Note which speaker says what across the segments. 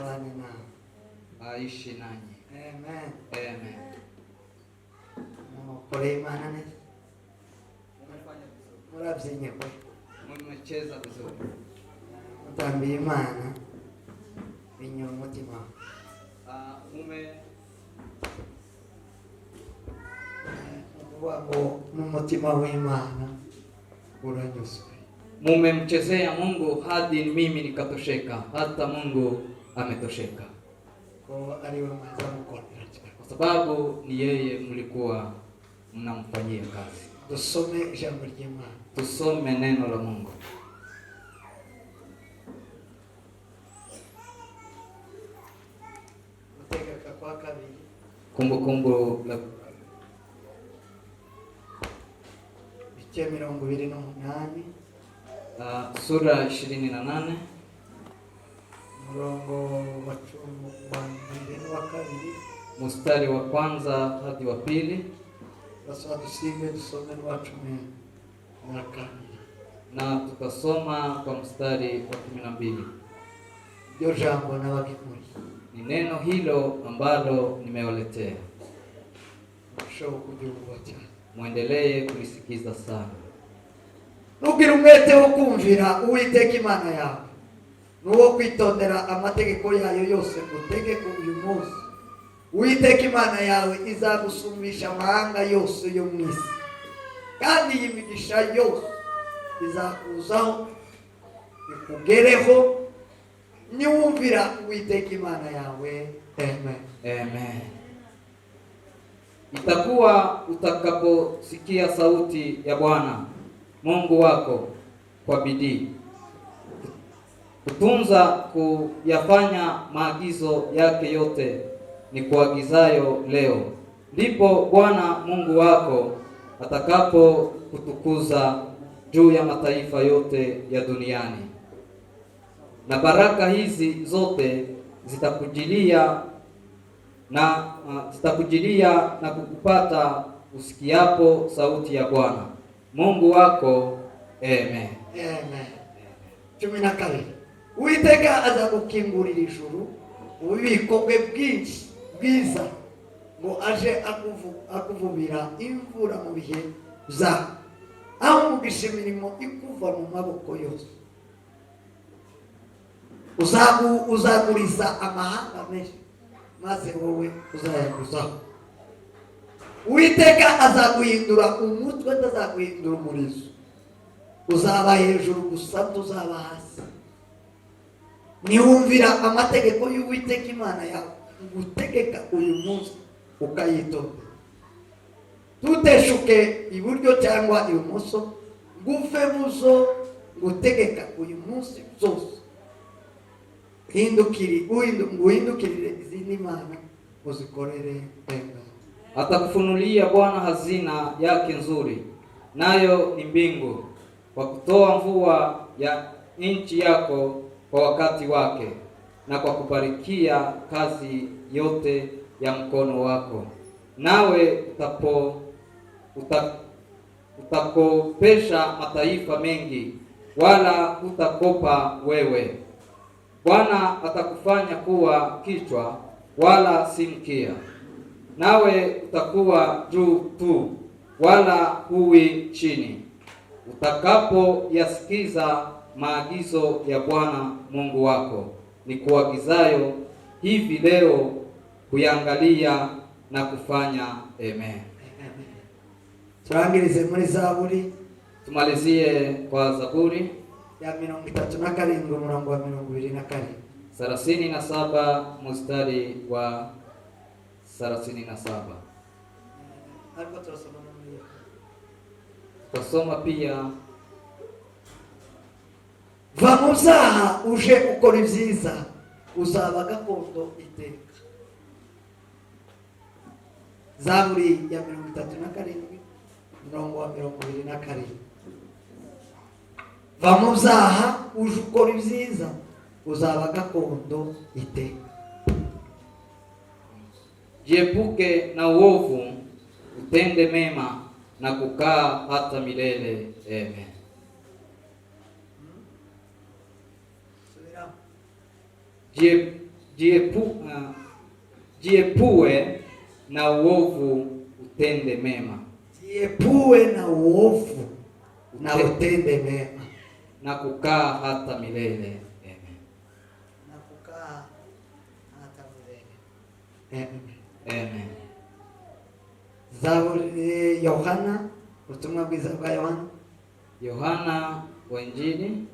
Speaker 1: na
Speaker 2: aishi nanyi.
Speaker 1: amen.
Speaker 2: Amen.
Speaker 1: Mukore Imana neza, murabyinnye kwe,
Speaker 2: Mmecheza vizuri,
Speaker 1: mutambiye Imana binyura umutima ukuvuga ngo n'umutima w'Imana uranyuzwe.
Speaker 2: Mumemchezea Mungu hadi mimi nikatosheka, hata Mungu ametosheka,
Speaker 1: Ko ari we mwiza mukorera cyane.
Speaker 2: kwa sababu ni yeye mlikuwa mnamfanyia kazi.
Speaker 1: Dusome ijambo ry'Imana.
Speaker 2: Tusome neno la Mungu.
Speaker 1: Gutegeka kwa kabiri,
Speaker 2: Kumbukumbu la
Speaker 1: ibice 28,
Speaker 2: sura 28
Speaker 1: umurongo wa 12 n'uwa 2.
Speaker 2: mstari wa kwanza hadi wa pili,
Speaker 1: Basoma dusime dusome n'uwa 12
Speaker 2: na tukasoma kwa mstari wa 12.
Speaker 1: iryo jambo n'abagimuri
Speaker 2: Ni neno hilo ambalo nimewaletea,
Speaker 1: ushobora kubyumva cyane.
Speaker 2: muendelee kulisikiza sana.
Speaker 1: Nugira umwete wo kumvira Uwiteka Imana yawe, nuwo kwitondera amategeko yayo yose ngutegeka uyu munsi. Uwiteka Imana yawe izagusumbisha amahanga yose yo mu isi, kandi iyi migisha yose izakuzaho ikugereho niwumvira Uwiteka Imana yawe. Amen.
Speaker 2: Amen. Itakuwa utakaposikia sauti ya Bwana Mungu wako kwa bidii, kutunza kuyafanya maagizo yake yote ni kuagizayo leo, ndipo Bwana Mungu wako atakapokutukuza juu ya mataifa yote ya duniani. Na baraka hizi zote zitakujilia na kukupata usikiapo sauti ya Bwana Mungu wako. Amen.
Speaker 1: Amen. 12. Uwiteka azagukingurira ijuru ububiko bwe bwinshi bwiza, ngo aje akuvubira imvura mu bihe byawe, aho umugisha imirimo ikuva mu maboko yose. Uzaguriza amahanga menshi, maze wowe uzayaguzaho. Uwiteka azaguhindura umutwe, atazaguhindura umurizo. Uzaba hejuru gusa, tuzaba hasi. Niwumvira amategeko y'Uwiteka Imana yawe ngutegeka uyu munsi ukayitondera, tuteshuke iburyo cyangwa ibumoso, nguve muzo ngutegeka uyu munsi zose. Uhindukirire izindi mana uzikorere.
Speaker 2: Atakufunulia Bwana hazina yake nzuri, nayo ni mbingu, kwa kutoa mvua ya nchi yako kwa wakati wake, na kwa kubarikia kazi yote ya mkono wako. Nawe utakopesha mataifa mengi, wala hutakopa wewe. Bwana atakufanya kuwa kichwa wala si mkia, nawe utakuwa juu tu wala huwi chini, utakapoyasikiza maagizo ya Bwana Mungu wako ni kuagizayo hivi leo, kuyangalia na kufanya. Amen.
Speaker 1: Turangirize muri Zaburi.
Speaker 2: Tumalizie kwa Zaburi
Speaker 1: ya 37 umurongo wa 22.
Speaker 2: 37 mstari wa 37.
Speaker 1: Hapo tunasoma nini?
Speaker 2: Tutasoma pia,
Speaker 1: va mu byaha uje ukora ibyiza, uzaba gakondo iteka. Zaburi ya 37 umurongo wa 22. Va mu byaha uje ukora ibyiza, uzaba gakondo iteka.
Speaker 2: jiepuke na uovu, utende mema na kukaa hata milele. Amen. jiepue na uovu, utende mema.
Speaker 1: Jiepue na uovu na utende mema,
Speaker 2: na kukaa hata milele. Amen.
Speaker 1: Na kukaa hata milele. Amen.
Speaker 2: Amen.
Speaker 1: Zaburi Yohana, ubutumwa bwiza bwa Yohana.
Speaker 2: Yohana wa Injili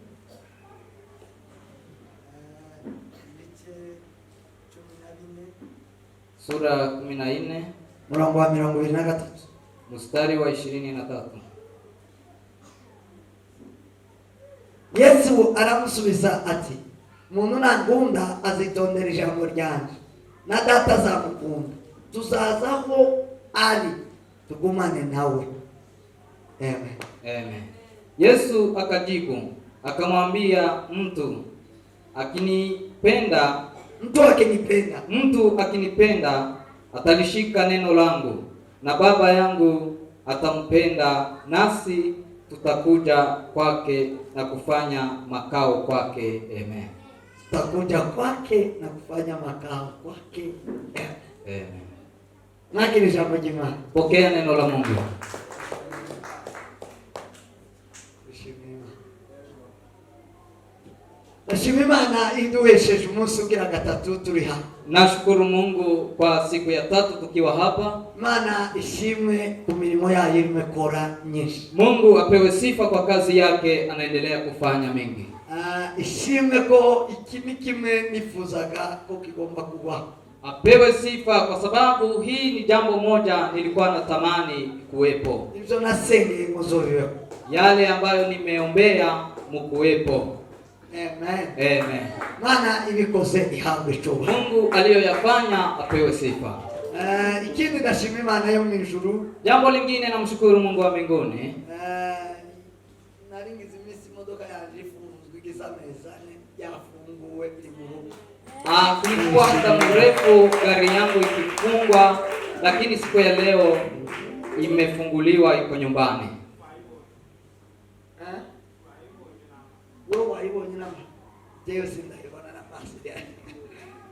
Speaker 2: sura 14
Speaker 1: murongo wa 23
Speaker 2: mstari wa 23.
Speaker 1: Yesu aramusubiza ati, umuntu nangunda azitondera ijambo ryanje, na data azamukunda, tuzazaho ari, tugumane nawe. Amen.
Speaker 2: Amen. Yesu akajibu akamwambia, mtu akinipenda atalishika neno langu, na Baba yangu atampenda, nasi tutakuja kwake na kufanya makao kwake. Amen.
Speaker 1: Tutakuja kwake na kufanya makao kwake.
Speaker 2: Amen.
Speaker 1: Nakiri jambo jema.
Speaker 2: Pokea neno la Mungu.
Speaker 1: Nashimira Imana iduhesheje umunsi ugira gatatu turi hapa.
Speaker 2: Nashukuru Mungu kwa siku ya tatu tukiwa hapa.
Speaker 1: Imana ishimwe ku mirimo yayo imekora nyinshi.
Speaker 2: Mungu apewe sifa kwa kazi yake, anaendelea kufanya mengi.
Speaker 1: Ishimwe ko iki ni kimwe nifuzaga ko kigomba kubaho.
Speaker 2: Apewe sifa kwa sababu hii ni jambo moja nilikuwa natamani kuwepo.
Speaker 1: Ibyo nasengeye muzobeho.
Speaker 2: Yale ambayo nimeombea mkuwepo.
Speaker 1: Amen.
Speaker 2: Amen.
Speaker 1: Maana ibikoze ihabwe cyubahiro.
Speaker 2: Mungu aliyoyafanya apewe sifa.
Speaker 1: Ikindi ndashimira Imana yo mu ijuru.
Speaker 2: Jambo lingine namshukuru Mungu wa mbinguni.
Speaker 1: Naringiza imisi imodoka yaje ifunzwe igisamezane yafunguwe imurugo.
Speaker 2: Kulikuwa muda mrefu gari yangu ikifungwa, lakini siku ya leo imefunguliwa, iko nyumbani.
Speaker 1: Wewe waibonye nama. Jewe sindaibona na pastor.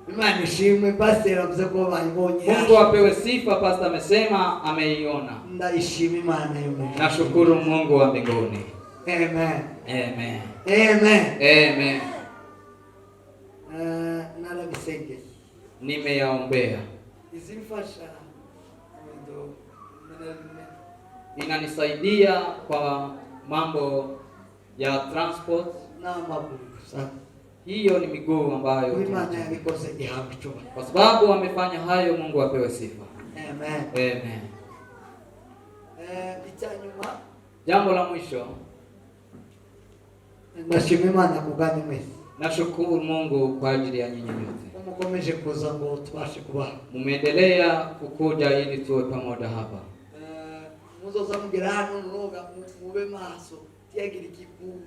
Speaker 1: Imani ishimwe, pastor avuze ko bayibonye.
Speaker 2: Mungu apewe sifa, pastor amesema ameiona.
Speaker 1: Ndayishima Imana yo mu.
Speaker 2: Nashukuru Mungu wa mbinguni.
Speaker 1: Amen.
Speaker 2: Amen.
Speaker 1: Amen.
Speaker 2: Amen.
Speaker 1: Narabisenge.
Speaker 2: Nimeyaombea.
Speaker 1: Izimfasha ndo
Speaker 2: inanisaidia kwa mambo ya transport
Speaker 1: na maburu sana.
Speaker 2: Hiyo ni miguu ambayo
Speaker 1: Imana yabikoze ihabwe cyubahiro.
Speaker 2: Kwa sababu amefanya hayo, Mungu apewe sifa.
Speaker 1: Amen.
Speaker 2: Amen.
Speaker 1: Icyanyuma,
Speaker 2: jambo la mwisho,
Speaker 1: ndashimira Imana kugani mwese.
Speaker 2: Nashukuru Mungu kwa ajili ya nyinyi nyote.
Speaker 1: Mukomeje kuza ngo tubashe kuba.
Speaker 2: Mumeendelea kukuja ili tuwe pamoja hapa.
Speaker 1: Muzoza mugira hano nuroga mube maso tiagira ikiku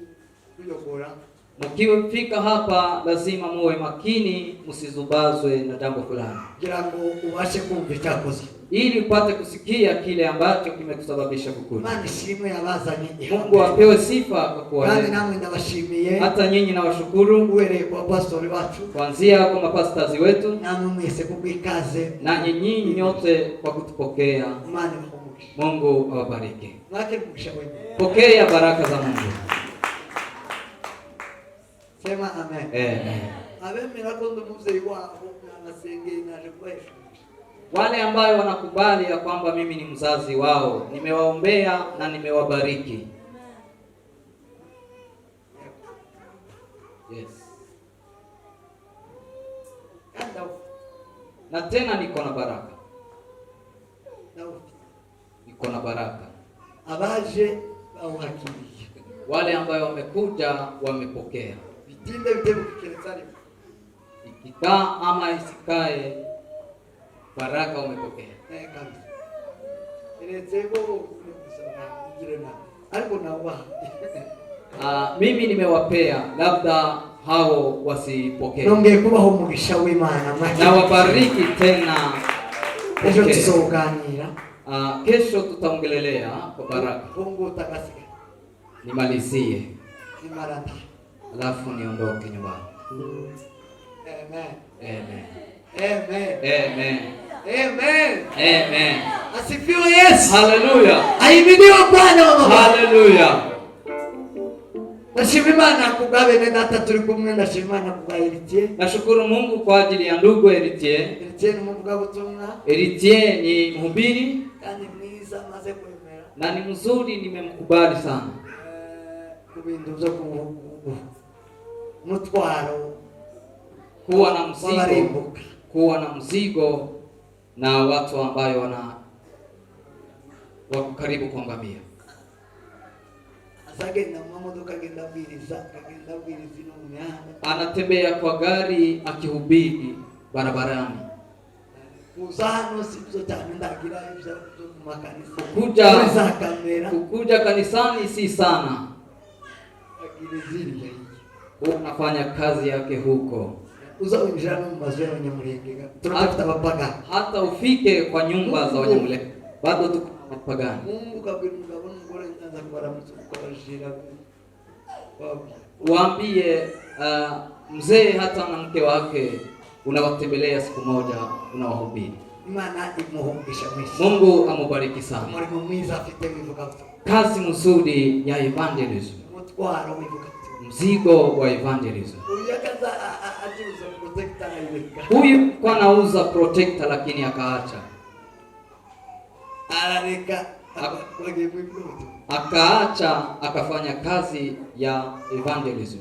Speaker 1: kuyokora.
Speaker 2: Mkifika hapa lazima muwe makini, msizubazwe na jambo fulani.
Speaker 1: Kugira ngo ubashe kumva icyakoze.
Speaker 2: Ili upate kusikia kile ambacho kimekusababisha kukuja.
Speaker 1: Imana ishimwe yabazanye.
Speaker 2: Mungu apewe sifa kwa kuwa.
Speaker 1: Kandi namwe ndabashimiye.
Speaker 2: Hata nyinyi nawashukuru.
Speaker 1: Uwele kwa pastori wacu.
Speaker 2: Kuanzia kwa mapastors wetu.
Speaker 1: Namwe mwese kubikaze.
Speaker 2: Na nyinyi nyote kwa kutupokea.
Speaker 1: Imana ibahe.
Speaker 2: Mungu awabariki.
Speaker 1: Mwake kumusha wewe.
Speaker 2: Pokea baraka za Mungu.
Speaker 1: Sema amen.
Speaker 2: Amen.
Speaker 1: Abemera ko ndumuvyeyi wabo n'abasengeye naje kubahesha.
Speaker 2: Wale ambao wanakubali ya kwamba mimi ni mzazi wao, nimewaombea na nimewabariki. Yes. Na tena niko na baraka. Niko na baraka.
Speaker 1: Abaje bawakiriye.
Speaker 2: Wale ambao wamekuja wamepokea.
Speaker 1: Bitinde bitebukikerezani.
Speaker 2: Ikikaa ama isikae, baraka umepokea.
Speaker 1: Kabisa. Ilezego ngirena. Ariko nawa.
Speaker 2: Mimi nimewapea, labda hao wasipokee.
Speaker 1: Nongeye kubaho umugisha w'Imana.
Speaker 2: Na wabariki tena.
Speaker 1: Ejo tuzoganira.
Speaker 2: Kesho tutaongelelea kwa baraka.
Speaker 1: Mungu utakasika.
Speaker 2: Nimalizie.
Speaker 1: Nimarata.
Speaker 2: Alafu niondoke nyumbani.
Speaker 1: Amen.
Speaker 2: Amen.
Speaker 1: Amen.
Speaker 2: Amen.
Speaker 1: Amen.
Speaker 2: Amen.
Speaker 1: Asifiwe Yesu.
Speaker 2: Hallelujah.
Speaker 1: Ahimidiwe Bwana wa mabwana.
Speaker 2: Hallelujah.
Speaker 1: Nashima Imana kubwa bene data turi kumwe, nashima Imana kubwa Eritier.
Speaker 2: Nashukuru Mungu kwa ajili ya ndugu Eritier.
Speaker 1: Eritier ni muvugabutumwa.
Speaker 2: Eritier ni mhubiri
Speaker 1: Kandi mwiza maze kwemera.
Speaker 2: na ni mzuri, nimemkubali sana.
Speaker 1: Ku bintu byo mutwaro
Speaker 2: Kuwa na mzigo na watu ambayo wako karibu kuangamia. Anatembea kwa gari akihubiri barabarani. Kukuja kanisani si sana. Unafanya kazi yake huko. Hata ufike kwa nyumba za Wanyamulenge bado tuko mapagani. Waambie mzee hata na mke wake unawatembelea siku moja, unawahubiri. Mungu amubariki sana. Kazi nzuri ya evangelism. Mzigo wa evangelism. Huyu kwa anauza protector lakini akaacha. Akaacha akafanya kazi ya evangelism.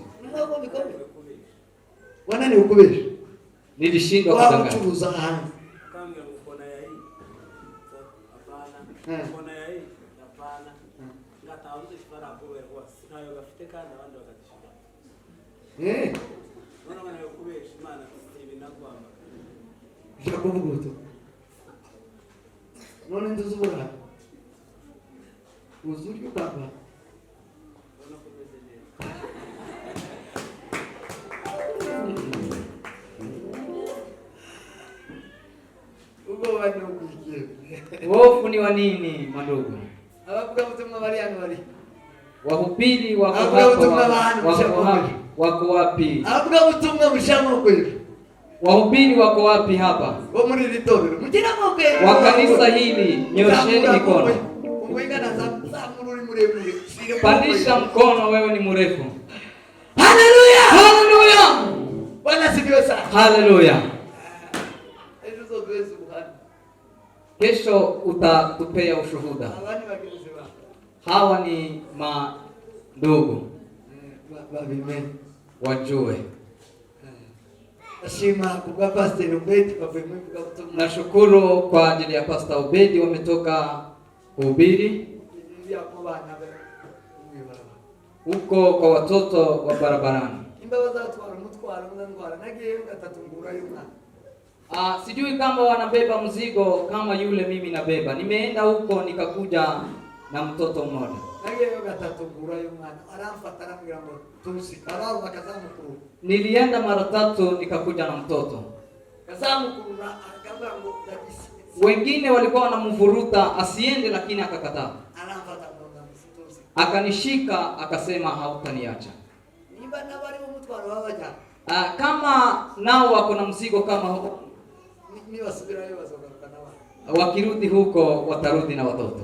Speaker 1: Wana ni ukubisha.
Speaker 2: Nilishindwa kudanganya.
Speaker 1: None nduzubura uzuri baba ugo wanyukiye
Speaker 2: Wofu ni wa nini mandugu?
Speaker 1: Abavuga butumwa bali hano bali.
Speaker 2: Wahubiri wako hapa. Wako wapi?
Speaker 1: Abavuga butumwa mushamo kweli.
Speaker 2: Wahubiri wako wapi hapa?
Speaker 1: Wo muri litoro. Mujira moko.
Speaker 2: Wa kanisa hili nyosheni mikono.
Speaker 1: Umwingana zamururi muremure.
Speaker 2: Pandisha mkono, wewe ni mrefu.
Speaker 1: Haleluya!
Speaker 2: Haleluya!
Speaker 1: Bwana sifiwe sana.
Speaker 2: Haleluya. Kesho utatupea ushuhuda. Hawa ni mandugu. Wajue. Nashukuru kwa ajili ya Pastor Obedi, wametoka kuhubiri huko kwa watoto wa barabarani. Sijui kama wanabeba mzigo kama yule mimi nabeba. Nimeenda huko nikakuja na mtoto mmoja. Nilienda mara 3 nikakuja na mtoto. Wengine walikuwa wanamvuruta asiende, lakini akakataa. Akanishika akasema hautaniacha. Kama nao wako na mzigo kama huo, wakirudi huko watarudi na watoto.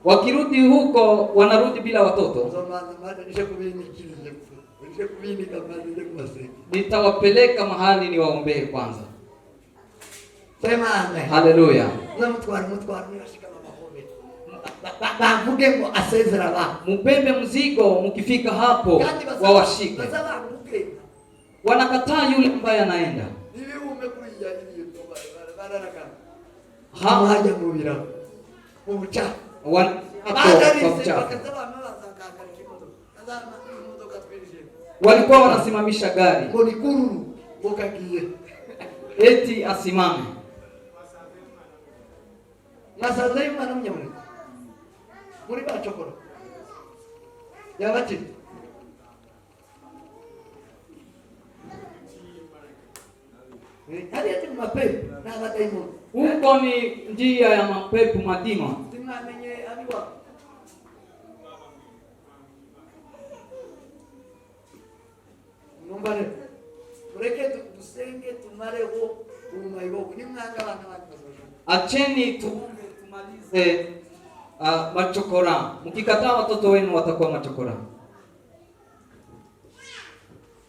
Speaker 2: Wakirudi huko wanarudi bila watoto. Nitawapeleka mahali niwaombee kwanza.
Speaker 1: Sema amen.
Speaker 2: Haleluya. Mubebe mzigo, mkifika hapo wawashike. Wanakataa yule ambaye anaenda.
Speaker 1: Haja mubira. Ubucha.
Speaker 2: Walikuwa wanasimamisha gari. Eti asimame.
Speaker 1: Masaza y'Imana munyamure. Muri bacokora. Yabati. Hadi ati mapepo na badaimo.
Speaker 2: Huko ni njia ya mapepo madima.
Speaker 1: Timamenye aliwa. Nombare. tumareho umayibo ni mwanga abana bakoze.
Speaker 2: Acheni tumalize machokora. Mkikataa watoto wenu watakuwa machokora.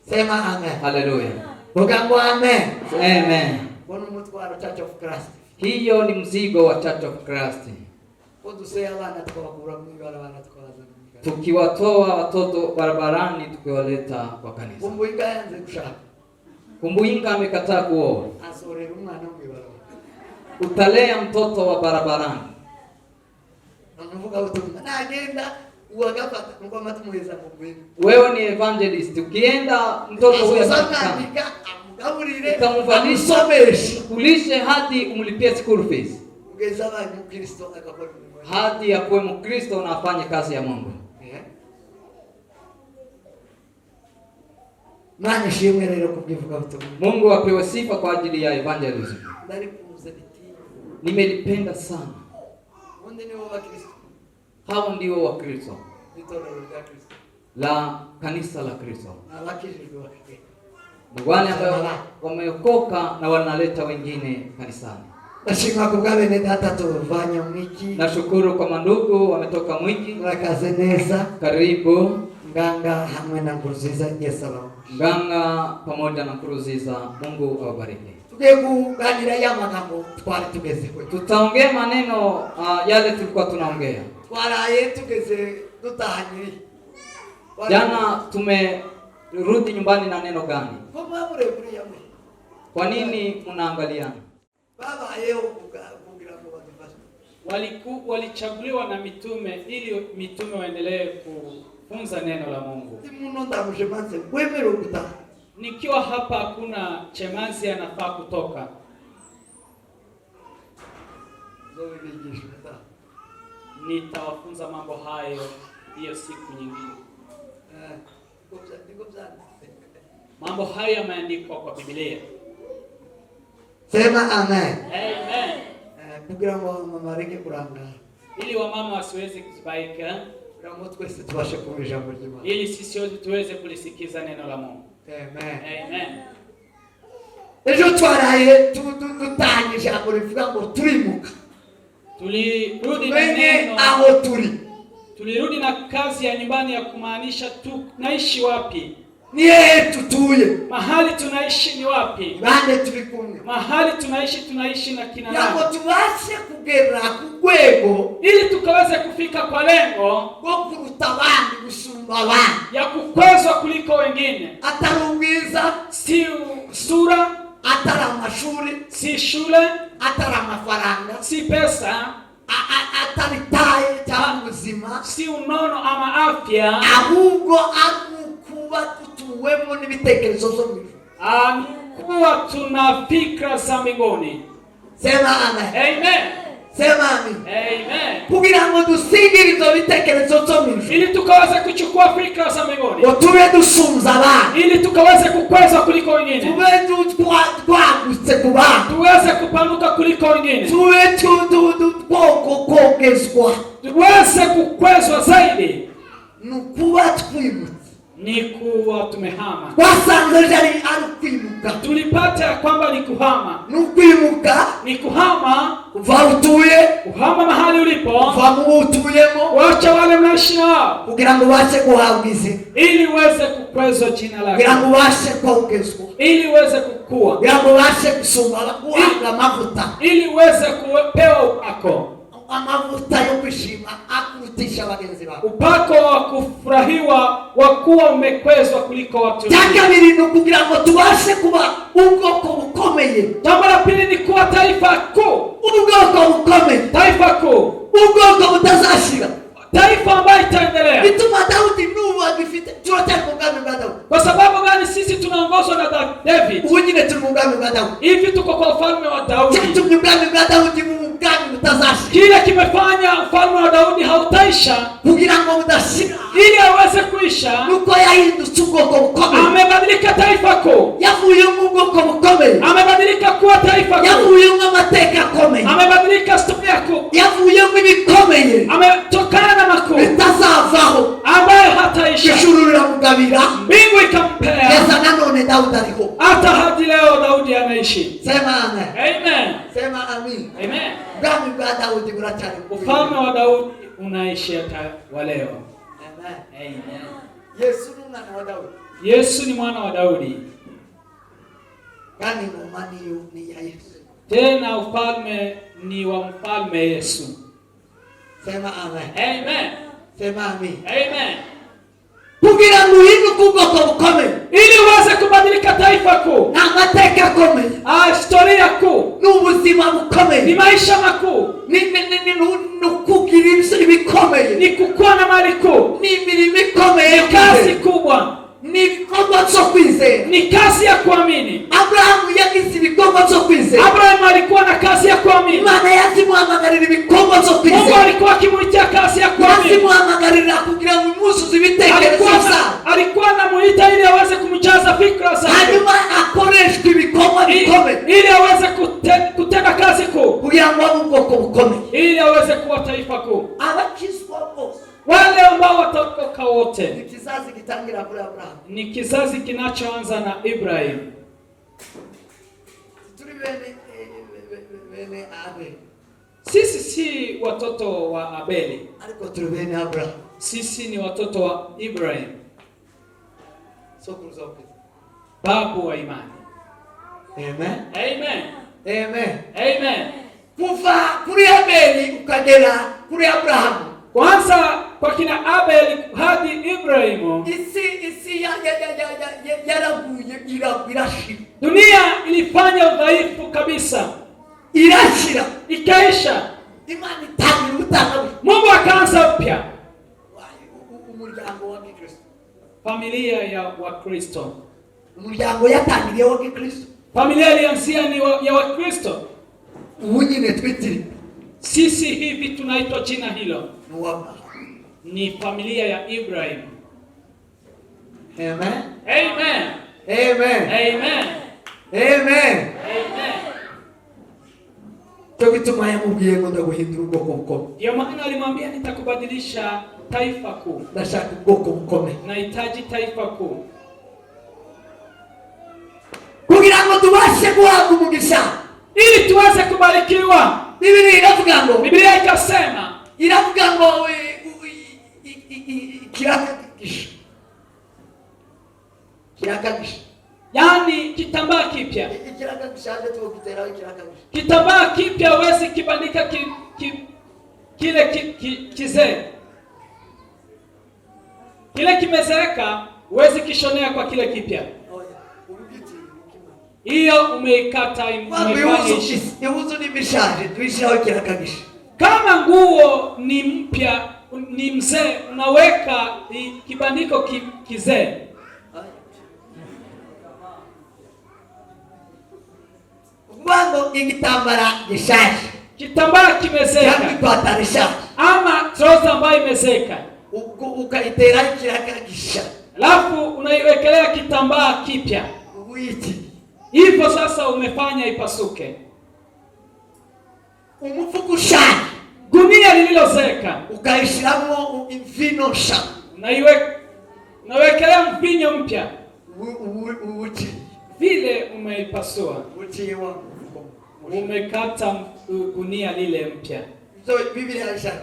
Speaker 1: Sema amen.
Speaker 2: Hallelujah.
Speaker 1: Ugambo amen.
Speaker 2: Amen.
Speaker 1: Bono mutwaro Church of Christ.
Speaker 2: Hiyo ni mzigo wa Church of Christ. Tukiwatoa watoto barabarani tukiwaleta kwa kanisa. Kumbuyinga amekataa kuoa. Utalea mtoto wa barabarani. Wewe ni evangelist. Ukienda mtoto huyo utamvalisha, kulishe hadi umlipie school fees. Hadi ya kuwe Mkristo na afanye kazi ya Mungu. Mungu apewe sifa kwa ajili ya evangelism. Nimelipenda sana. Hao ndio wa Kristo. La kanisa la Kristo. Wale ambao wameokoka na wanaleta wengine kanisani. Nashukuru kwa mandugu wametoka Mwiki. Karibu.
Speaker 1: Nganga hamwe na Nkuruziza Yesalama.
Speaker 2: Nganga pamoja na Nkuruziza, Mungu awabariki.
Speaker 1: Tugeganira ya magambo twari tugeze kwe.
Speaker 2: Tutaongea maneno yale tulikuwa tunaongea.
Speaker 1: Twaraye tugeze dutahanye.
Speaker 2: Jana tumerudi nyumbani na neno gani? Kwa nini mnaangaliana?
Speaker 1: Baba yeo kugira ngo badufashe.
Speaker 3: Walichaguliwa na mitume ili mitume waendelee kufunza neno la Mungu. Nikiwa hapa hakuna chemazi anafaa kutoka. Nitawafunza mambo hayo hiyo siku nyingine. Mambo hayo yameandikwa kwa Biblia.
Speaker 1: Sema amen.
Speaker 3: Amen.
Speaker 1: Kugira ngo mamareke kurangara.
Speaker 3: Ili wamama wasiweze kuzibaika. Ili sisi wote tuweze kulisikiza neno la Mungu.
Speaker 1: Amen.
Speaker 3: Amen.
Speaker 1: Ejo twaraye tutanye jambo rivuga ngo turimuka.
Speaker 3: Tulirudi na neno
Speaker 1: aho turi.
Speaker 3: Tulirudi na kazi ya nyumbani ya kumaanisha tunaishi wapi?
Speaker 1: Ni yeye tutuye.
Speaker 3: Mahali tunaishi ni wapi?
Speaker 1: Bande tulikumwe.
Speaker 3: Mahali tunaishi na kina nani?
Speaker 1: Yako tuwase kugera kugwego
Speaker 3: ili tukaweze kufika kwa lengo
Speaker 1: go kurutabandi gusumba abandi
Speaker 3: ya kukwezwa kuliko wengine.
Speaker 1: Atarungiza
Speaker 3: si sura,
Speaker 1: atara mashuri,
Speaker 3: si shule,
Speaker 1: atara mafaranga,
Speaker 3: si pesa,
Speaker 1: ataritaye cyangwa ubuzima,
Speaker 3: si unono ama afya,
Speaker 1: ahubwo kuba tutuwemo n'ibitekerezo zo mu ijuru.
Speaker 3: Kuwa tuna fikra za mbinguni.
Speaker 1: Sema amen.
Speaker 3: Amen.
Speaker 1: Sema amen.
Speaker 3: Amen.
Speaker 1: Kugira ngo dusigirizo bitekerezo zo mu ijuru.
Speaker 3: Ili tukaweze kuchukua fikra za mbinguni.
Speaker 1: Tube dusumza abandi.
Speaker 3: Ili tukaweze kukweza kuliko wengine.
Speaker 1: Tube twagutse ku bandi.
Speaker 3: Tuweze kupanuka kuliko wengine.
Speaker 1: Tube kogezwa.
Speaker 3: Tuweze kukwezwa zaidi.
Speaker 1: Nukuba twimutse.
Speaker 3: Ni kuwa tumehama.
Speaker 1: Wasanze jari ari kwimuka.
Speaker 3: Tulipata kwamba ni kuhama.
Speaker 1: Nukwimuka
Speaker 3: ni kuhama,
Speaker 1: kuva utuye,
Speaker 3: kuhama mahali ulipo,
Speaker 1: kuva mu utuyemo,
Speaker 3: wacha wale mnaishi nao,
Speaker 1: kugira ngo bache kuhabwize,
Speaker 3: ili uweze kukwezwa jina lako,
Speaker 1: kugira ngo bache kuongezwa,
Speaker 3: ili uweze kukua,
Speaker 1: kugira ngo bache kusumba kuanga mafuta,
Speaker 3: ili uweze kupewa upako,
Speaker 1: amavuta yo kwishima akurutisha bagenzi bako,
Speaker 3: upako wa kufurahiwa wa kuwa umekwezwa kuliko watu wengine.
Speaker 1: Cyakabiri no kugira ngo tubashe kuba ubwoko bukomeye.
Speaker 3: Jambo la pili ni kuwa taifa kuu,
Speaker 1: ubwoko bukomeye,
Speaker 3: taifa kuu,
Speaker 1: ubwoko butazashira,
Speaker 3: taifa ambayo itaendelea.
Speaker 1: Bituma Daudi nubu agifite turote mugame bwa Daudi.
Speaker 3: Kwa sababu gani sisi tunaongozwa na David?
Speaker 1: Unyine turi mugame bwa Daudi.
Speaker 3: Hivi tuko kwa ufalme wa Daudi.
Speaker 1: Cyatu mugame bwa Daudi mugame butazashira.
Speaker 3: Kile kimefanya ufalme wa Daudi hautaisha
Speaker 1: kugira ngo budashira,
Speaker 3: ili aweze kuisha,
Speaker 1: nuko yahindutse ubwoko bukomeye.
Speaker 3: Amebadilika taifa kuu,
Speaker 1: yavuye mu bwoko bukomeye,
Speaker 3: amebadilika kuwa taifa kuu,
Speaker 1: yavuye mu mateka akomeye,
Speaker 3: amebadilika historia kuu,
Speaker 1: yavuye mu bikomeye,
Speaker 3: ametokana na makuu
Speaker 1: bitazavaho,
Speaker 3: ambaye hataisha.
Speaker 1: Ishurura mugabira,
Speaker 3: mbingu ikampea.
Speaker 1: Yesa nanone Daudi ariko,
Speaker 3: hata hadi leo Daudi anaishi. unaishi.
Speaker 1: Sema amen.
Speaker 3: Amen.
Speaker 1: Sema amin.
Speaker 3: Amen.
Speaker 1: Ubwami bwa Dawudi buracyari ku
Speaker 3: Ufalme wa Daudi unaishi hata wa leo.
Speaker 1: Amen.
Speaker 3: Amen.
Speaker 1: Yesu ni mwana wa Daudi.
Speaker 3: Yesu ni mwana wa Daudi.
Speaker 1: Kandi ngomani ni ya Yesu.
Speaker 3: Tena ufalme ni wa mfalme Yesu.
Speaker 1: Sema amen.
Speaker 3: Amen.
Speaker 1: Sema amin.
Speaker 3: Amen.
Speaker 1: Kugira ngo uhinduke ubwoko bukomeye,
Speaker 3: ili uweze kubadilika taifa kuu,
Speaker 1: ni amateka akomeye,
Speaker 3: historia kuu,
Speaker 1: ni ubuzima bukomeye,
Speaker 3: ni maisha makuu,
Speaker 1: ni kugira ibintu bikomeye,
Speaker 3: ni kukuwa na mali kuu,
Speaker 1: ni imirimo ikomeye,
Speaker 3: ni kazi kubwa,
Speaker 1: ni ibikorwa byo kwizera,
Speaker 3: ni kazi ya kuamini.
Speaker 1: Abrahamu yagize ibikorwa byo kwizera.
Speaker 3: Abrahamu alikuwa na kazi ya kuamini.
Speaker 1: Imana yazimuhamagarira ibikorwa byo kwizera.
Speaker 3: Mungu alikuwa akimuitia kazi ya kuamini.
Speaker 1: Yazimuhamagarira kugira ngo imuzuze ibitekerezo byawe.
Speaker 3: Alikuwa anamuita ili aweze kumjaza fikra zake.
Speaker 1: Hanyuma akoreshwe ibikorwa bikomeye,
Speaker 3: ili aweze kutenda kazi kuu,
Speaker 1: kugira ngo abe ubwoko bukomeye,
Speaker 3: ili aweze kuwa taifa kuu.
Speaker 1: abakizwa bose,
Speaker 3: wale ambao wataokoka wote.
Speaker 1: Ni kizazi kitangira kuri Abrahamu.
Speaker 3: Ni kizazi kinachoanza na Ibrahim.
Speaker 1: Turi bene Abeli.
Speaker 3: Sisi si watoto wa Abeli.
Speaker 1: Ariko turi bene Abrahamu.
Speaker 3: Sisi ni watoto wa Ibrahim.
Speaker 1: Sokuruza ukuri.
Speaker 3: Babu wa imani.
Speaker 1: Amen.
Speaker 3: Amen.
Speaker 1: Amen.
Speaker 3: Amen.
Speaker 1: Kuva kuri Abeli ukagera kuri Abrahamu.
Speaker 3: Kwanza kwa kina Abel hadi Ibrahimu,
Speaker 1: Isi yaraguye irashira.
Speaker 3: Dunia ilifanya udhaifu kabisa.
Speaker 1: Irashira.
Speaker 3: Ikaisha.
Speaker 1: Imani itangira ubutanga.
Speaker 3: Mungu akaanza upya.
Speaker 1: Umuryango wa Kristo.
Speaker 3: Familia ya Wakristo.
Speaker 1: Umuryango yatangiriye wa Kristo.
Speaker 3: Familia ilianzia ni ya Wakristo.
Speaker 1: Ubu nyine twitiri.
Speaker 3: Sisi hivi tunaitwa jina hilo.
Speaker 1: Ni
Speaker 3: familia ya Ibrahim.
Speaker 1: Amen.
Speaker 3: Amen.
Speaker 1: Amen.
Speaker 3: Amen.
Speaker 1: Amen.
Speaker 3: Amen.
Speaker 1: Tokituma yamubwiye ngo ndaguhindura ubwoko bukomeye.
Speaker 3: Ndio maana alimwambia nitakubadilisha taifa kuu.
Speaker 1: Ndashaka ubwoko bukomeye.
Speaker 3: Nahitaji taifa kuu.
Speaker 1: Kugira ngo tubashe guhabwa umugisha,
Speaker 3: ili tuweze kubarikiwa.
Speaker 1: Biblia iravuga ngo,
Speaker 3: Biblia ikasema,
Speaker 1: iravuga ngo kirakagisha.
Speaker 3: Yani kitambaa kipya.
Speaker 1: Kirakagisha ndio tukitera kirakagisha.
Speaker 3: Kitambaa kipya huwezi kibandika kile kizee. Kile kimezeeka huwezi kishonea kwa kile kipya. Hiyo umeikata
Speaker 1: iuzu ni mishaje tuishao kirakagisha.
Speaker 3: Kama nguo ni mpya ni mzee, unaweka kibandiko kizee.
Speaker 1: Wango igitambara gishaje.
Speaker 3: Kitambaa kimezeka. Ama trouser ambayo imezeka.
Speaker 1: Ukaitera kirakagisha.
Speaker 3: Alafu unaiwekelea kitambaa kipya. Hivyo sasa umefanya ipasuke.
Speaker 1: Umufukushaji.
Speaker 3: Gunia lililozeka.
Speaker 1: Ukaishiramo mvinyo sha.
Speaker 3: Unawekelea mvinyo mpya.
Speaker 1: Uchi.
Speaker 3: Vile umeipasua.
Speaker 1: Uchiwa.
Speaker 3: Umekata gunia lile mpya.
Speaker 1: So Biblia inasema.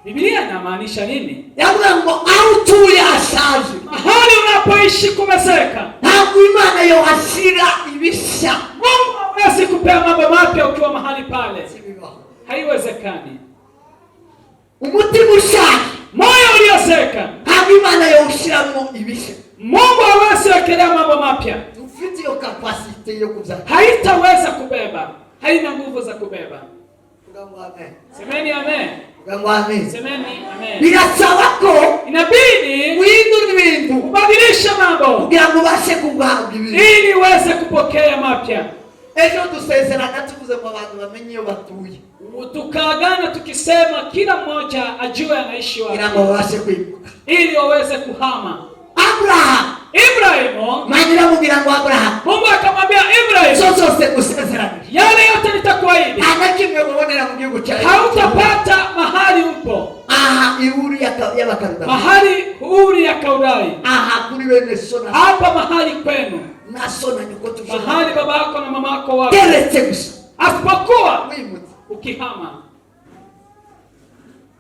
Speaker 3: Biblia inamaanisha nini?
Speaker 1: Yavuga ngo aho tuye ashaje.
Speaker 3: Mahali unapoishi kumezeka.
Speaker 1: Ntabwo Imana yo ashira ibisha.
Speaker 3: Mungu hawezi kupea mambo mapya ukiwa mahali pale. Haiwezekani.
Speaker 1: Umutima ushaje,
Speaker 3: moyo uliozeka,
Speaker 1: ntabwo Imana yo ushiramo ibisha.
Speaker 3: Mungu hawezi kuwekelea mambo mapya.
Speaker 1: Ufite iyo capacity yo kuza.
Speaker 3: Haitaweza kubeba. Haina nguvu za kubeba.
Speaker 1: Amen.
Speaker 3: Semeni amen.
Speaker 1: Amen.
Speaker 3: Semeni amen.
Speaker 1: Birasaba ko
Speaker 3: inabidi
Speaker 1: uhindura ibintu,
Speaker 3: ubadilishe mambo
Speaker 1: kugira ngo ubashe kuguhabwa ibintu,
Speaker 3: ili uweze kupokea mapya.
Speaker 1: Ejo dusezerana tuvuze ngo abantu bamenye iyo batuye.
Speaker 3: Tukaagana tukisema kila mmoja ajue anaishi wapi.
Speaker 1: Kugira ngo ubashe kwibuka.
Speaker 3: Ili waweze kuhama. Ibrahimu,
Speaker 1: Manira mugira ngo Abraham.
Speaker 3: Mungu akamwambia Ibrahimu,
Speaker 1: sose gusezerana.
Speaker 3: Yale yote nitakuahidi.
Speaker 1: Anakimwe kubonera mu gihugu cyawe.
Speaker 3: Hautapata mahali upo.
Speaker 1: Aha, Uri y'Abakaldayi.
Speaker 3: Mahali Uri ya Kaldai.
Speaker 1: Aha, kuri bene Sona.
Speaker 3: Hapa mahali kwenu.
Speaker 1: Na Sona niko tujana.
Speaker 3: Mahali babako na mamako wako.
Speaker 1: keretse gusa
Speaker 3: asipokuwa
Speaker 1: wimutse.
Speaker 3: ukihama.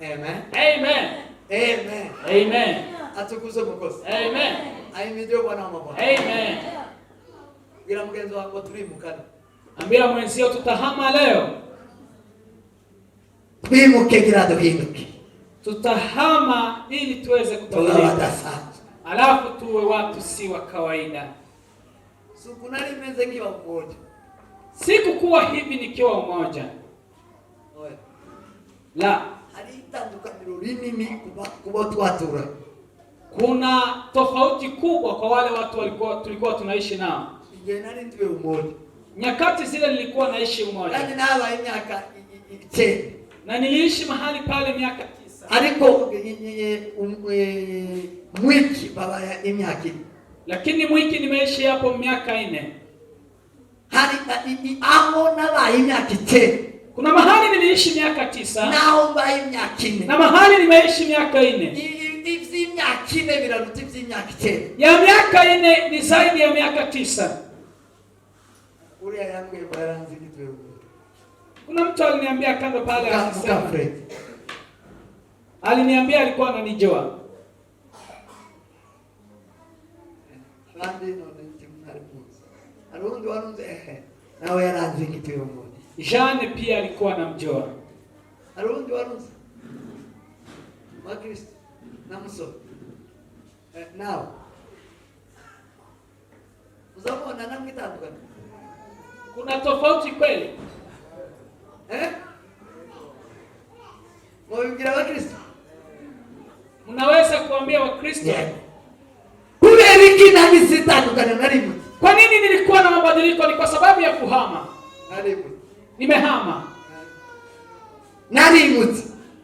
Speaker 1: Amen.
Speaker 3: Amen.
Speaker 1: Amen.
Speaker 3: Amen.
Speaker 1: Atukuze mukozi.
Speaker 3: Amen.
Speaker 1: Ahimidiwe Bwana wa mabwana.
Speaker 3: Amen.
Speaker 1: Gira mugenzi wangu tulimukana.
Speaker 3: Ambia mwenzio tutahama leo.
Speaker 1: Twimuke gira duhinduke.
Speaker 3: Tutahama ili tuweze
Speaker 1: Tugabata
Speaker 3: kubadilika.
Speaker 1: sana.
Speaker 3: Alafu tuwe watu si wa kawaida.
Speaker 1: Sukunali meze kiwa umoja.
Speaker 3: Sikukuwa hivi nikiwa umoja.
Speaker 1: Oe.
Speaker 3: La,
Speaker 1: Halitandukaniro rinini kuba twatura.
Speaker 3: kuna tofauti kubwa kwa wale watu tulikuwa tunaishi nao.
Speaker 1: Igihe nari ndiwe umoja.
Speaker 3: Nyakati zile nilikuwa naishi umoja.
Speaker 1: Kandi nabaye imyaka 10.
Speaker 3: Na niliishi mahali pale miaka 9.
Speaker 1: Ariko mwiki baba ya imyaka.
Speaker 3: Lakini mwiki nimeishi hapo miaka 4.
Speaker 1: Hari aho nabaye imyaka 10.
Speaker 3: Kuna mahali niliishi miaka 9.
Speaker 1: Naho mbaye imyaka 4.
Speaker 3: Na mahali nimeishi miaka 4.
Speaker 1: Ivy'imyaka 4 biraruta ivy'imyaka 10.
Speaker 3: Ya miaka 4 ni zaidi ya miaka 9.
Speaker 1: Uriya yangu yaranze kitwe.
Speaker 3: Kuna mtu aliniambia kando pale akisema.
Speaker 1: Fred.
Speaker 3: Aliniambia alikuwa ananijua.
Speaker 1: Kandi no ntimaripuza. Arundi warunze nawe yaranze kitwe ngo.
Speaker 3: Jeanne pia alikuwa anamjua.
Speaker 1: Arundi warunze. Wa Kristo. Namuso. Now. Uzabona namwitandukana.
Speaker 3: Kuna tofauti kweli?
Speaker 1: Mwingira wa Kristo.
Speaker 3: Mnaweza kuambia wa Kristo?
Speaker 1: Kubera iki nani sitandukana na rimwe?
Speaker 3: Kwa nini nilikuwa na mabadiliko? Ni kwa sababu ya kuhama.
Speaker 1: Narimwe.
Speaker 3: Nimehama.
Speaker 1: Narimutse.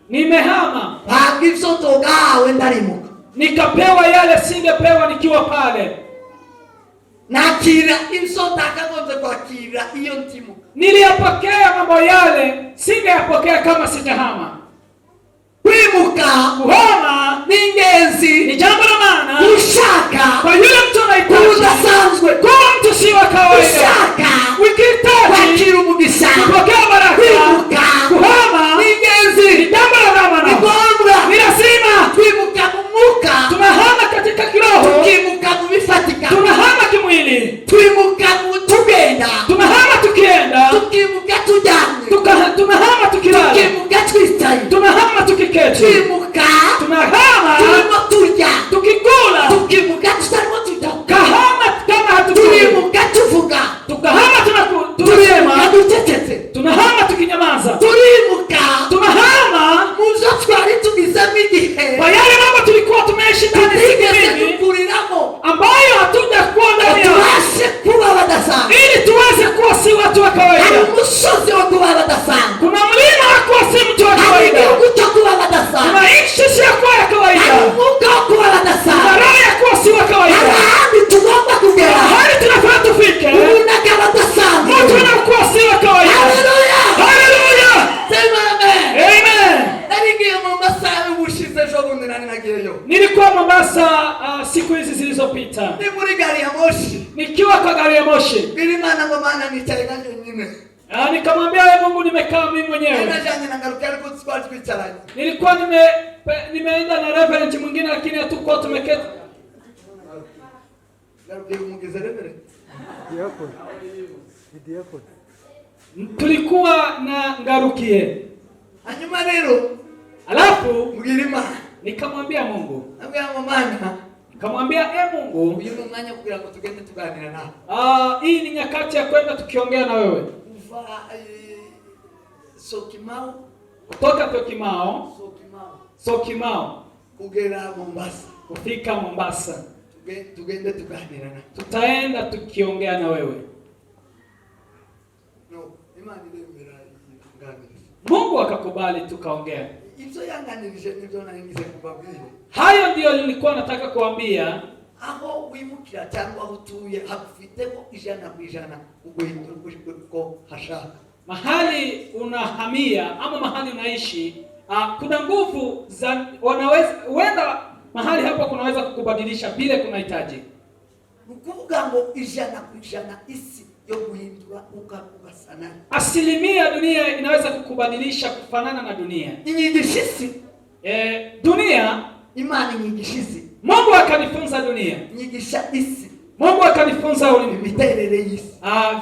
Speaker 3: Nimehama.
Speaker 1: Bagivyo togawe ndarimuka.
Speaker 3: Nikapewa yale singepewa nikiwa pale.
Speaker 1: Nakira imsota akagonze kwakira iyo ntimu.
Speaker 3: Niliyapokea mambo yale singeyapokea kama sijahama.
Speaker 1: Kwimuka
Speaker 3: Kuhama
Speaker 1: ni ingenzi,
Speaker 3: ni jambo la maana.
Speaker 1: Ushaka
Speaker 3: Kwa yule mtu anahitaji
Speaker 1: udasanzwe,
Speaker 3: kuwa mtu si wa kawaida.
Speaker 1: Ushaka
Speaker 3: ukihitaji
Speaker 1: kwakira umugisha,
Speaker 3: kupokea baraka.
Speaker 1: Kwimuka
Speaker 3: Kuhama
Speaker 1: ni ingenzi,
Speaker 3: ni jambo la maana.
Speaker 1: Ni ngombwa,
Speaker 3: ni lazima.
Speaker 1: Kwimuka mumuka,
Speaker 3: Tunahama katika kiroho,
Speaker 1: tukimuka mubifatika,
Speaker 3: tunahama kimwili,
Speaker 1: twimuka tugenda,
Speaker 3: tunahama tukienda,
Speaker 1: tukimuka tujyanye,
Speaker 3: tunahama tukilala,
Speaker 1: tukimuka twicaye,
Speaker 3: tunahama tukiketi,
Speaker 1: twimuka
Speaker 3: tunahama
Speaker 1: turimo turya,
Speaker 3: tukikula,
Speaker 1: tukimuka tutarimo turya,
Speaker 3: kahama kama hatukuli,
Speaker 1: turimuka tuvuga,
Speaker 3: tukahama
Speaker 1: turimuka
Speaker 3: tunasema,
Speaker 1: ducecetse,
Speaker 3: tunahama tukinyamaza,
Speaker 1: turimuka
Speaker 3: tunahama
Speaker 1: muzo twari tugizemo igihe
Speaker 3: kwa yale mambo tulikuwa tumeishi ndani
Speaker 1: tutigeze
Speaker 3: siku nyingi
Speaker 1: dukuriramo,
Speaker 3: ambayo hatujakuwa ndani yao,
Speaker 1: tubashe kuba badasanzwe,
Speaker 3: ili tuweze kuwa si watu wa
Speaker 1: hari
Speaker 3: kawaida.
Speaker 1: umusozi wo kuba badasanzwe,
Speaker 3: Kuna mlima wa kuwa si mtu wa
Speaker 1: hari
Speaker 3: kawaida,
Speaker 1: igihugu cyo kuba badasanzwe,
Speaker 3: kuna nchi si ya kuwa ya
Speaker 1: hari
Speaker 3: kawaida,
Speaker 1: umwuka wo kuba
Speaker 3: kuna
Speaker 1: badasanzwe,
Speaker 3: roho ya kuwa si wa
Speaker 1: hari
Speaker 3: kawaida.
Speaker 1: ahandi tugomba kugera,
Speaker 3: Hali tunafaa tufike
Speaker 1: ubunaga badasanzwe.
Speaker 3: mtu anakuwa si wa kawaida.
Speaker 1: Haleluya!
Speaker 3: Haleluya!
Speaker 1: Sema amen.
Speaker 3: Amen.
Speaker 1: Narigiye mu masaha y'ubushize ejo bundi nari nagiyeyo.
Speaker 3: Nilikuwa Mombasa siku hizi zilizopita.
Speaker 1: Ni muri gari ya moshi.
Speaker 3: Nikiwa kwa gari ya moshi.
Speaker 1: Bilimana ngo mana nicaye kanje nyine.
Speaker 3: Nikamwambia wewe Mungu nimekaa mimi mwenyewe.
Speaker 1: Najanye na ngaruka ariko twari twicaranye.
Speaker 3: Nilikuwa nimeenda na reverend mwingine lakini hatukuwa tumeketi.
Speaker 1: Ngaruka umugize reverend.
Speaker 4: Diakon.
Speaker 3: Tulikuwa na ngarukie.
Speaker 1: Hanyuma rero
Speaker 3: Alafu
Speaker 1: mbwira Imana.
Speaker 3: nikamwambia Mungu.
Speaker 1: Ambia ngo mana.
Speaker 3: Nikamwambia Mungu,
Speaker 1: Uyu ni umwanya kugira ngo tugende tuganira nawe.
Speaker 3: hii ni nyakati ya kwenda tukiongea na wewe.
Speaker 1: Kuva Sokimau.
Speaker 3: Kutoka Tokimao, Sokimao
Speaker 1: Kugera Mombasa.
Speaker 3: kufika Mombasa.
Speaker 1: Tugende tuganira nawe.
Speaker 3: Tutaenda tukiongea na wewe.
Speaker 1: No, Imana iremera iganiriza.
Speaker 3: Mungu akakubali tukaongea.
Speaker 1: Ibyo yanganirije nibyo naringize kubabwira.
Speaker 3: Hayo ndio nilikuwa nataka kuambia.
Speaker 1: Aho wimukira cyangwa aho utuye hafiteho 100% uguhindura uko hashaka.
Speaker 3: Mahali unahamia ama mahali unaishi, kuna nguvu za huenda mahali hapo kunaweza kukubadilisha bila kunahitaji.
Speaker 1: Ukuvuga ngo 100% isi yo guhindura ugasana.
Speaker 3: Asilimia dunia inaweza kukubadilisha kufanana na dunia.
Speaker 1: Inyigishisi
Speaker 3: dunia,
Speaker 1: Imana inyigishisi.
Speaker 3: Mungu akanifunza dunia.
Speaker 1: Nyigisha isi.
Speaker 3: Mungu akanifunza
Speaker 1: imiterere y'isi.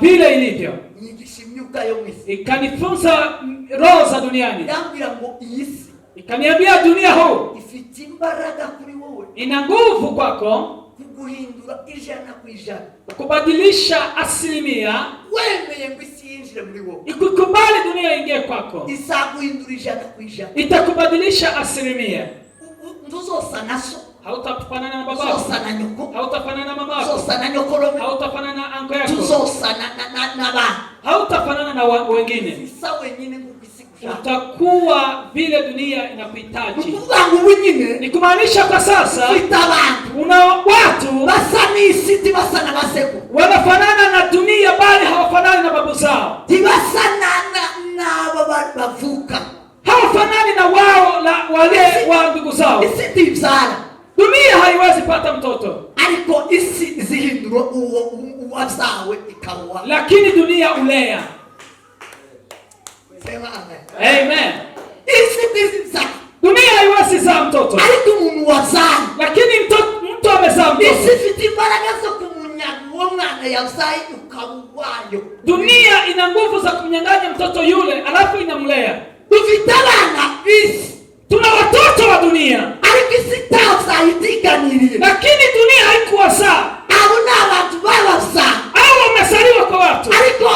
Speaker 3: Vile ilivyo.
Speaker 1: Nyigisha imyuka yo mwisi.
Speaker 3: Ikanifunza roho za duniani.
Speaker 1: Yambira ngo iyisi.
Speaker 3: Ikaniambia dunia huu
Speaker 1: ifite imbaraga kuri wowe.
Speaker 3: Ina nguvu kwako
Speaker 1: kuguhindura 100%.
Speaker 3: Kubadilisha asilimia.
Speaker 1: Wemeye ngo isi yinjire muri wowe.
Speaker 3: Ikukubali dunia ingie kwako.
Speaker 1: Isaguhindura 100%.
Speaker 3: Itakubadilisha asilimia.
Speaker 1: Nduzosa naso.
Speaker 3: Hautafanana na babako.
Speaker 1: Uzosana nyoko.
Speaker 3: Hautafanana na mamako.
Speaker 1: Uzosana nyokorome.
Speaker 3: Hautafanana na anko yako.
Speaker 1: Uzosana na ba.
Speaker 3: Hautafanana na wengine.
Speaker 1: Sisa wenyine ngukisikusha.
Speaker 3: Utakuwa vile dunia inakuhitaji.
Speaker 1: Ukubangu wenyine.
Speaker 3: Ni kumaanisha kwa sasa
Speaker 1: utabantu.
Speaker 3: Una watu
Speaker 1: basani isiti basana baseku.
Speaker 3: Wanafanana na dunia bali hawafanani na babu zao.
Speaker 1: Tibasana na bavuka.
Speaker 3: Hawafanani na wao na wale wa ndugu zao.
Speaker 1: Isiti ibzara.
Speaker 3: Dunia haiwezi pata mtoto.
Speaker 1: Ariko isi zihindura uwazawe ikawa.
Speaker 3: Lakini dunia ulea.
Speaker 1: Sema amen.
Speaker 3: Amen.
Speaker 1: Isi zizaa.
Speaker 3: Dunia haiwezi zaa mtoto.
Speaker 1: Ariko umuntu wazaa.
Speaker 3: Lakini mtu amezaa mtoto.
Speaker 1: Isi ifite imbaraga zo kumunyaga uwo mwana yazaye ukawayo.
Speaker 3: Dunia ina nguvu za kumnyang'anya mtoto yule alafu inamlea.
Speaker 1: Dufite abana bisi.
Speaker 3: Tuna watoto wa dunia.
Speaker 1: Ariko isi itazayidiganirira.
Speaker 3: Lakini dunia haikuwazaa.
Speaker 1: Abo ni abantu babazaa.
Speaker 3: Hao wamezaliwa kwa watu.
Speaker 1: Ariko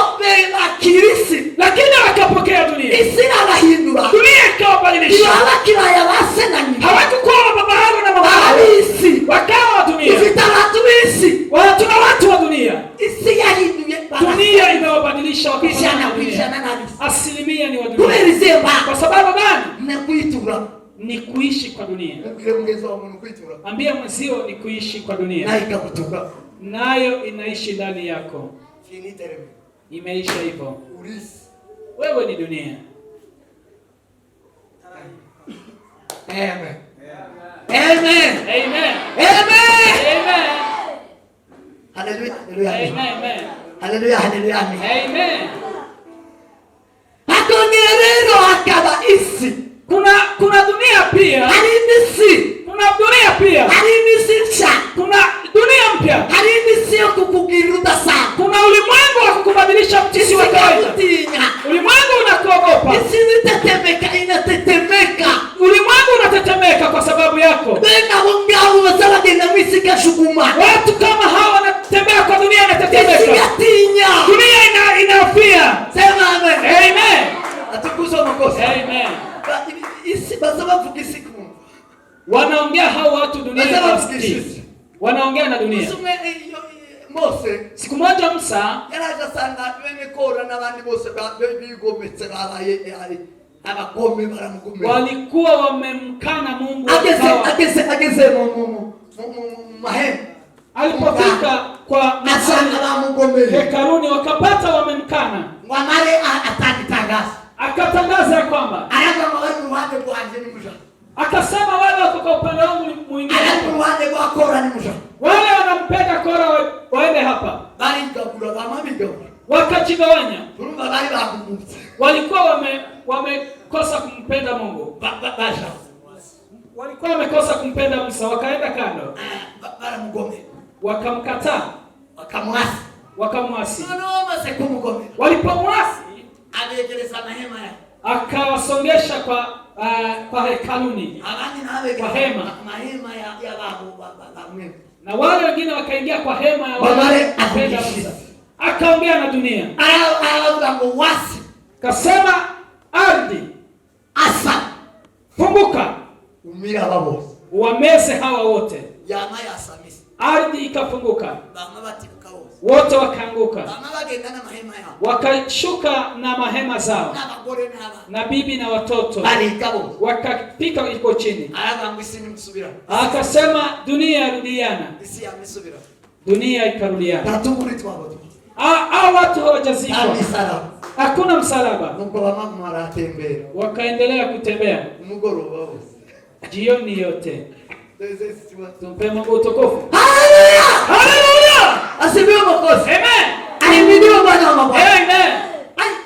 Speaker 1: bakirisi.
Speaker 3: Lakini wakapokea dunia.
Speaker 1: Isi irabahindura.
Speaker 3: Dunia ikawabadilisha.
Speaker 1: Abakiraya basenanye.
Speaker 3: Hawakukuwa baba yao na mama yao.
Speaker 1: Abisi.
Speaker 3: Wakawa wa dunia.
Speaker 1: Dufite abantu bisi.
Speaker 3: Tuna watu wa dunia.
Speaker 1: Isi yahinduye.
Speaker 3: Dunia imewabadilisha
Speaker 1: wakishana
Speaker 3: asilimia ni wa dunia. Kwa sababu gani?
Speaker 1: Nakuitura.
Speaker 3: Ni kuishi kwa dunia. Ambia mwenzio ni kuishi kwa dunia.
Speaker 1: Na ikakutuka.
Speaker 3: Nayo inaishi ndani yako. Imeisha hivyo. Wewe ni dunia.
Speaker 1: Amen. Amen.
Speaker 3: Amen.
Speaker 1: Amen.
Speaker 3: Amen.
Speaker 1: Hallelujah. Hallelujah.
Speaker 3: Amen.
Speaker 1: Hallelujah. Hallelujah.
Speaker 3: Amen.
Speaker 1: Hakongerero hakaba isi.
Speaker 3: Kuna dunia pia.
Speaker 1: Harinisi.
Speaker 3: Kuna dunia pia.
Speaker 1: Harinisi cha.
Speaker 3: Kuna dunia mpya.
Speaker 1: Harinisi yo kukugiruda sana.
Speaker 3: Kuna ulimwengu wa kukubadilisha mtisi wa kawaida. Ulimwengu unakuogopa.
Speaker 1: Isi inatetemeka, inatetemeka.
Speaker 3: Ulimwengu unatetemeka kwa sababu yako.
Speaker 1: Bena wangao wasabagenda mwisika shuguma.
Speaker 3: Watu kama hawa wanatembea kwa dunia inatetemeka.
Speaker 1: Isi yatinya.
Speaker 3: Dunia inafia.
Speaker 1: Sema amen.
Speaker 3: Amen.
Speaker 1: Atukuzo makosa.
Speaker 3: Amen.
Speaker 1: Isi basaba fukisiku.
Speaker 3: Wanaongea hao watu dunia. Wanaongea na dunia.
Speaker 1: Mose
Speaker 3: siku moja Musa
Speaker 1: yaraje asanga bene Kora n'abandi bose bigometse babaye abagome baramugomera.
Speaker 3: Walikuwa wamemkana Mungu.
Speaker 1: Ageze mu mahema.
Speaker 3: Alipofika kwa
Speaker 1: asanga bamugomera.
Speaker 3: Hekaluni wakapata wamemkana.
Speaker 1: Mwamale atakitangaza.
Speaker 3: Akatangaza kwamba
Speaker 1: ayaga wale wande bwanje ni muja.
Speaker 3: Akasema wale wako kwa upande wangu mwingine.
Speaker 1: Ayaga wande kwa Kora ni muja.
Speaker 3: Wale wanampenda Kora waende hapa.
Speaker 1: Bali ngabula bamabigabula.
Speaker 3: Wakajigawanya.
Speaker 1: Turumba bali bagumutse.
Speaker 3: Walikuwa wamekosa kumpenda Mungu.
Speaker 1: Basha.
Speaker 3: Walikuwa wamekosa kumpenda Musa, wakaenda kando.
Speaker 1: Baramugomera.
Speaker 3: Wakamkataa. Wakamwasi.
Speaker 1: No base kumugomera.
Speaker 3: Walipomwasi
Speaker 1: abegereza mahema yake.
Speaker 3: Akawasongesha kwa hekaluni.
Speaker 1: Abandi nawe
Speaker 3: kwa hema.
Speaker 1: Mahema ya bamwe.
Speaker 3: Na wale wengine wakaingia kwa hema ya
Speaker 1: wale
Speaker 3: apenda Musa. Akaongea na dunia.
Speaker 1: Ayalango wasi.
Speaker 3: Kasema ardhi
Speaker 1: asa
Speaker 3: funguka.
Speaker 1: Umira babose.
Speaker 3: Wamese hawa wote.
Speaker 1: Yama ya samisi.
Speaker 3: Ardhi ikafunguka.
Speaker 1: Bamwe batibuka wose.
Speaker 3: Wote wakaanguka.
Speaker 1: Bamwe bagenda na mahema yao.
Speaker 3: Wakashuka na mahema zao.
Speaker 1: Na bagore n'abana.
Speaker 3: Na bibi na watoto.
Speaker 1: Balikabo.
Speaker 3: Wakafika iko chini.
Speaker 1: Ayalango isini msubira.
Speaker 3: Akasema dunia rudiana.
Speaker 1: Isi amesubira.
Speaker 3: Dunia ikarudiana.
Speaker 1: Tatunguri twabo.
Speaker 3: Watu hawajazika. Hakuna msalaba.
Speaker 1: Nuko bamama maratembera.
Speaker 3: Wakaendelea kutembea.
Speaker 1: Umugoroba wose.
Speaker 3: Jioni yote. Tumpe Mungu utukufu.
Speaker 1: Hallelujah!
Speaker 3: Hallelujah!
Speaker 1: Asifiwe Mwokozi.
Speaker 3: Amen.
Speaker 1: Ahimidiwe Bwana wa mabwana.
Speaker 3: Amen.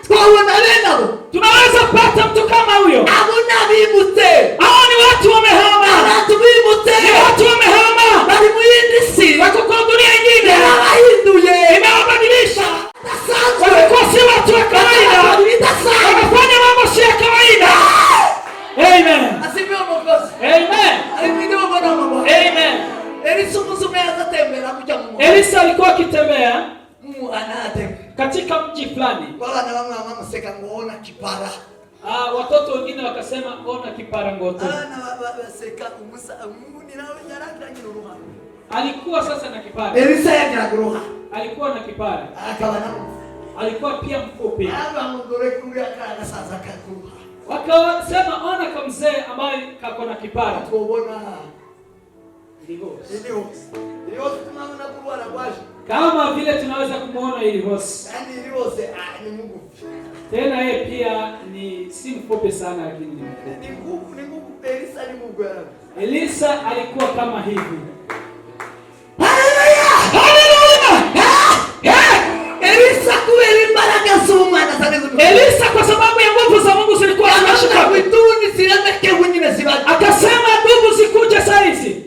Speaker 1: Twabona bene abo.
Speaker 3: Tunaweza kupata mtu kama huyo.
Speaker 1: Abo nabimutse.
Speaker 3: Hao ni watu wamehama.
Speaker 1: Abantu bimutse.
Speaker 3: Ni watu wamehama.
Speaker 1: Bali mu yindi si.
Speaker 3: Wako kwa dunia nyingine.
Speaker 1: Yarabahinduye.
Speaker 3: Imewabadilisha.
Speaker 1: Dasanzwe.
Speaker 3: Walikuwa si watu wa kawaida. Wanafanya mambo si ya kawaida. Amen.
Speaker 1: Asifiwe Mwokozi.
Speaker 3: Amen.
Speaker 1: Ahimidiwe Bwana wa mabwana.
Speaker 3: Amen.
Speaker 1: Elisa umuzume yazatembera kuja mu.
Speaker 3: Elisa alikuwa akitembea
Speaker 1: Anatembea
Speaker 3: katika mji fulani.
Speaker 1: Bwana wangu mama seka ngoona kipara.
Speaker 3: Watoto wengine wakasema ona kipara ngoto.
Speaker 1: Baba seka umusa muni nawe yaranga nyiruha.
Speaker 3: Alikuwa sasa na kipara.
Speaker 1: Elisa yagira
Speaker 3: Alikuwa na kipara.
Speaker 1: akabana.
Speaker 3: Alikuwa pia mfupi.
Speaker 1: Aba mugore kumbe akana sasa kakuha.
Speaker 3: Wakasema ona kama mzee ambaye kako na kipara.
Speaker 1: Kubona
Speaker 3: Ndio
Speaker 1: tunaona kubwana kwaje.
Speaker 3: Kama vile tunaweza kumuona ili hosi.
Speaker 1: Yaani iliyose ni Mungu.
Speaker 3: Tena yeye pia ni si mfupi sana lakini ni mfupi.
Speaker 1: Ni Mungu Elisa ni Mungu yangu.
Speaker 3: Elisa alikuwa kama hivi.
Speaker 1: Haleluya! Haleluya! Elisa kweli baraka soma na sana.
Speaker 3: Elisa kwa sababu ya nguvu za Mungu zilikuwa zinashika.
Speaker 1: Kuituni silameke wengine sibaji.
Speaker 3: Akasema nguvu zikuje saa hizi.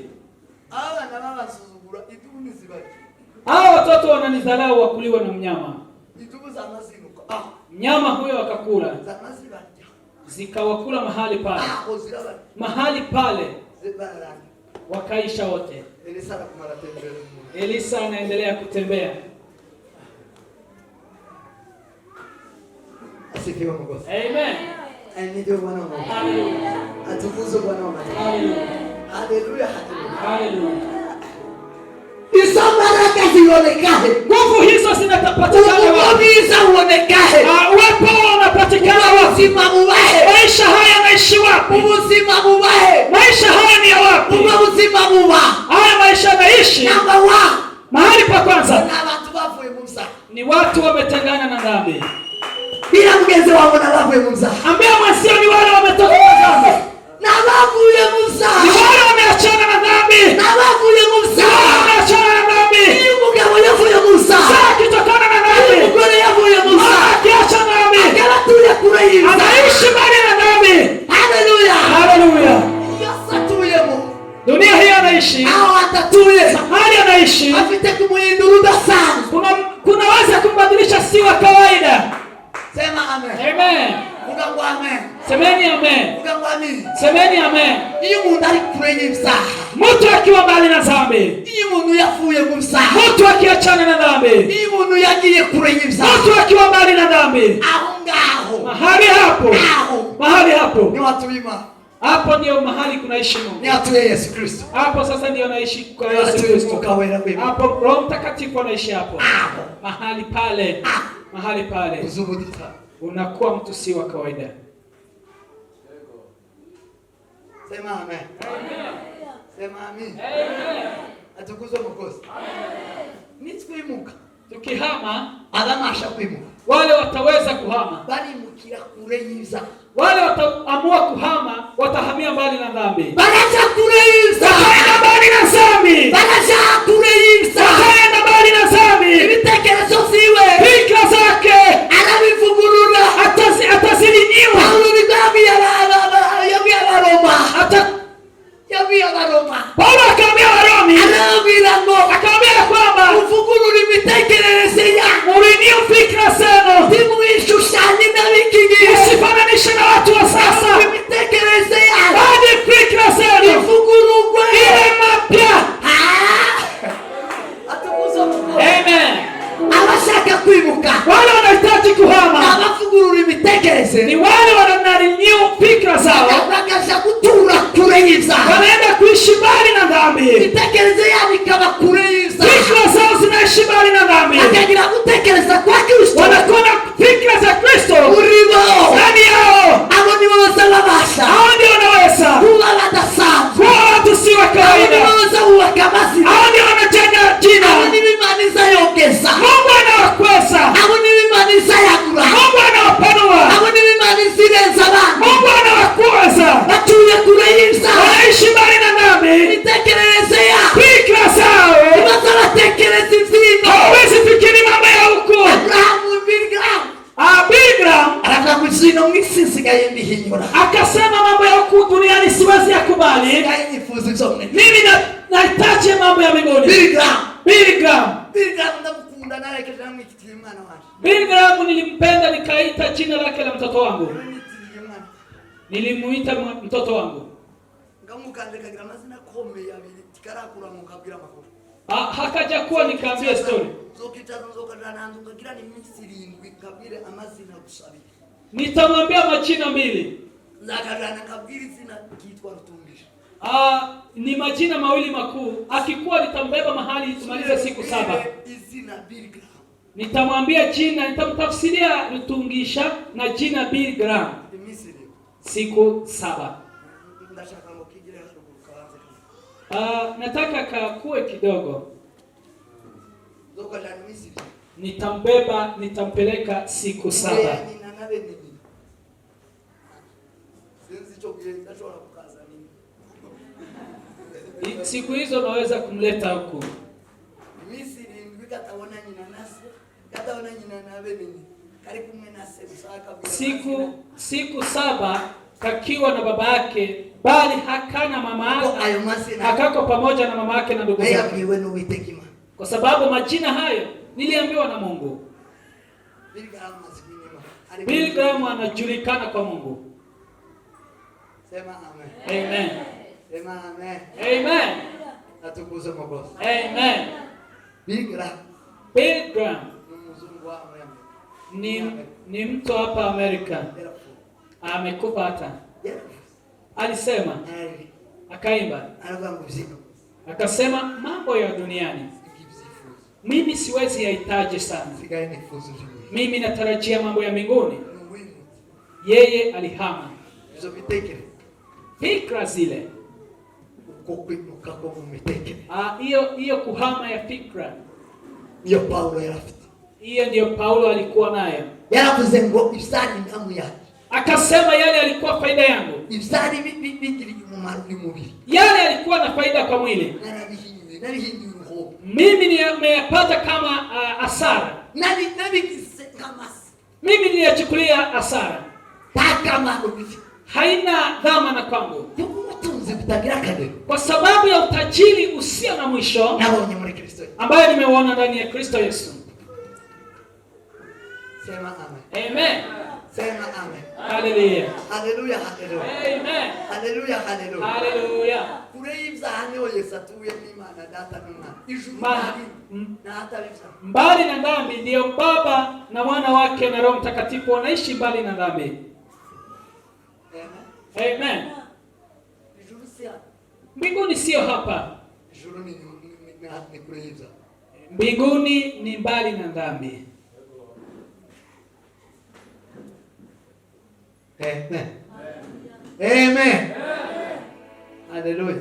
Speaker 1: Hawa na mama suzugura ituni sibaji.
Speaker 3: Hao watoto wananidharau wakuliwa na mnyama.
Speaker 1: Itubu za mazinuko.
Speaker 3: Mnyama huyo akakula.
Speaker 1: Za mazibaji.
Speaker 3: Zikawakula mahali pale.
Speaker 1: Oziraba.
Speaker 3: Mahali pale
Speaker 1: Zibara.
Speaker 3: wakaisha wote.
Speaker 1: Elisa kumara tembele.
Speaker 3: Elisa anaendelea kutembea.
Speaker 1: Asifiwe Mungu.
Speaker 3: Amen.
Speaker 1: Ndio Bwana Mungu.
Speaker 3: Hallelujah.
Speaker 1: Atukuzwe Bwana Mungu.
Speaker 3: Hallelujah.
Speaker 1: Haleluya.
Speaker 3: Hallelujah.
Speaker 1: Hizo baraka zionekane.
Speaker 3: Nguvu hizo zinapatikana wapi?
Speaker 1: Hizo uonekane.
Speaker 3: Uwepo unapatikana wapi?
Speaker 1: Uzima mubahe.
Speaker 3: Maisha haya yanaishi wapi?
Speaker 1: Uzima mubahe.
Speaker 3: Maisha haya ni ya wapi?
Speaker 1: Uzima mubahe.
Speaker 3: Haya maisha yanaishi.
Speaker 1: Number 1.
Speaker 3: Mahali pa kwanza.
Speaker 1: Na watu bavuye mu msa.
Speaker 3: Ni watu wametengana na dhambi.
Speaker 1: Bila mgeze wao na bavuye mu msa.
Speaker 3: Ambia mwasio ni wale wametoka na dhambi.
Speaker 1: Na bavuye mu msa.
Speaker 3: Ni wale wameachana na dhambi.
Speaker 1: Na bavuye mu msa.
Speaker 3: Wameachana na dhambi.
Speaker 1: Ni mugabo yavuye mu msa.
Speaker 3: Sasa kitokana na dhambi.
Speaker 1: Mugore yavuye mu msa.
Speaker 3: Akiacha dhambi.
Speaker 1: Akatuye kure hivi.
Speaker 3: Anaishi mbali na dhambi.
Speaker 1: Haleluya.
Speaker 3: Haleluya.
Speaker 1: Yasatuyemo.
Speaker 3: Dunia hii anaishi.
Speaker 1: Hao atatuye.
Speaker 3: Mahali anaishi.
Speaker 1: Afite kumuhinduruda sana.
Speaker 3: Kunaweza kumbadilisha si wa kawaida.
Speaker 1: Sema amen.
Speaker 3: Amen.
Speaker 1: Mungu amen.
Speaker 3: Semeni amen.
Speaker 1: Mungu amen.
Speaker 3: Semeni amen.
Speaker 1: Iyo mundu ari kure y'ibyaha.
Speaker 3: Mtu akiwa mbali na dhambi.
Speaker 1: Iyo mundu yafuye mu byaha.
Speaker 3: Mtu akiachana na dhambi.
Speaker 1: Iyo mundu yagiye kure y'ibyaha.
Speaker 3: Mtu akiwa mbali na dhambi.
Speaker 1: Aho ngaho.
Speaker 3: Mahali hapo. Mahali hapo.
Speaker 1: Ni watu wima.
Speaker 3: Hapo ndio mahali kunaishi Mungu.
Speaker 1: Ni watu ya Yesu Kristo.
Speaker 3: Hapo sasa ndio anaishi kwa Yesu Kristo. Hapo Roho Mtakatifu anaishi hapo. Mahali pale. Mahali pale.
Speaker 1: Uzubudika.
Speaker 3: Unakuwa mtu si wa kawaida.
Speaker 1: Sema amen.
Speaker 3: Amen.
Speaker 1: Sema amen.
Speaker 3: Amen.
Speaker 1: Atukuzwe Mwokozi. Amen. Nitwimuka.
Speaker 3: Tukihama,
Speaker 1: abamasha kwimuka.
Speaker 3: Wale wataweza kuhama.
Speaker 1: Bali mukira kure y'ibyaha.
Speaker 3: Wale wataamua kuhama, watahamia mbali na dhambi.
Speaker 1: Baraja kure y'ibyaha.
Speaker 3: Wataenda mbali na dhambi.
Speaker 1: Baraja kure y'ibyaha.
Speaker 3: Wataenda mbali na dhambi.
Speaker 1: Ibitekerezo ziwe.
Speaker 3: Fikra zake.
Speaker 1: Anabivugurura.
Speaker 3: Atazidinyiwa.
Speaker 1: Paulo ni gabi ya Roma.
Speaker 3: Paulo akaambia Warumi. Akaambia kwamba
Speaker 1: uvugurura imitekerereze yanyu.
Speaker 3: Mrenew fikra zenu.
Speaker 1: Ntimuishushanye n'abikigihe.
Speaker 3: Usifananishe na watu wa sasa.
Speaker 1: Imitekerereze yanyu.
Speaker 3: Bali fikra zenu
Speaker 1: ivugururwe.
Speaker 3: iwe mapya.
Speaker 1: Atukuza Mungu.
Speaker 3: Amen.
Speaker 1: Abashaka kwimuka. sigaye mbihinyura,
Speaker 3: akasema mambo ya huku duniani siwezi yakubali,
Speaker 1: sigaye nifuza ibyo mwe.
Speaker 3: mimi nahitaji mambo ya mbinguni. Billy Graham
Speaker 1: ndamukunda narekeje namwikitiye mwana wanje.
Speaker 3: Billy Graham nilimpenda, nikaita jina lake la mtoto wangu, nilimuita mtoto wangu.
Speaker 1: Ngamukandikagira amazina komeye abiri tikarakura mukabwira makuru.
Speaker 3: Hakaja kuwa nikaambia story. Nitamwambia majina 2. Ni majina 2 makuu. Akikuwa nitambeba mahali tumalize siku 7. Nitamwambia jina, nitamtafsiria Rutungisha na jina Billy Graham. Siku 7. Nataka kakue kidogo. Nitambeba, nitampeleka siku 7. Siku hizo naweza kumleta huku. Siku 7 kakiwa na baba yake, bali hakana mama yake, hakako pamoja na mama yake na ndugu zake. Kwa sababu majina hayo niliambiwa na Mungu. Billy Graham anajulikana kwa Mungu.
Speaker 1: Sema amen.
Speaker 3: Amen.
Speaker 1: Sema amen.
Speaker 3: Amen.
Speaker 1: Atukuze Mungu.
Speaker 3: Amen.
Speaker 1: Billy Graham
Speaker 3: ni mtu hapa Amerika. Amekufa hata. Alisema, akaimba, akasema mambo ya duniani mimi siwezi yahitaji sana. Mimi natarajia mambo ya mbinguni. Yeye alihama fikra zile. Hiyo kuhama ya fikra.
Speaker 1: Hiyo Paulo yarafite.
Speaker 3: Hiyo ndio Paulo alikuwa nayo.
Speaker 1: Yaravuze ngo ibisani ndamu yake.
Speaker 3: Akasema yale alikuwa faida yangu.
Speaker 1: Ibisani bigiri umumaro ni mubiri.
Speaker 3: Yale alikuwa na faida kwa mwili.
Speaker 1: Narihinduye
Speaker 3: mimi nimeyapata kama hasara. Mimi niliyachukulia hasara. Haina dhamana kwangu. Kwa sababu ya utajiri usio na mwisho ambayo nimeuona ndani ya Kristo Yesu.
Speaker 1: Sema amen.
Speaker 3: Amen.
Speaker 1: Sema amen.
Speaker 3: Hallelujah.
Speaker 1: Hallelujah, hallelujah.
Speaker 3: Amen.
Speaker 1: Hallelujah, hallelujah.
Speaker 3: Hallelujah.
Speaker 1: Kureiza hano Yesu atuye n'Imana data n'Umwana. Ijuru na hata bisa.
Speaker 3: Mbali na dhambi ndio Baba na Mwana wake na Roho Mtakatifu wanaishi mbali na dhambi.
Speaker 1: Amen.
Speaker 3: Amen.
Speaker 1: Ijuru sio.
Speaker 3: Mbinguni sio hapa.
Speaker 1: Ijuru ni kureiza.
Speaker 3: Mbinguni ni mbali na dhambi.
Speaker 1: Amen. Amen. Hallelujah.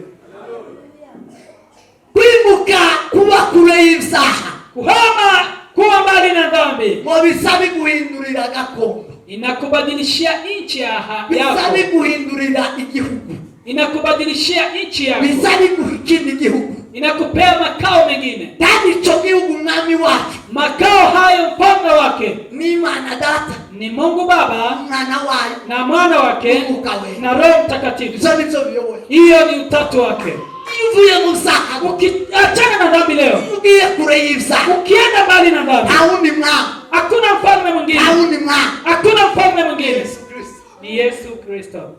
Speaker 1: Kwimuka kuba kure y'ibyaha.
Speaker 3: Kuhama kuwa mbali na dhambi.
Speaker 1: Mo bisabi guhindurira gakondo.
Speaker 3: Inakubadilishia nchi yako.
Speaker 1: Bisabi guhindurira igihugu.
Speaker 3: Inakubadilishia nchi yako.
Speaker 1: Bisabi guhikindi igihugu.
Speaker 3: Inakupea makao mengine.
Speaker 1: Kandi ico gihugu mwami wacu.
Speaker 3: Makao hayo mfalme wake
Speaker 1: ni Imana Data,
Speaker 3: ni Mungu Baba,
Speaker 1: Mwana wayo
Speaker 3: na Mwana wake na Roho Mtakatifu. Hiyo ni utatu wake.
Speaker 1: Uvuye mu byaha,
Speaker 3: ukiachana na dhambi leo,
Speaker 1: ugiye kure y'ibyaha,
Speaker 3: ukienda mbali na dhambi,
Speaker 1: haundi mwami,
Speaker 3: hakuna mfalme mwingine,
Speaker 1: haundi mwami,
Speaker 3: hakuna mfalme mwingine.
Speaker 1: Yesu Kristo.
Speaker 3: Ni Yesu Kristo.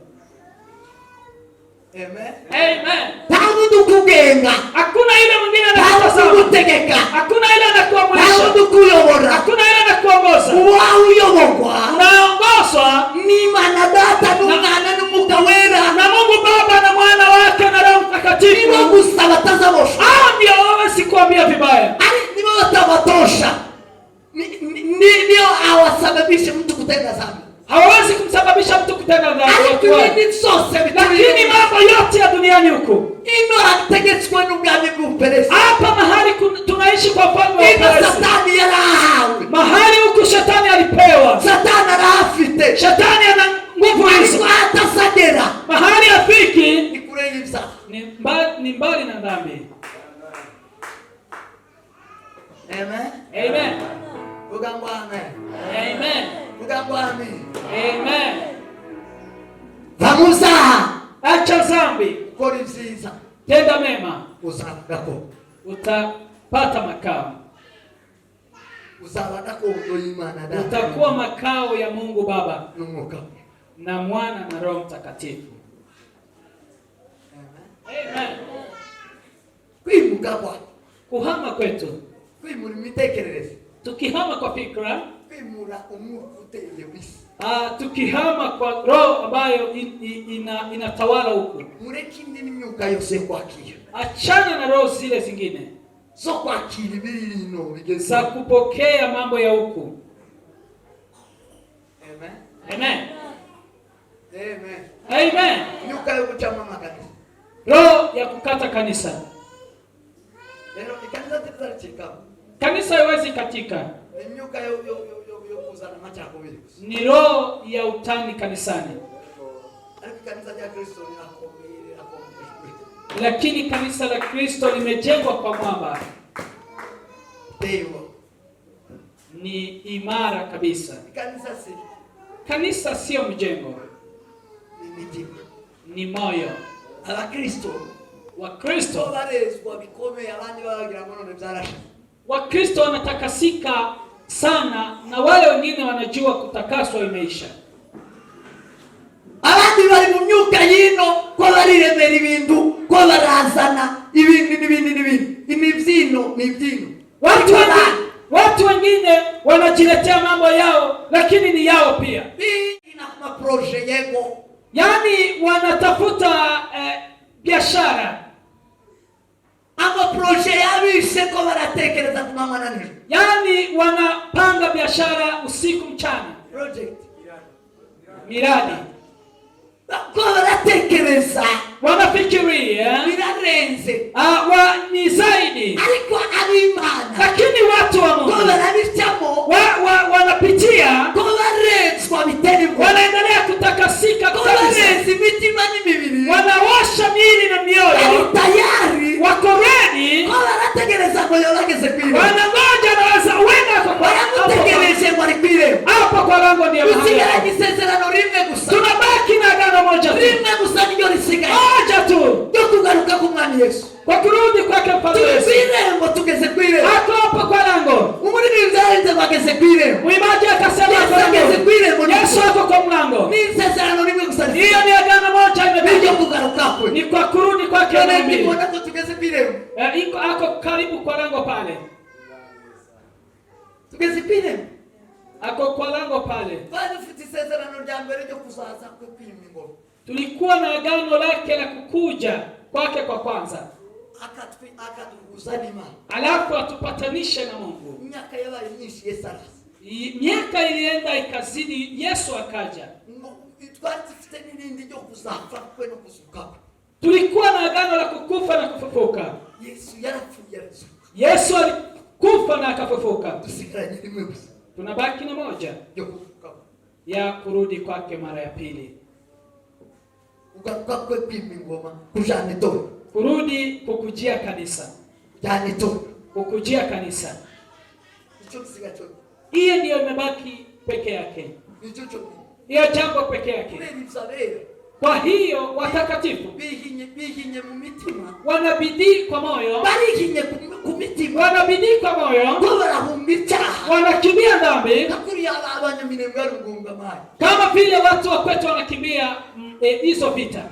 Speaker 1: Amen.
Speaker 3: Amen.
Speaker 1: Ntamuntu kugenga,
Speaker 3: hakuna ile mwingine
Speaker 1: anakutegeka,
Speaker 3: hakuna ile anakuamrisha,
Speaker 1: ntamuntu kuyobora,
Speaker 3: hakuna ile anakuongoza.
Speaker 1: Wao uyoborwa,
Speaker 3: unaongozwa
Speaker 1: ni Imana Data n'Umwana n'Umwuka Wera,
Speaker 3: na Mungu Baba na Mwana wake na Roho Mtakatifu.
Speaker 1: Nibo gusa batazabosha.
Speaker 3: Ndio wewe sikuambia vibaya.
Speaker 1: Nibo batabatosha. Ndio awasababisha mtu kutenda dhambi.
Speaker 3: Hawezi kumsababisha mtu kutenda dhambi. Lakini mambo yote ya duniani huko
Speaker 1: ino hategetswe n'ubwami bw'uperesi.
Speaker 3: Hapa mahali tunaishi kwa ufalme wa Peresi.
Speaker 1: Satani yarahawe.
Speaker 3: Mahali huko shetani alipewa.
Speaker 1: Satani arafite.
Speaker 3: Shetani ana nguvu hizo.
Speaker 1: Atasagera.
Speaker 3: Mahali afiki
Speaker 1: ni kure y'ibyaha.
Speaker 3: Ni mbali na dhambi.
Speaker 1: Amen.
Speaker 3: Amen.
Speaker 1: Ugangwa amen.
Speaker 3: Amen.
Speaker 1: Ugangwa amen.
Speaker 3: Amen.
Speaker 1: Vamuzaha.
Speaker 3: Acha dhambi.
Speaker 1: Kora ibyiza.
Speaker 3: Tenda mema.
Speaker 1: Uzabako.
Speaker 3: Utapata makao.
Speaker 1: Uzabako ndo imana dada.
Speaker 3: Utakuwa makao ya Mungu Baba
Speaker 1: N'umwuka
Speaker 3: na Mwana na Roho Mtakatifu. Amen.
Speaker 1: Kwimuka kwa
Speaker 3: Kuhama kwetu.
Speaker 1: kwimura imitekerereze.
Speaker 3: Tukihama kwa fikra,
Speaker 1: Kwimura umwuka uteye kwisi.
Speaker 3: Tukihama kwa roho ambayo inatawala huku.
Speaker 1: Mureke indi n'imyuka yose kwakira.
Speaker 3: Achana na roho zile zingine
Speaker 1: So kwakira ibirino bigeze
Speaker 3: za kupokea mambo ya huku.
Speaker 1: Amen.
Speaker 3: Amen.
Speaker 1: Amen.
Speaker 3: Amen.
Speaker 1: Myuka yo gucama makanisa.
Speaker 3: Roho ya kukata kanisa.
Speaker 1: Lero ikanisa tizaricika.
Speaker 3: Kanisa haiwezi katika.
Speaker 1: Myuka yo kuzana macakubiri.
Speaker 3: Ni roho ya utani kanisani.
Speaker 1: Ariko kanisa ya Kristo linakomeye.
Speaker 3: Lakini kanisa la Kristo limejengwa kwa mwamba.
Speaker 1: Dewa.
Speaker 3: Ni imara kabisa. Kanisa sio mjengo. Ni moyo. Wakristo Wakristo wanatakasika sana na wale wengine wanajua kutakaswa imeisha.
Speaker 1: Abandi bari mu myuka yino ko bariremera ibintu ko barazana ibindi imibyino.
Speaker 3: Watu wengine wanajiletea mambo yao lakini ni yao pia.
Speaker 1: Ina maproje yego.
Speaker 3: Yaani wanatafuta biashara.
Speaker 1: Ama proje yabishe ko baratekereza kumama na nijoro.
Speaker 3: Yaani wanapanga biashara usiku mchana.
Speaker 1: Project.
Speaker 3: Miradi.
Speaker 1: Ko baratekereza.
Speaker 3: Wanafikiria.
Speaker 1: Birarenze.
Speaker 3: Ni zaidi.
Speaker 1: Alikuwa abimana.
Speaker 3: Lakini watu wa Mungu.
Speaker 1: Ko barabichamo.
Speaker 3: Wanapitia.
Speaker 1: Ko barenzwa biteni.
Speaker 3: Wanaendelea kutakasika
Speaker 1: kabisa. Ko barenze mitima n'imibiri.
Speaker 3: Wanawasha miili na mioyo.
Speaker 1: Tayari.
Speaker 3: Wako ready.
Speaker 1: Ko barategereza ngo yorageze kwire.
Speaker 3: Wanangoja na waza wenda kwa
Speaker 1: baramutegereje ngo arikwire.
Speaker 3: Hapo kwa lango ndio mahali.
Speaker 1: Usigara gisezerano rimwe gusa.
Speaker 3: Tunabaki na agano moja tu.
Speaker 1: Rimwe gusa ndio lisigaye.
Speaker 3: Moja tu.
Speaker 1: Ndio kugaruka kwa Mwami Yesu.
Speaker 3: Kwa kurudi kwake Mfalme Yesu.
Speaker 1: Tubirembo tugeze kwire.
Speaker 3: Hapo kwa lango.
Speaker 1: Umuriri nzarenze bageze kwire.
Speaker 3: Muimaji akasema
Speaker 1: ageze kwire.
Speaker 3: Yesu ako kwa mlango.
Speaker 1: Ni sezerano rimwe gusa.
Speaker 3: Hiyo ni agano moja imebaki.
Speaker 1: Ndio kugaruka kwe.
Speaker 3: Ni kwa kurudi kwake Mungu.
Speaker 1: Ndio nako tugeze kwire.
Speaker 3: Iko ako karibu kwa lango pale.
Speaker 1: Tugeze kwire. Ako
Speaker 3: kwa lango pale.
Speaker 1: Bado futi sezerano rya mbere ryo kuzaza kwe kwimingoro.
Speaker 3: Tulikuwa na agano lake la kukuja kwake kwa kwanza.
Speaker 1: Akatuguzanima.
Speaker 3: Alafu atupatanishe na Mungu.
Speaker 1: Miaka yabaye nyinshi Yesu arasi.
Speaker 3: Miaka ilienda ikazidi Yesu akaja.
Speaker 1: Twafite n'irindi ryo kuzafa kwe no kuzuka.
Speaker 3: Tulikuwa na agano la kukufa na kufufuka.
Speaker 1: Yesu yarapfuye arazuka.
Speaker 3: Yesu alikufa na akafufuka.
Speaker 1: Tusigaranye rimwe gusa.
Speaker 3: Tunabaki na moja
Speaker 1: ryo kufufuka.
Speaker 3: Ya kurudi kwake mara ya pili.
Speaker 1: Ugaruka kwe kwima ingoma kujana itora.
Speaker 3: Kurudi kukujia kanisa.
Speaker 1: Jana itora.
Speaker 3: Kukujia kanisa.
Speaker 1: Nicho kisigacho.
Speaker 3: Hiyo ndio imebaki peke yake.
Speaker 1: Nicho choki.
Speaker 3: Hiyo jambo peke yake. Kwa hiyo watakatifu
Speaker 1: bihinye mu mitima
Speaker 3: wanabidii kwa moyo,
Speaker 1: barihinye ku mitima
Speaker 3: wanabidii kwa moyo,
Speaker 1: ko barahumbicha,
Speaker 3: wanakimbia dhambi
Speaker 1: kakuri abanyaminembwe rugunga mai,
Speaker 3: kama vile watu wa kwetu wanakimbia hizo vita.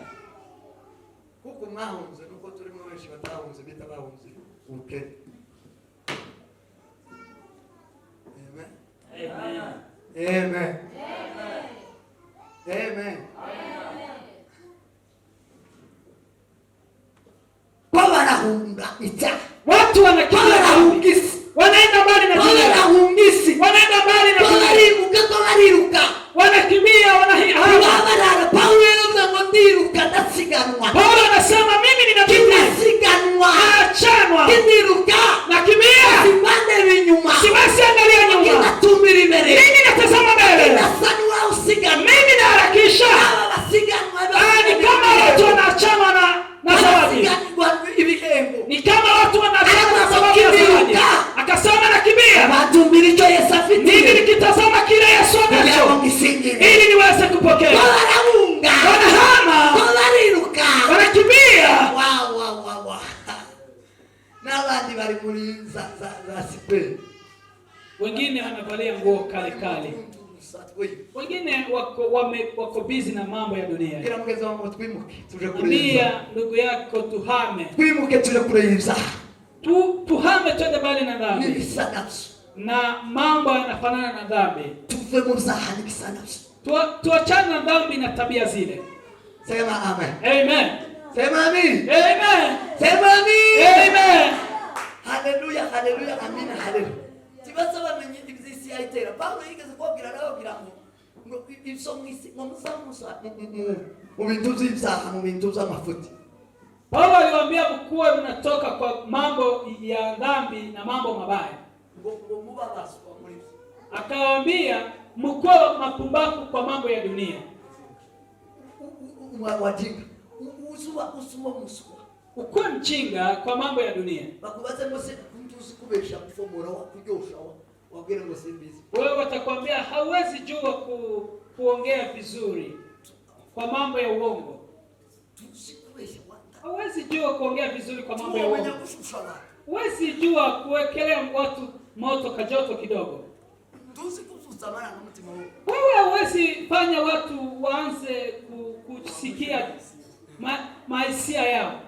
Speaker 1: Huko mahunze nuko turi mu benshi batahunze bita bahunze uke. Amen. Amen. Amen. Kwa wanahunga ita.
Speaker 3: Watu wanakimbia
Speaker 1: wanahungisi.
Speaker 3: Wanaenda mbali na
Speaker 1: dunia. Wanahungisi.
Speaker 3: Wanaenda mbali na
Speaker 1: dunia. Wanakimbia.
Speaker 3: Wanakimbia
Speaker 1: wanaharara. Paulo anasema ndiruka ndasiganwa.
Speaker 3: Paulo anasema mimi ninakimbia.
Speaker 1: Ndasiganwa.
Speaker 3: Achanwa.
Speaker 1: Ndiruka.
Speaker 3: Nakimbia.
Speaker 1: Simande vinyuma.
Speaker 3: Siwezi angalia nyuma.
Speaker 1: Natumiri mbele.
Speaker 3: Mimi natazama mbele.
Speaker 1: Nasanwa usiga.
Speaker 3: Mimi naharakisha. Ni kama watu wanaachanwa na zawadi. Ni kama watu wanaachanwa na zawadi. Akasema nakimbia. Mimi nikitazama kile Yesu anacho. Ili niweze kupokea. Wanahama.
Speaker 1: bari muri za sipe.
Speaker 3: Wengine wanavalia nguo kali kali. Wengine wako busy na mambo ya dunia.
Speaker 1: Kila mgeza wangu twimuke tuje kule.
Speaker 3: Ambia ndugu yako tuhame.
Speaker 1: Twimuke tuje kule ibza.
Speaker 3: Tuhame twende bali na dhambi.
Speaker 1: Ni bisanafsi.
Speaker 3: Na mambo yanafanana na dhambi.
Speaker 1: Tuve mu zaha ni bisanafsi.
Speaker 3: Tuachane na dhambi na tabia zile.
Speaker 1: Sema amen.
Speaker 3: Amen.
Speaker 1: Sema amen.
Speaker 3: Amen.
Speaker 1: Sema amen.
Speaker 3: Amen.
Speaker 1: Hallelujah, hallelujah, amina, hallelujah. Tibaza bamenye ibizisi yaitera. Paulo yigeze kubwira nawe birango ngo ibso mwisi ngo musamusa mu bintu by'ibyaha mu bintu by'amafuti.
Speaker 3: Paulo aliwaambia mkuwe mnatoka kwa mambo ya dhambi na mambo mabaya.
Speaker 1: Ngo mubabaswa muri.
Speaker 3: Akawaambia mkuwe mapumbavu kwa mambo ya dunia.
Speaker 1: Wajinga. Usuma muswa.
Speaker 3: Ukuwe mchinga kwa mambo ya dunia.
Speaker 1: Bakubaza ngo se mtu usikubesha mfomora wa kujosha wagera ngo simbizi.
Speaker 3: Wewe watakwambia hauwezi jua kuongea vizuri kwa mambo ya uongo.
Speaker 1: Usikubesha wata.
Speaker 3: Hauwezi jua kuongea vizuri kwa mambo ya uongo. Huwezi jua kuwekelea watu moto kajoto kidogo.
Speaker 1: Nduzi kususamana na mtima wako.
Speaker 3: Wewe huwezi fanya watu waanze kusikia mahisia yao.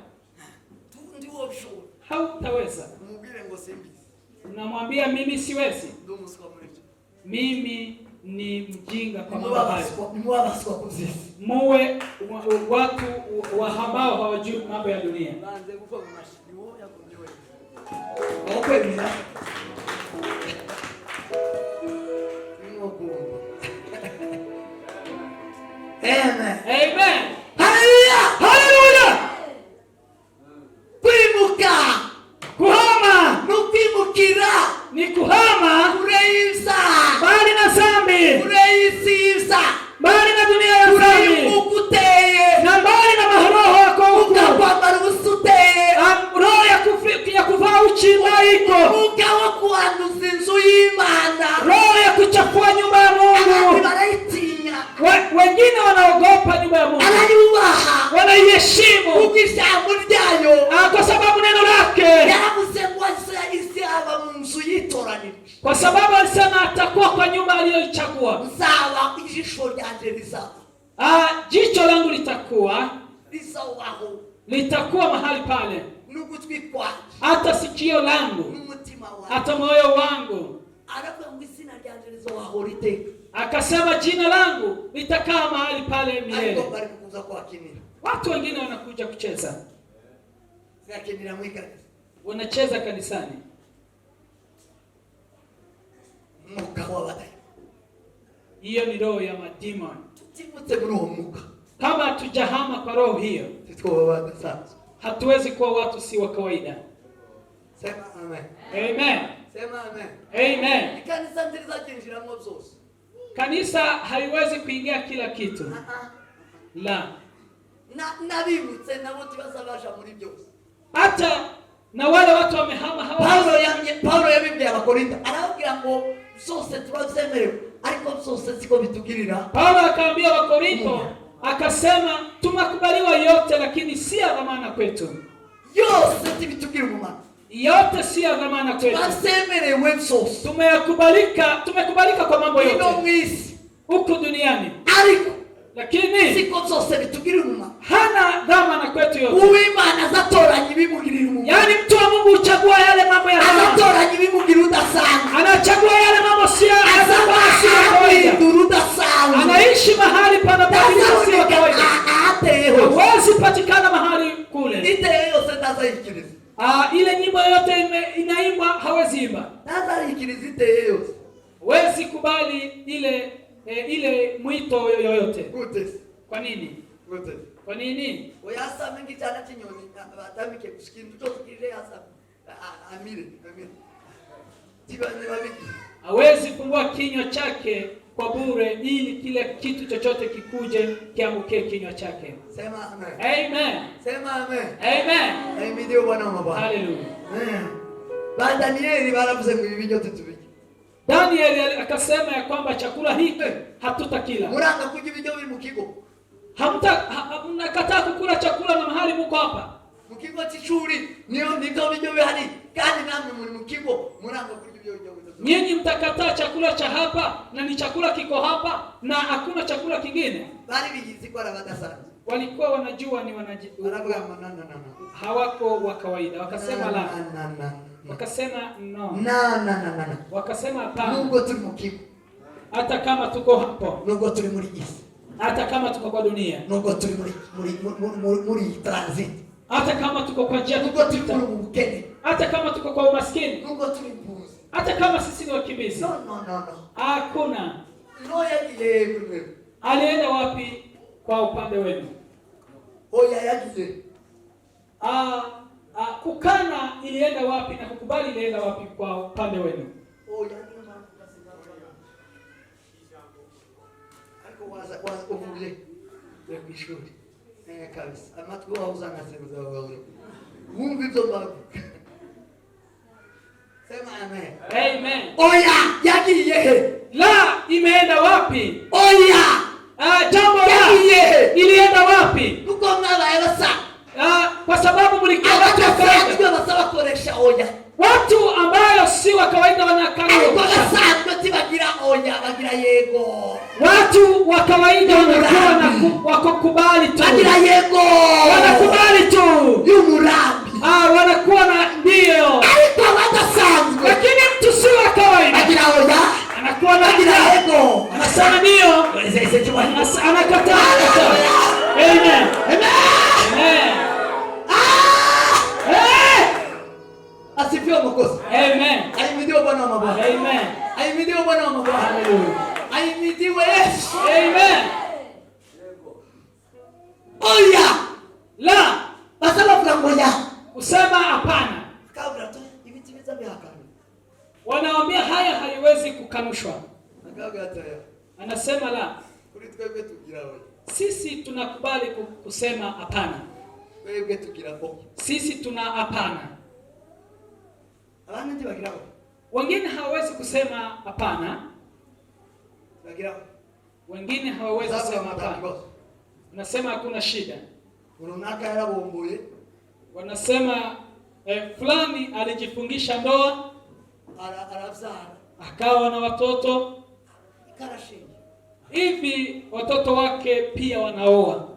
Speaker 1: Ndio show.
Speaker 3: Hautaweza.
Speaker 1: Mugire ngo simbizi.
Speaker 3: Unamwambia mimi siwezi.
Speaker 1: Ndio msikwa mrecho.
Speaker 3: Mimi ni mjinga kwa mambo hayo.
Speaker 1: Mwabaswa kuzisi.
Speaker 3: Muwe watu ambao hawajui mambo ya dunia.
Speaker 1: Baanze kufa mashini wao ya kunyoe. Ope mira. Amen.
Speaker 3: Amen.
Speaker 1: Hallelujah. Hallelujah. Kwimuka.
Speaker 3: Kuhama.
Speaker 1: Nukimukira.
Speaker 3: Ni kuhama.
Speaker 1: Kureisa.
Speaker 3: Bali na zambi.
Speaker 1: Kureisisa.
Speaker 3: Bali na dunia ya zambi.
Speaker 1: Ukuteye.
Speaker 3: Na bali na maroho yako huko.
Speaker 1: Ukapamba usuteye.
Speaker 3: Roho ya kuvaa uchi iko.
Speaker 1: Ukawa kuanduza inzu y'Imana.
Speaker 3: Roho ya kuchafua nyumba ya Mungu. Wengine wanaogopa nyumba ya Mungu.
Speaker 1: Anayubaha.
Speaker 3: Wanaiheshimu.
Speaker 1: Ukishamu ryayo.
Speaker 3: Kwa sababu neno lake.
Speaker 1: Yaramusengwa isi aba mu nzu y'itoraniro.
Speaker 3: Kwa sababu alisema atakuwa kwa nyumba aliyoichagua.
Speaker 1: Nzaba ijisho ryanje rizaba.
Speaker 3: Jicho langu litakuwa.
Speaker 1: Lisawaho.
Speaker 3: Litakuwa mahali pale.
Speaker 1: Nugutwi kwanje.
Speaker 3: Hata sikio langu.
Speaker 1: N'umutima wangu.
Speaker 3: Hata moyo wangu.
Speaker 1: Aravuga ngo izina ryanje rizowaho riteka.
Speaker 3: Akasema jina langu litakaa mahali pale milele.
Speaker 1: Watu
Speaker 3: wengine wanakuja kucheza. Wanacheza kanisani. Hiyo ni roho ya mademon. Kama hatujahama kwa roho hiyo, hatuwezi kuwa watu si wa kawaida.
Speaker 1: Sema amen.
Speaker 3: Amen.
Speaker 1: Sema amen.
Speaker 3: Amen.
Speaker 1: Kanisa ndiriza kinjiramo byose.
Speaker 3: Kanisa haiwezi kuingia kila kitu. La.
Speaker 1: Nabibutse nabo tibazabasha muri byose.
Speaker 3: Hata na wale watu wamehama hawa.
Speaker 1: Paulo yabibwiye abakorinto arababwira ngo byose turazemerewe ariko byose siko bitugirira.
Speaker 3: Paulo akaambia Wakorinto akasema tumekubaliwa yote lakini si ya dhamana kwetu.
Speaker 1: Yose tibitugira umumaro.
Speaker 3: Yote si ya dhamana kwetu.
Speaker 1: Twasemerewe byose.
Speaker 3: Tumekubalika kwa mambo yote.
Speaker 1: Ino mwisi
Speaker 3: huku duniani.
Speaker 1: Ariko
Speaker 3: lakini
Speaker 1: siko byose bitugirira umumaro.
Speaker 3: Hana dhamana kwetu yote.
Speaker 1: Uwimana azatoranya ibimugirira umumaro.
Speaker 3: Yaani mtu wa Mungu uchagua yale mambo ya dhamana.
Speaker 1: Azatoranya ibimugirira udasanzwe.
Speaker 3: Anachagua yale mambo si ya kawaida. Anaishi mahali panapobadilika si kawaida. Hawezi patikana mahali kule.
Speaker 1: Iteyo sitazayikiriza.
Speaker 3: Ile nyimbo yote inaimbwa hawezi imba.
Speaker 1: Tazayikiriza iteyo.
Speaker 3: Hawezi kubali ile mwito yoyote.
Speaker 1: Gute.
Speaker 3: Kwa nini?
Speaker 1: Gute.
Speaker 3: Kwa nini?
Speaker 1: Oyasa mingi cyane kinyoni batamike kushikindu cyo tukirire hasa. Amire. Tibanye babiki.
Speaker 3: Hawezi fungua kinywa chake kwa bure ili kile kitu chochote kikuje kianguke kinywa chake.
Speaker 1: Sema amen.
Speaker 3: Amen.
Speaker 1: Sema amen.
Speaker 3: Amen.
Speaker 1: Ahimidiwe Bwana wa mabwana.
Speaker 3: Hallelujah.
Speaker 1: Ba Danieli baravuze ngo ibi byote tubiki.
Speaker 3: Danieli akasema ya kwamba chakula hiki hatutakila.
Speaker 1: Muranga kujya ibyo biri mu kigo.
Speaker 3: Mnakataa kukula chakula na mahali mko hapa.
Speaker 1: mu kigo cy'ishuri nibyo bihari, kandi namwe muri mu kigo muranga kuri ibyo bijya gusa.
Speaker 3: Nyinyi mtakataa chakula cha hapa na ni chakula kiko hapa na hakuna chakula kingine.
Speaker 1: Bali bigizi kwa badasana.
Speaker 3: Walikuwa wanajua ni hawako wa kawaida. Wakasema la. Wakasema no. Wakasema hapana.
Speaker 1: Nubwo turi mu kigo.
Speaker 3: Hata kama tuko hapo.
Speaker 1: Nubwo turi muri isi.
Speaker 3: Hata kama tuko kwa dunia.
Speaker 1: Nubwo turi muri transit.
Speaker 3: Hata kama tuko kwa njia,
Speaker 1: nubwo turi muri ukene.
Speaker 3: Hata kama tuko kwa umaskini.
Speaker 1: Nubwo turi mpuzi.
Speaker 3: Hata kama sisi ni wakimbizi.
Speaker 1: No.
Speaker 3: Hakuna.
Speaker 1: Noya ile kule.
Speaker 3: Alienda wapi kwa upande wenu?
Speaker 1: Oya yagize.
Speaker 3: Kukana ilienda wapi na kukubali ilienda wapi kwa upande wenu?
Speaker 1: Oya ni mama kasema. Alikuwa waza uvule. Ya kishuri. Kabisa. Amatwa uzana sema wewe. Mungu hizo babu. Sema amen.
Speaker 3: Amen.
Speaker 1: Oya yagiye.
Speaker 3: La imeenda wapi?
Speaker 1: Oya.
Speaker 3: Jambo la ilienda wapi?
Speaker 1: Nuko mwabayerosa.
Speaker 3: Kwa sababu mlikia watu wa kawaida.
Speaker 1: Basaba koresha oya.
Speaker 3: Watu ambao si wa kawaida wanakaribisha.
Speaker 1: Kwa sababu tibagira oya, bagira yego.
Speaker 3: Watu wa kawaida wanakuwa na wakukubali tu.
Speaker 1: Bagira yego.
Speaker 3: Wanakubali tu.
Speaker 1: Yumurambi.
Speaker 3: Wanakuwa na ndio.
Speaker 1: Alikuwa watasanzwe.
Speaker 3: Lakini mtu si wa kawaida.
Speaker 1: Bagira oya.
Speaker 3: Anakuwa na
Speaker 1: yego.
Speaker 3: Anasema ndio. Anakataa. Amen. Amen.
Speaker 1: Asifiwe Mwokozi.
Speaker 3: Amen.
Speaker 1: Ahimidiwe Bwana wa mabwana.
Speaker 3: Amen.
Speaker 1: Ahimidiwe Bwana wa mabwana.
Speaker 3: Hallelujah.
Speaker 1: Ahimidiwe Yesu.
Speaker 3: Amen.
Speaker 1: Oya.
Speaker 3: La.
Speaker 1: Basaba kulangoja.
Speaker 3: Usema hapana.
Speaker 1: Kabla tu ibiti bizabe hakana.
Speaker 3: Wanaambia haya haiwezi kukanushwa. Anasema la. Sisi tunakubali kusema hapana. Sisi tuna hapana. Wengine hawawezi kusema hapana. Wengine hawawezi kusema hapana. Wanasema hakuna shida. Wanasema fulani alijifungisha ndoa. Akawa na watoto. Hivi watoto wake pia wanaoa.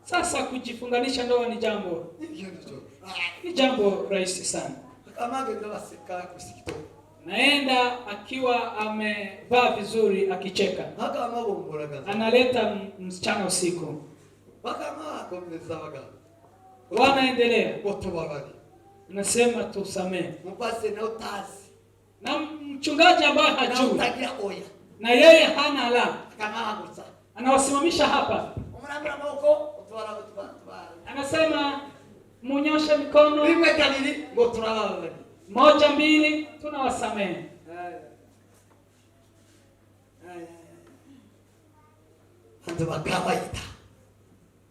Speaker 3: Sasa kujifunganisha ndoa ni jambo rahisi sana. Naenda akiwa amevaa vizuri akicheka. Analeta msichana usiku. Wanaendelea. Nasema tusamee. Na mchungaji ambaye hajui. Na yeye hana la. Anawasimamisha hapa. Anasema munyoshe mikono. Moja mbili tunawasamehe.
Speaker 1: Ndio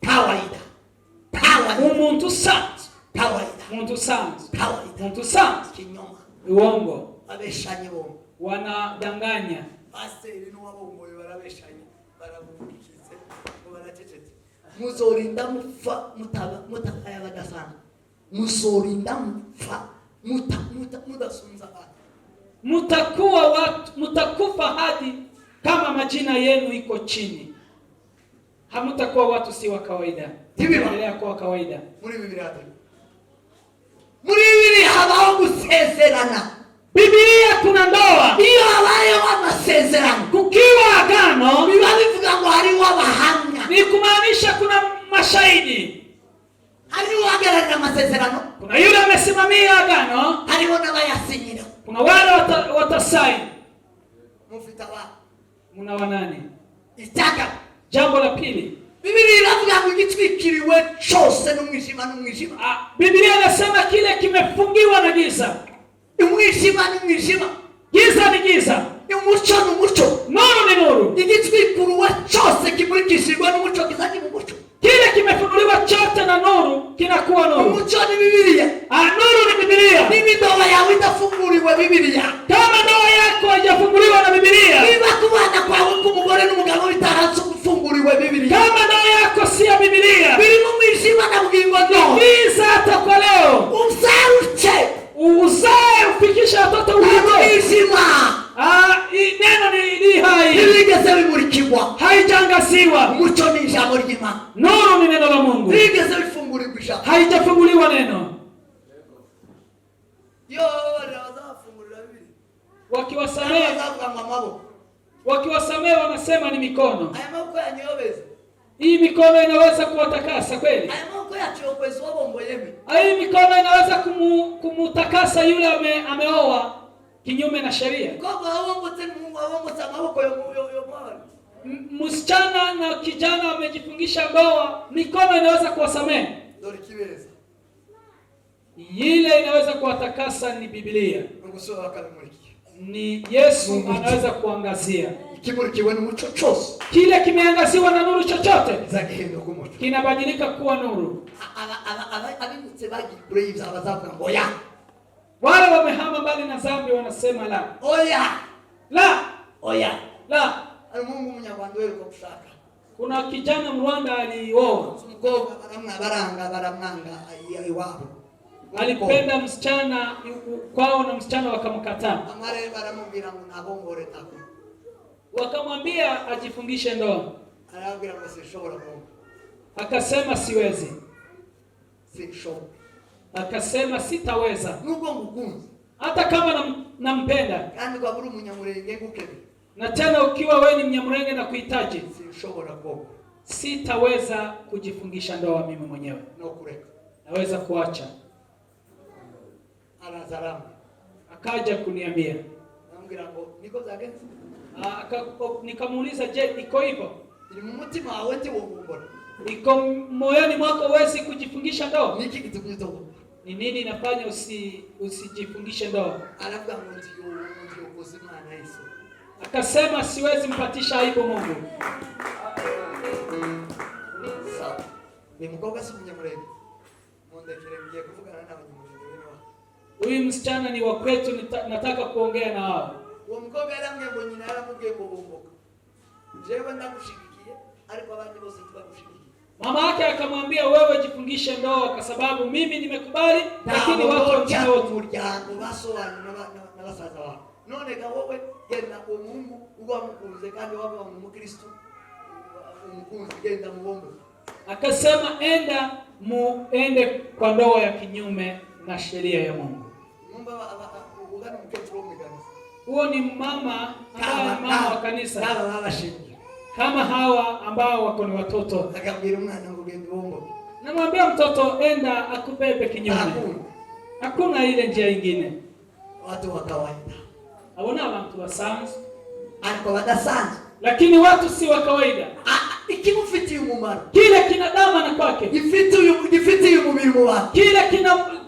Speaker 1: kawaida.
Speaker 3: Umuntu sanz. Muntu sanz.
Speaker 1: Kinyoma.
Speaker 3: Uongo.
Speaker 1: Abeshanye bongo.
Speaker 3: Wanadanganya.
Speaker 1: Pastor ni wabongo barabeshanye. Barabukize. Baracecetse. Muzorinda mufa mutakaya badasana. Muzorinda mufa mudasunza abantu. Mutakufa hadi kama majina yenu iko chini. Hamutakuwa watu si wa kawaida. Endelea kuwa kawaida. Muri Biblia habaho gusezerana.
Speaker 3: Biblia kuna ndoa.
Speaker 1: Iyo habayeho amasezerano.
Speaker 3: Kukiwa agano,
Speaker 1: biba bivuga ngo hariho abahamya.
Speaker 3: Ni kumaanisha kuna mashahidi.
Speaker 1: Hariho agarana amasezerano.
Speaker 3: Kuna yule amesimamia agano.
Speaker 1: Hariho n'abayasinyira.
Speaker 3: Kuna wale watasaini.
Speaker 1: Mufita wa.
Speaker 3: Muna wanani?
Speaker 1: Itaka.
Speaker 3: Jambo la pili.
Speaker 1: Biblia inavuga ngo igitwikiriwe cyose n'umwijima.
Speaker 3: Biblia inasema kile kimefungiwa na giza.
Speaker 1: Umwijima.
Speaker 3: Giza ni giza.
Speaker 1: Umuco.
Speaker 3: Nuru ni nuru.
Speaker 1: Igitwikiriwe cyose kimurikishirwa n'umuco kizaki mu muco.
Speaker 3: Kile kimefunuliwa chote na nuru kinakuwa nuru.
Speaker 1: Umuco ni Biblia.
Speaker 3: Nuru ni Biblia.
Speaker 1: Mimi ndoa yawe itafunguriwe Biblia.
Speaker 3: Kama ndoa yako haijafunguliwa na Biblia.
Speaker 1: Niba kubana kwawe k'umugore n'umugabo bitarafunguliwe Biblia.
Speaker 3: Kama ndoa yako si ya Biblia.
Speaker 1: Biri mu mwijima Ntigeze bimurikirwa.
Speaker 3: Haijangaziwa.
Speaker 1: Umucyo ni ijambo ry'Imana.
Speaker 3: Nuru ni neno la Mungu.
Speaker 1: Ntigeze bifungurirwa ijambo.
Speaker 3: Haijafunguliwa neno.
Speaker 1: Yo wazafungurira Biblia.
Speaker 3: Wakiwasamehe
Speaker 1: wazavuga amaboko.
Speaker 3: Wakiwasamehe wanasema ni mikono.
Speaker 1: Aya maboko yanyobeza.
Speaker 3: Hii mikono inaweza kuwatakasa kweli?
Speaker 1: Aya maboko yacyokwezo wabombo yeme.
Speaker 3: Hii mikono inaweza kumutakasa yule ameoa kinyume na sheria.
Speaker 1: Kwa awombote Mungu awombote maboko yo mwana.
Speaker 3: Msichana na kijana wamejifungisha ndoa, mikono inaweza kuwasamehe.
Speaker 1: Ndio kiweza.
Speaker 3: Ile inaweza kuwatakasa ni Biblia.
Speaker 1: Ngusoma wakamuliki.
Speaker 3: Ni Yesu anaweza kuangazia.
Speaker 1: Kimurikiwe n'umuco cyose.
Speaker 3: Kile kimeangaziwa na nuru chochote
Speaker 1: zagihinduka umuco.
Speaker 3: Kinabadilika kuwa nuru.
Speaker 1: Abimutse bagikure abazavuga ngo ya.
Speaker 3: Wale wamehama mbali na dhambi wanasema la.
Speaker 1: Oya.
Speaker 3: La.
Speaker 1: Oya.
Speaker 3: La.
Speaker 1: Mungu Munyarwanda wewe kushaka.
Speaker 3: Kuna kijana Rwanda alioa.
Speaker 1: Umukobwa baramwanga iwabo.
Speaker 3: Alipenda msichana kwao na msichana wakamkataa.
Speaker 1: Amare baramubwira ngo nabongore tako.
Speaker 3: Wakamwambia ajifungishe ndoa.
Speaker 1: Arabwira ngo sishobora Mungu.
Speaker 3: Akasema siwezi.
Speaker 1: Sishobora.
Speaker 3: Akasema sitaweza.
Speaker 1: Nubwo ngukunze.
Speaker 3: Hata kama nampenda.
Speaker 1: Kandi kwa buri Munyamurenge gukebe.
Speaker 3: Na tena ukiwa wewe ni Mnyamurenge na kuhitaji.
Speaker 1: Sishobora Mungu.
Speaker 3: Sitaweza kujifungisha ndoa mimi mwenyewe.
Speaker 1: No kureka.
Speaker 3: Naweza kuacha.
Speaker 1: Anazarama.
Speaker 3: Akaja kuniambia.
Speaker 1: Namwambia ngo niko zake.
Speaker 3: Nikamuuliza, je, iko hivyo?
Speaker 1: Ni mumutima wawe ndi wogumbora.
Speaker 3: Iko moyoni mwako huwezi kujifungisha ndoa?
Speaker 1: Niki kitu to.
Speaker 3: Ni nini inafanya usijifungishe ndoa?
Speaker 1: Anavuga ngo ndio kuzimana Yesu.
Speaker 3: Akasema siwezi mpatisha aibu Mungu.
Speaker 1: Sawa. Ni mkoga si Munyamurenge. Mondekere ngiye kuvugana n'abanyamurenge bene wa.
Speaker 3: Huyu msichana ni wa kwetu, nataka kuongea na wao.
Speaker 1: Uwo mkoga yaramwe ngo nyina yaramubwiye ngo bomboka. Jewe ndakushigikiye ariko abandi bose tubagushigikiye.
Speaker 3: Mama yake akamwambia wewe jifungishe ndoa kwa sababu mimi nimekubali, lakini watu wengine wote
Speaker 1: umuryango basobanura n'abasaza wao. None ga wowe genda ku Mungu ubamukunze kandi waba mu Kristo umukunzi genda mubombo.
Speaker 3: Akasema muende kwa ndoa ya kinyume na sheria ya Mungu.
Speaker 1: Ugana mketro mkanisa.
Speaker 3: Huo ni mama wa kanisa.
Speaker 1: Baba shingi.
Speaker 3: Kama hawa ambao wako ni watoto.
Speaker 1: Akambira umwana ngo genda bombo.
Speaker 3: Namwambia mtoto enda akubebe kinyume. Hakuna ile njia nyingine.
Speaker 1: Watu wa kawaida.
Speaker 3: Abona abantu basanzwe.
Speaker 1: Ariko badasanzwe.
Speaker 3: Lakini watu si wa kawaida.
Speaker 1: Ikimufitiye umumaro.
Speaker 3: Kile kinadama na kwake.
Speaker 1: Gifitiye umubiri mu watu.
Speaker 3: Kile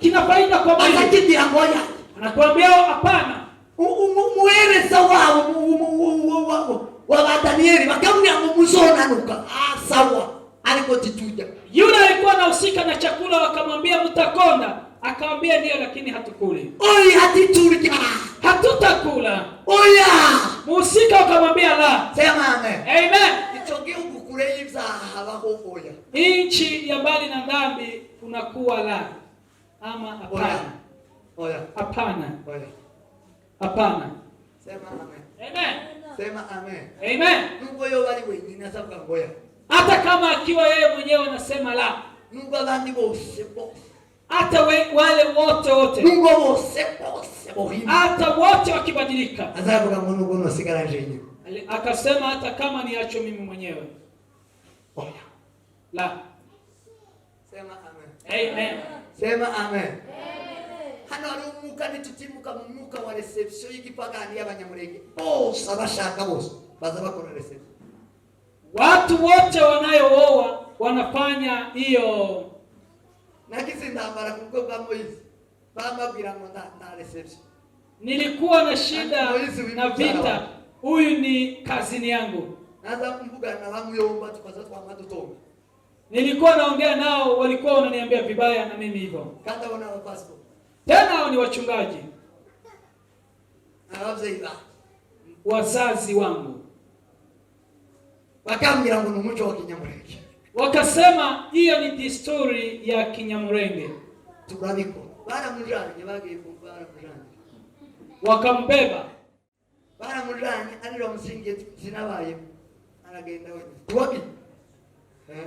Speaker 3: kina faida kwa mwili.
Speaker 1: Akakidia ngoya.
Speaker 3: Anakuambia hapana.
Speaker 1: Muhereza wabo wa Danieli bakamwambia ngo muzonanuka. Sawa. Ariko tituja.
Speaker 3: Yule alikuwa anahusika na chakula wakamwambia mtakonda. Akamwambia ndio lakini hatukuli.
Speaker 1: Oi hatiturja.
Speaker 3: Hatutakula.
Speaker 1: Oya.
Speaker 3: Muhusika wakamwambia la.
Speaker 1: Sema amen.
Speaker 3: Amen.
Speaker 1: Ichoge ukukure ibyaha baho oya.
Speaker 3: Inchi ya mbali na dhambi kunakuwa la. Ama hapana.
Speaker 1: Oya.
Speaker 3: Hapana.
Speaker 1: Oya.
Speaker 3: Hapana.
Speaker 1: Sema amen.
Speaker 3: Amen.
Speaker 1: Sema amen.
Speaker 3: Amen.
Speaker 1: Nubwo yo bari wenyine asavuga ngoya.
Speaker 3: Hata kama akiwa yeye mwenyewe anasema la.
Speaker 1: Nubwo abandi bose.
Speaker 3: Hata wale wote.
Speaker 1: Nubwo bose.
Speaker 3: Hata wote wakibadilika.
Speaker 1: Azavuga ngo nubwo nosigara njenye.
Speaker 3: Akasema hata kama niacho mimi mwenyewe.
Speaker 1: Oya.
Speaker 3: La.
Speaker 1: Sema amen.
Speaker 3: Amen.
Speaker 1: Sema amen. Hano ari umuka nitutimuka mu mwuka wa reception y'igipagani y'abanyamurenge. Bose abashaka bose baza bakora reception.
Speaker 3: Watu wote wanayooa wanafanya hiyo.
Speaker 1: Nakizindambara kuko bwa Moizi. Bamabwira ngo na reception.
Speaker 3: Nilikuwa na shida na vita. Huyu ni kazini yangu.
Speaker 1: Naanza kumvugana na bamuyomba tukaza twamadutonga.
Speaker 3: Nilikuwa naongea nao walikuwa wananiambia vibaya na mimi hivyo.
Speaker 1: Kanda wana passport.
Speaker 3: Tena hao ni wachungaji.
Speaker 1: Abavyeyi
Speaker 3: wazazi wangu.
Speaker 1: Bakambira ngo n'umuco wa Kinyamurenge.
Speaker 3: Wakasema hiyo ni desturi ya Kinyamurenge.
Speaker 1: Turabiko. Baramujanye bagiye kumvara mujanye.
Speaker 3: Wakambeba.
Speaker 1: baramujanye arira musingiye sinabaye aragenda wewe kuwapi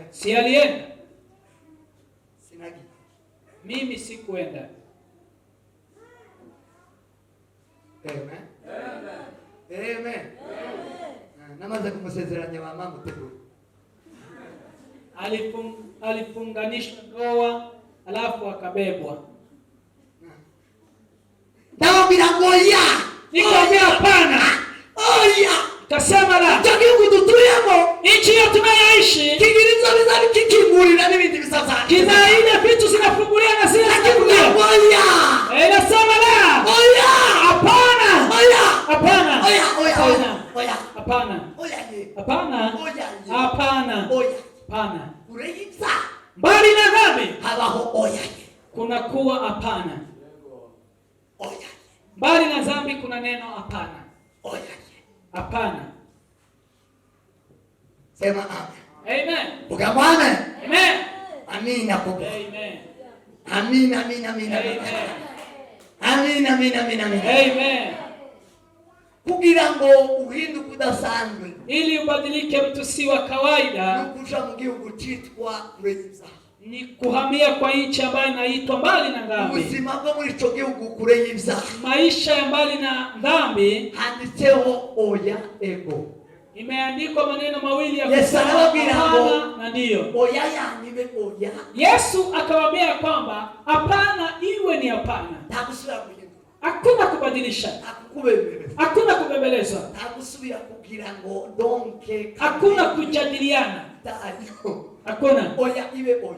Speaker 3: si alienda?
Speaker 1: Sinagi.
Speaker 3: Mimi sikuenda.
Speaker 1: Amen. Amen. Namaze kumusezeranya mama mutego.
Speaker 3: Alifunganishwa ndoa alafu akabebwa.
Speaker 1: Ndawambira ngoya.
Speaker 3: Nikamwambia hapana.
Speaker 1: Oya.
Speaker 3: Kasema la.
Speaker 1: Taki kututuyemo.
Speaker 3: Nchi yetu tunayoishi.
Speaker 1: Kigiriza bizabi kikingurira n'ibindi bisasa.
Speaker 3: Kina ile vitu zinafungulia na zile zinafungulia.
Speaker 1: Ngoya.
Speaker 3: Nasema la.
Speaker 1: Oya.
Speaker 3: Hapana.
Speaker 1: Oya.
Speaker 3: Hapana.
Speaker 1: Oya.
Speaker 3: Oya. Hapana.
Speaker 1: Oya.
Speaker 3: Hapana.
Speaker 1: Oya.
Speaker 3: Hapana.
Speaker 1: Oya.
Speaker 3: Hapana.
Speaker 1: Kureyiza.
Speaker 3: Mbali na dhambi
Speaker 1: Habaho oya.
Speaker 3: kuna kuwa hapana.
Speaker 1: Oya.
Speaker 3: Mbali na dhambi kuna neno hapana.
Speaker 1: Oya.
Speaker 3: Hapana.
Speaker 1: Sema amen.
Speaker 3: Amen.
Speaker 1: Ukamwane.
Speaker 3: Amen.
Speaker 1: Amina kubwa.
Speaker 3: Amen.
Speaker 1: Amina, amina, amina. Amina, amina, amina, amina.
Speaker 3: Amen.
Speaker 1: Kugira ngo uhinduke udasanzwe,
Speaker 3: ili ubadilike mtu si wa kawaida,
Speaker 1: nukuja mu gihugu cyitwa kureyiza,
Speaker 3: ni kuhamia kwa nchi ambayo inaitwa mbali na dhambi.
Speaker 1: ubuzima bwo muri ico gihugu kureyiza,
Speaker 3: maisha ya mbali na dhambi,
Speaker 1: handitseho oya ego.
Speaker 3: Imeandikwa maneno mawili ya
Speaker 1: Yesu anawaambia
Speaker 3: hapana na ndio.
Speaker 1: Oya yanyibe oya.
Speaker 3: Yesu akawaambia kwamba hapana iwe ni hapana.
Speaker 1: Takusubira kuhinduka.
Speaker 3: Hakuna kubadilisha.
Speaker 1: Takukubembeleza.
Speaker 3: Hakuna kubembelezwa.
Speaker 1: Takusubira kugira ngo donke.
Speaker 3: Hakuna kujadiliana.
Speaker 1: Tayo.
Speaker 3: Hakuna.
Speaker 1: Oya iwe oya.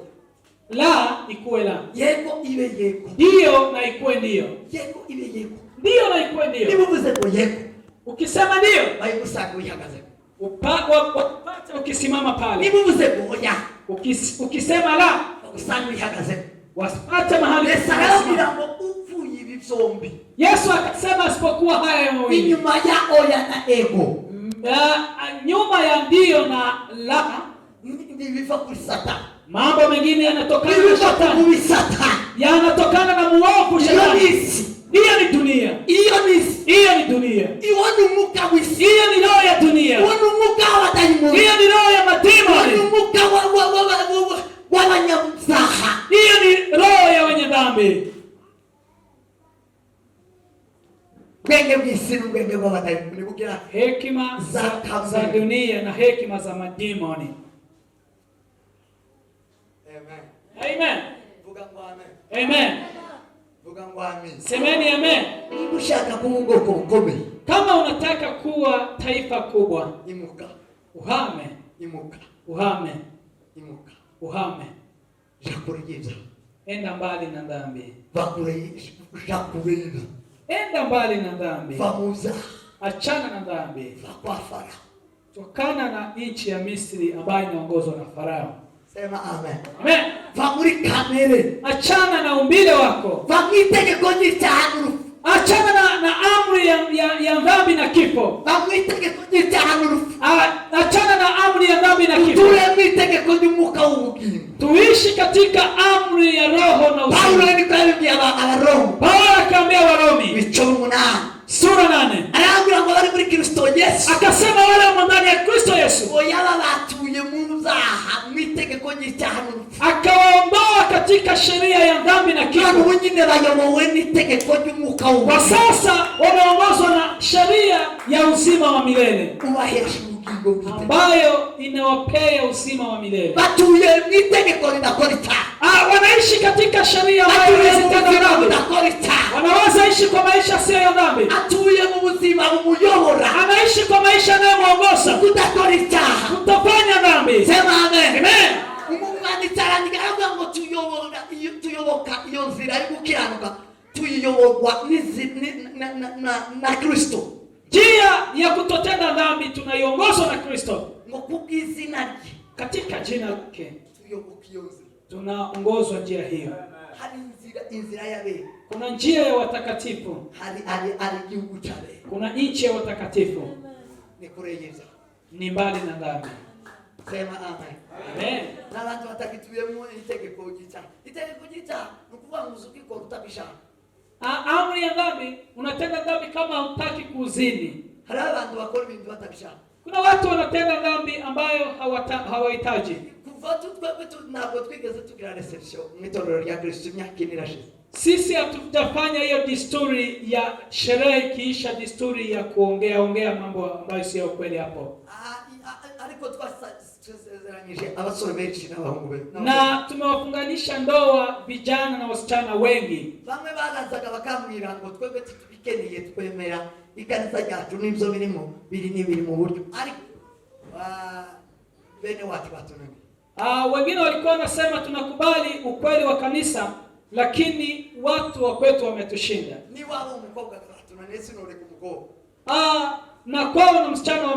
Speaker 3: La ikuwe la.
Speaker 1: Yego iwe yego.
Speaker 3: Ndio na ikuwe ndio.
Speaker 1: Yego iwe yego.
Speaker 3: Ndio na ikuwe ndio.
Speaker 1: Nibuvuze ko yego.
Speaker 3: Ukisema ndio,
Speaker 1: bayigusanga uyihagaze.
Speaker 3: Upate ukisimama pale.
Speaker 1: Nibuvuze ko oya.
Speaker 3: Ukisema la,
Speaker 1: usanga uyihagaze.
Speaker 3: Wasipate mahali
Speaker 1: kusimama. Ngo upfuye ibi vyombi.
Speaker 3: Yesu akasema asipokuwa haya mawili.
Speaker 1: Inyuma ya oya na ego.
Speaker 3: Nyuma ya ndio na la
Speaker 1: ndiviva kuri Satani.
Speaker 3: Mambo mengine yanatokana na Shetani. Yanatokana na muovu Shetani. Hiyo ni dunia. Hiyo ni dunia. Hiyo ni roho ya dunia. Hiyo ni roho ya madimoni. Hiyo ni roho ya wenye dhambi. Hekima za dunia na hekima za madimoni. Amen. Amen. Semeni amen. Kama unataka kuwa taifa kubwa, uhame. Enda mbali na dhambi. Enda mbali na dhambi. Achana na dhambi. Tokana na nchi ya Misri ambayo inaongozwa na Farao.
Speaker 1: Sema amen.
Speaker 3: Amen.
Speaker 1: Vamuri kamere.
Speaker 3: Achana na umbile wako.
Speaker 1: Vamwitege konyi cyahanu.
Speaker 3: Achana na amri ya dhambi na kifo.
Speaker 1: Vamwitege konyi cyahanu.
Speaker 3: Achana na amri ya dhambi na kifo.
Speaker 1: Tule mwitege konyi muka w'ubugingo.
Speaker 3: Tuishi katika amri ya roho na uzima.
Speaker 1: Paulo alikwambia abaroho.
Speaker 3: Paulo akaambia Warumi.
Speaker 1: Michoro 8.
Speaker 3: Sura 8.
Speaker 1: Anaambia ngo bari muri Kristo Yesu.
Speaker 3: Akasema wale ndani ya Kristo Yesu.
Speaker 1: Oyala batuye mu zaha mwitege konyi cyahanu.
Speaker 3: Akawaondoa katika sheria ya dhambi na kifo.
Speaker 1: Nabo nyine bayobowe n'itegeko ry'umuka w'ubugingo.
Speaker 3: Kwa sasa wameongozwa na sheria ya uzima wa milele.
Speaker 1: Ubahesha ubugingo bwite.
Speaker 3: Ambayo inawapea uzima wa milele.
Speaker 1: Batuye n'itegeko ridakorita.
Speaker 3: Wanaishi katika sheria ambayo inazitenda dhambi. Wanaweza ishi kwa maisha sio ya dhambi.
Speaker 1: Atuye mu buzima bumuyobora.
Speaker 3: Anaishi kwa maisha yanayomuongoza
Speaker 1: kudakorita.
Speaker 3: Kutofanya dhambi.
Speaker 1: Sema amen.
Speaker 3: Amen.
Speaker 1: Umugani cyarangiraga ngo tuyoboka iyo nzira yo gukiranuka tuyiyoborwa na Kristo.
Speaker 3: Njia ya kutotenda dhambi tunaiongozwa na Kristo.
Speaker 1: Ngo kubw'izina rye.
Speaker 3: Katika jina lake
Speaker 1: tuyoboka iyo nzira.
Speaker 3: Tunaongozwa njia hiyo.
Speaker 1: Hari inzira yabe.
Speaker 3: Kuna njia ya watakatifu.
Speaker 1: Hari gihugu cyane.
Speaker 3: Kuna nchi ya watakatifu.
Speaker 1: Ni kureyeza.
Speaker 3: Ni mbali na dhambi.
Speaker 1: Sema amen.
Speaker 3: Amen.
Speaker 1: N'abantu batakituyemo itegeko gica. Itegeko gica nukuvuga muzuki ko rutabisha.
Speaker 3: Amri ya dhambi, unatenda dhambi kama hutaki kuzini.
Speaker 1: hari abantu bakora ibintu batabishaka.
Speaker 3: Kuna watu wanatenda dhambi ambayo hawahitaji.
Speaker 1: Kuva twebwe ntabwo twigeze tugira reception mu itorero rya Kristo imyaka ine irashize.
Speaker 3: Sisi hatujafanya hiyo desturi ya sherehe kiisha desturi ya kuongea mambo ambayo sio kweli hapo.
Speaker 1: Ariko twasezeranyije abasore benshi n'abahungu benshi.
Speaker 3: Na tumewafunganisha ndoa vijana na wasichana wengi.
Speaker 1: Bamwe barazaga bakambwira ngo twebwe tubikeneye twemera ikanisa ryacu n'ibyo biri mu buryo. Ariko bene wacu batunani.
Speaker 3: Wengine walikuwa wanasema tunakubali ukweli wa kanisa, lakini watu wa kwetu wametushinda.
Speaker 1: Ni wao mkobwa tunanesi nore kumukobwa.
Speaker 3: Na kwao na msichana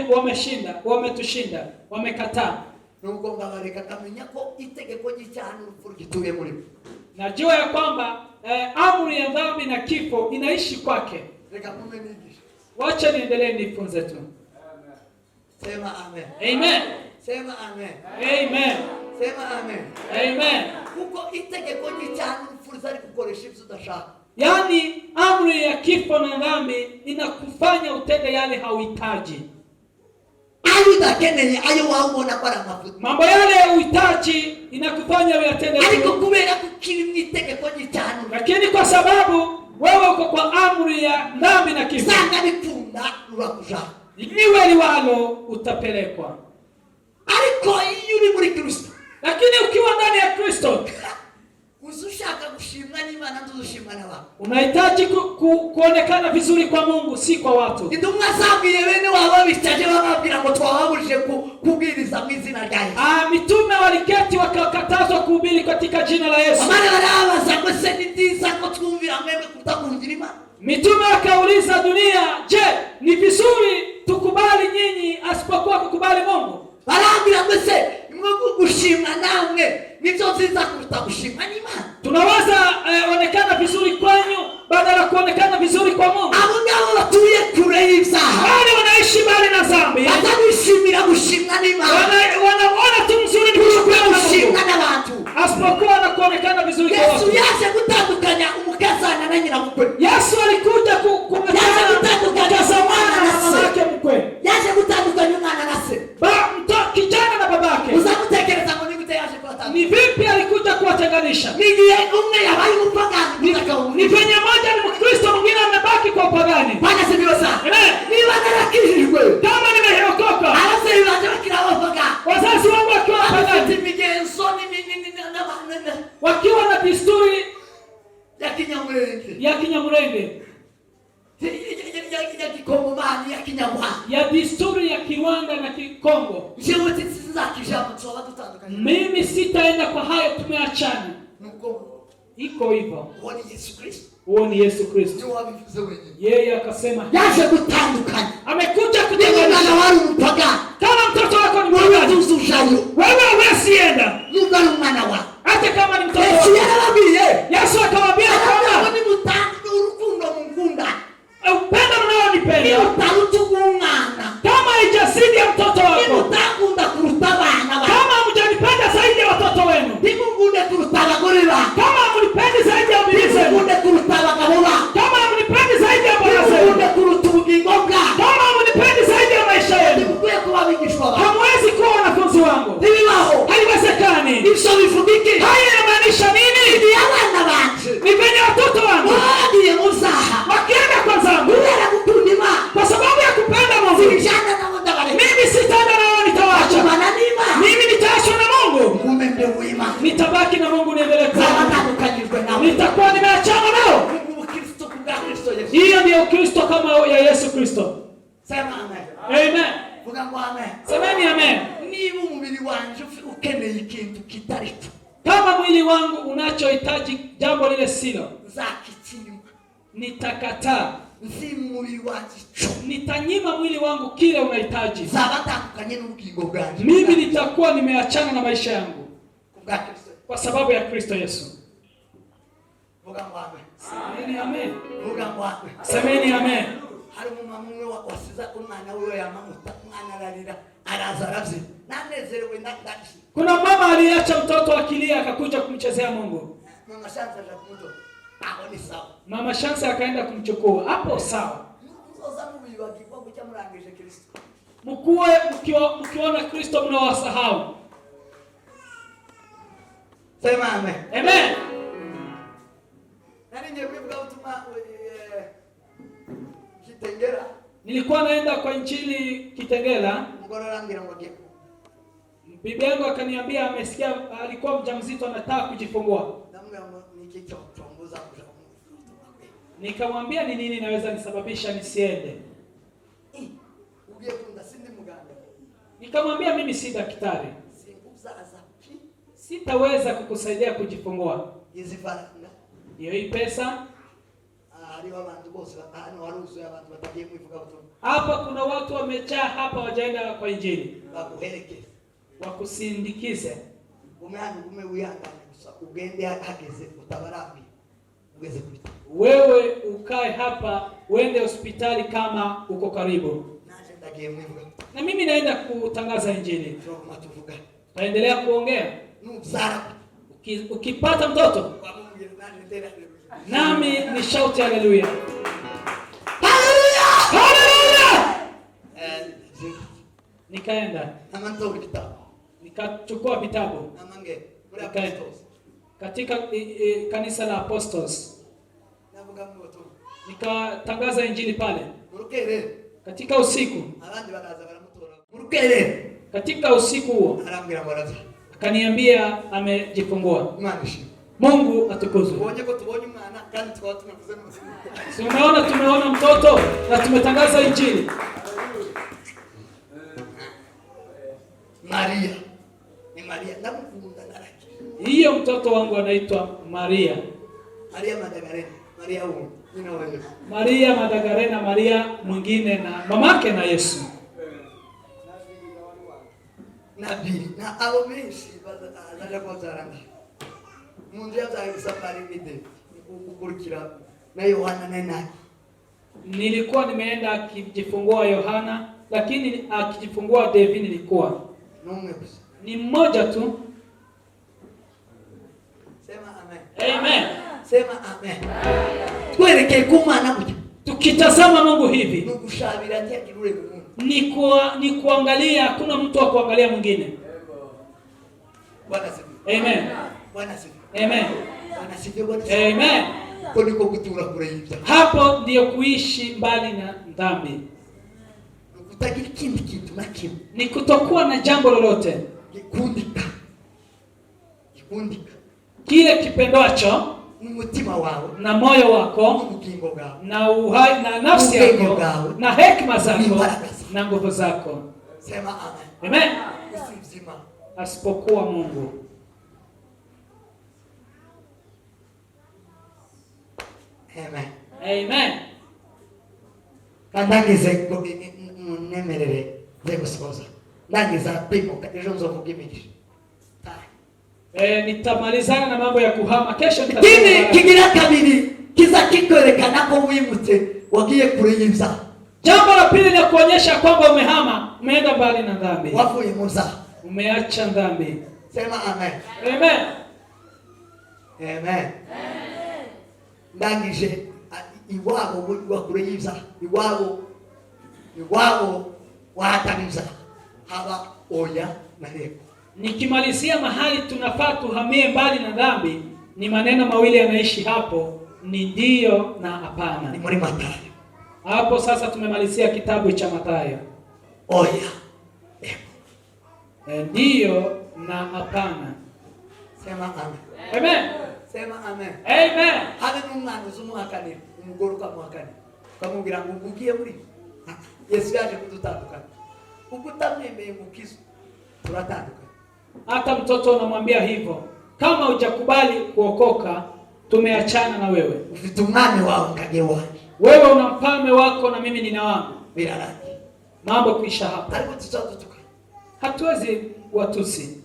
Speaker 3: wameshinda, wametushinda, wamekataa.
Speaker 1: Nuko ngabareka kamenya ko itegeko ry'icyaha n'urupfu gituye muri.
Speaker 3: Najua ya kwamba amri ya dhambi na kifo inaishi kwake.
Speaker 1: Reka mumenigisha.
Speaker 3: Wacha niendelee nifunze tu.
Speaker 1: Sema amen.
Speaker 3: Amen.
Speaker 1: Sema amen.
Speaker 3: Amen.
Speaker 1: Sema amen.
Speaker 3: Amen.
Speaker 1: Kuko itegeko ry'icyaha n'urupfu zari gukoresha ibyo udashaka.
Speaker 3: Yaani amri ya kifo na dhambi inakufanya utende yale hauhitaji.
Speaker 1: Udakeneye ayo waubona kwa amafuta.
Speaker 3: Mambo yale ya uhitaji inakufanya uyatende.
Speaker 1: Ariko kubera kukiri mu itegeko ry'icyaha.
Speaker 3: Lakini kwa sababu wewe uko kwa amri ya dhambi na kifo.
Speaker 1: Sanga bikunda urakuja.
Speaker 3: Niwe liwalo utapelekwa.
Speaker 1: Ariko iyo uri muri Kristo.
Speaker 3: Lakini ukiwa ndani ya Kristo,
Speaker 1: usushaka gushimwa n'Imana ndushimwa n'abantu.
Speaker 3: Unahitaji kuonekana vizuri kwa Mungu, si kwa watu.
Speaker 1: Ndumwa zabwiye bene wabo bicaje bababwira ngo twababujije kubwiriza mu izina rya Yesu.
Speaker 3: Mitume waliketi wakakatazwa kuhubiri katika jina la Yesu.
Speaker 1: Maana barabaza ngo se ni byiza ko twumvira mwebwe kutakumvira Imana.
Speaker 3: Mitume wakauliza dunia, je, ni vizuri tukubali nyinyi asipokuwa kukubali Mungu?
Speaker 1: Barambira ngo se mwe gushimwa namwe nivyo nziza kuruta gushimwa n'Imana.
Speaker 3: Tunaweza onekana vizuri kwenyu badala kuonekana vizuri kwa Mungu.
Speaker 1: Abo ngabo batuye kure y'ibyaha.
Speaker 3: Wale wanaishi mbali na dhambi.
Speaker 1: Batabishimira gushimwa n'Imana.
Speaker 3: Wanaona tu mzuri
Speaker 1: gushimwa n'abantu.
Speaker 3: Asipokuwa na kuonekana vizuri kwa watu.
Speaker 1: Yesu yaje gutandukanya umukazana na nyina mukwe.
Speaker 3: Yesu alikuja kutandukanya mwana na mama yake mkwe.
Speaker 1: Yaje gutandukanya mwana na se.
Speaker 3: Kijana na babake.
Speaker 1: Uzamutekereza ngo nigute yaje kuwatandukanya.
Speaker 3: Ni vipi alikuja kuwatenganisha?
Speaker 1: Nigiye umwe yabaye umupagani.
Speaker 3: Ni venye moja ni Mkristo mwingine amebaki kwa upagani.
Speaker 1: Bwana sifiwe sana. Niba narakijijwe.
Speaker 3: Kama nimeokoka.
Speaker 1: Abaseri banje bakira abapagani.
Speaker 3: Wazazi wangu wakiwa wapagani.
Speaker 1: Imigenzo
Speaker 3: wakiwa na desturi
Speaker 1: ya Kinyamulenge. Ya Kikongomani, ya Kinyarwanda.
Speaker 3: Ya desturi ya Kiwanda na Kikongo. Mimi sitaenda kwa hayo, tumeachana. Iko hivyo. Huo ni Yesu Kristo. Yeye akasema
Speaker 1: yaje gutandukanya.
Speaker 3: Amekuja kutenganisha. Kama mtoto wako ni mpagani, wewe usienda. Hata kama ni mtoto wako. Yesu akamwambia kama
Speaker 1: ni mutando urukundo mukunda.
Speaker 3: Upendo unaonipenda. Kama haijazidi ya mtoto wako. Kama mjanipenda zaidi ya watoto wenu. Kama mnipendi zaidi ya bibi zenu. Kama mnipendi zaidi ya bwana zenu. Kama mnipendi zaidi ya maisha yenu. Hamwezi kuwa wanafunzi wangu. Haiwezekani. Haya inamaanisha nini? Ni venye watoto wangu wakienda kwa dhambi kwa sababu ya kupenda Mungu. Mimi sitaenda nao, nitawaacha. Mimi nitaachwa na Mungu. Nitabaki na Mungu, niendelee kwa. Nitakuwa nimeachana nao. Hiyo ndio Kristo kama ya Yesu Kristo.
Speaker 1: Sema amen.
Speaker 3: Amen. Semeni amen.
Speaker 1: Niba umubiri wanje ukeneye ikintu kitaricho.
Speaker 3: Kama mwili wangu unachohitaji jambo lile silo,
Speaker 1: zakitima,
Speaker 3: nitakataa. Nitanyima mwili wangu kile unahitaji. Mimi nitakuwa nimeachana na maisha yangu kwa sababu ya Kristo Yesu. Semeni amen. Semeni amen. Kuna mama aliacha mtoto akilia akakuja kumchezea Mungu. Mama Shansa akaenda kumchukua. Hapo sawa. Mkuwe mkiona Kristo mnawasahau.
Speaker 1: Sema amen.
Speaker 3: Amen.
Speaker 1: Nani ndiye mwibuka utuma Kitengela?
Speaker 3: Nilikuwa naenda kwa injili Kitengela.
Speaker 1: Mgororangira ngwage.
Speaker 3: Bibi yangu akaniambia amesikia alikuwa mjamzito anataka kujifungua. Nikamwambia ni nini naweza nisababisha nisiende. Nikamwambia mimi si daktari. Sitaweza kukusaidia kujifungua. Hiyo pesa hapa kuna watu wamejaa hapa wajaenda kwa injili. Wakusindikize. Wewe ukae hapa uende hospitali kama uko karibu. Na mimi naenda kutangaza injili. Taendelea kuongea. Ukipata mtoto nami ni shauti haleluya. Haleluya! Haleluya! Nikaenda. Nikachukua vitabu. Katika kanisa la Apostles. Nikatangaza injili pale. Katika usiku. Katika usiku huo. Akaniambia amejifungua. Mungu atukuzwe. Tumeona mtoto na tumetangaza injili.
Speaker 1: Maria. Ni Maria. Ndamukunda naraki.
Speaker 3: Hiyo mtoto wangu anaitwa Maria.
Speaker 1: Maria Madagarena. Maria huyu. Nina wewe.
Speaker 3: Maria Madagarena, Maria mwingine na mamake na Yesu.
Speaker 1: Nabii na aomeshi baza kwa zarandi. Mundia za safari nide kukurikira na Yohana nena.
Speaker 3: Nilikuwa nimeenda akijifungua Yohana, lakini akijifungua David nilikuwa ni mmoja tu.
Speaker 1: Sema amen.
Speaker 3: Amen.
Speaker 1: Sema amen. Tuelekee kumana kuja.
Speaker 3: Tukitazama Mungu hivi.
Speaker 1: Nukushabira ati kirule Mungu.
Speaker 3: Ni kuangalia, hakuna mtu wa kuangalia mwingine.
Speaker 1: Bwana sifiwe.
Speaker 3: Amen.
Speaker 1: Bwana sifiwe.
Speaker 3: Amen.
Speaker 1: Bwana sifiwe.
Speaker 3: Amen.
Speaker 1: Kuliko kutura kureibya.
Speaker 3: Hapo ndio kuishi mbali na dhambi.
Speaker 1: Kutagira kindi kitu na kitu.
Speaker 3: Ni kutokuwa na jambo lolote.
Speaker 1: Gikundika.
Speaker 3: Kile kipendacho
Speaker 1: umutima wawe
Speaker 3: na moyo wako
Speaker 1: ubugingo bwawe
Speaker 3: na uhai na nafsi yako na hekima zako na nguvu zako.
Speaker 1: Sema amen.
Speaker 3: Amen.
Speaker 1: Usimzima
Speaker 3: asipokuwa Mungu.
Speaker 1: Amen.
Speaker 3: Amen.
Speaker 1: Kandagize nemerere zegusoza. Ndagiza pimo ejo nzokugimirisha.
Speaker 3: Nitamalizana na mambo ya kuhama kesho.
Speaker 1: Kini kigira kabiri kiza kikorekana ko wimutse wagiye kure y'ibyaha.
Speaker 3: Jambo la pili ni kuonyesha kwamba umehama, umeenda mbali na dhambi.
Speaker 1: Wavuye mu byaha.
Speaker 3: Umeacha dhambi.
Speaker 1: Sema amen.
Speaker 3: Amen.
Speaker 1: Amen. Ndangije iwabo wa kure y'ibyaha. Iwabo wahataniza haba oya na leo.
Speaker 3: Nikimalizia mahali tunafaa tuhamie mbali na dhambi, ni maneno mawili yanaishi hapo, ni ndio na hapana.
Speaker 1: Ni muri Mathayo.
Speaker 3: Hapo sasa tumemalizia kitabu cha Mathayo.
Speaker 1: Oya.
Speaker 3: Ndio na hapana.
Speaker 1: Sema amen.
Speaker 3: Amen.
Speaker 1: Sema amen.
Speaker 3: Amen.
Speaker 1: Hadi n'umwana uzumuhakane, umugoroka muhakane. Kamubwira ngo ugiye muri. Yesu yaje kudutandukana. Ukutamwemeye mukizo turatandukana.
Speaker 3: Hata mtoto unamwambia hivyo, kama hujakubali kuokoka, tumeachana na wewe.
Speaker 1: Ufitumane wao kagewa.
Speaker 3: Wewe una mfalme wako na mimi nina wangu.
Speaker 1: Bila rangi.
Speaker 3: Mambo kisha hapa.
Speaker 1: Alipo tutatuka.
Speaker 3: Hatuwezi watusi.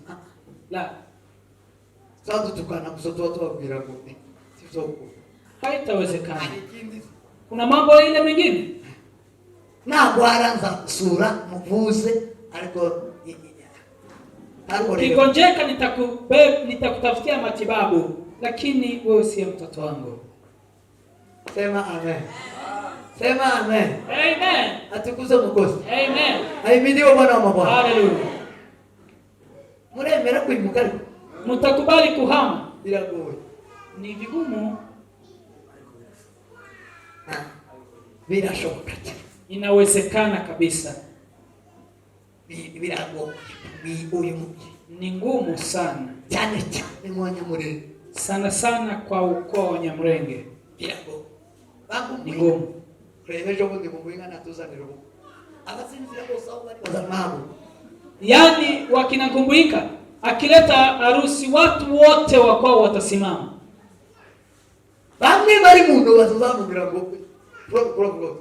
Speaker 3: La.
Speaker 1: Sasa tukana kusoto watu wabira ngo. Sisoko.
Speaker 3: Haitawezekana. Kuna mambo ile mengine.
Speaker 1: Na bwaranza sura muvuze aliko
Speaker 3: kigonjeka nitakutafutia matibabu, lakini wewe si mtoto wangu.
Speaker 1: Sema amen. Sema amen.
Speaker 3: Amen.
Speaker 1: Atukuze Mwokozi.
Speaker 3: Amen.
Speaker 1: Ahimidiwe Bwana wa mabwana.
Speaker 3: Hallelujah.
Speaker 1: Muremera kwimuka?
Speaker 3: Mtakubali kuhama?
Speaker 1: Biragoye.
Speaker 3: Ni vigumu.
Speaker 1: Birashoboka.
Speaker 3: Inawezekana kabisa.
Speaker 1: Biragoye. Uyu mujyi
Speaker 3: ni ngumu sana.
Speaker 1: Cyane cyane mu Nyamurenge.
Speaker 3: Sana sana kwa ukoo wa Nyamurenge.
Speaker 1: Biragoye.
Speaker 3: Ni ngumu.
Speaker 1: Remejo bundi mubinga natuzanira ubu. Abasinzira bose aho bari bazamabu.
Speaker 3: Yaani wakinagumbuika akileta harusi watu wote wakwao watasimama.
Speaker 1: Bamwe bari mu ndo bazamubwira ngo pro.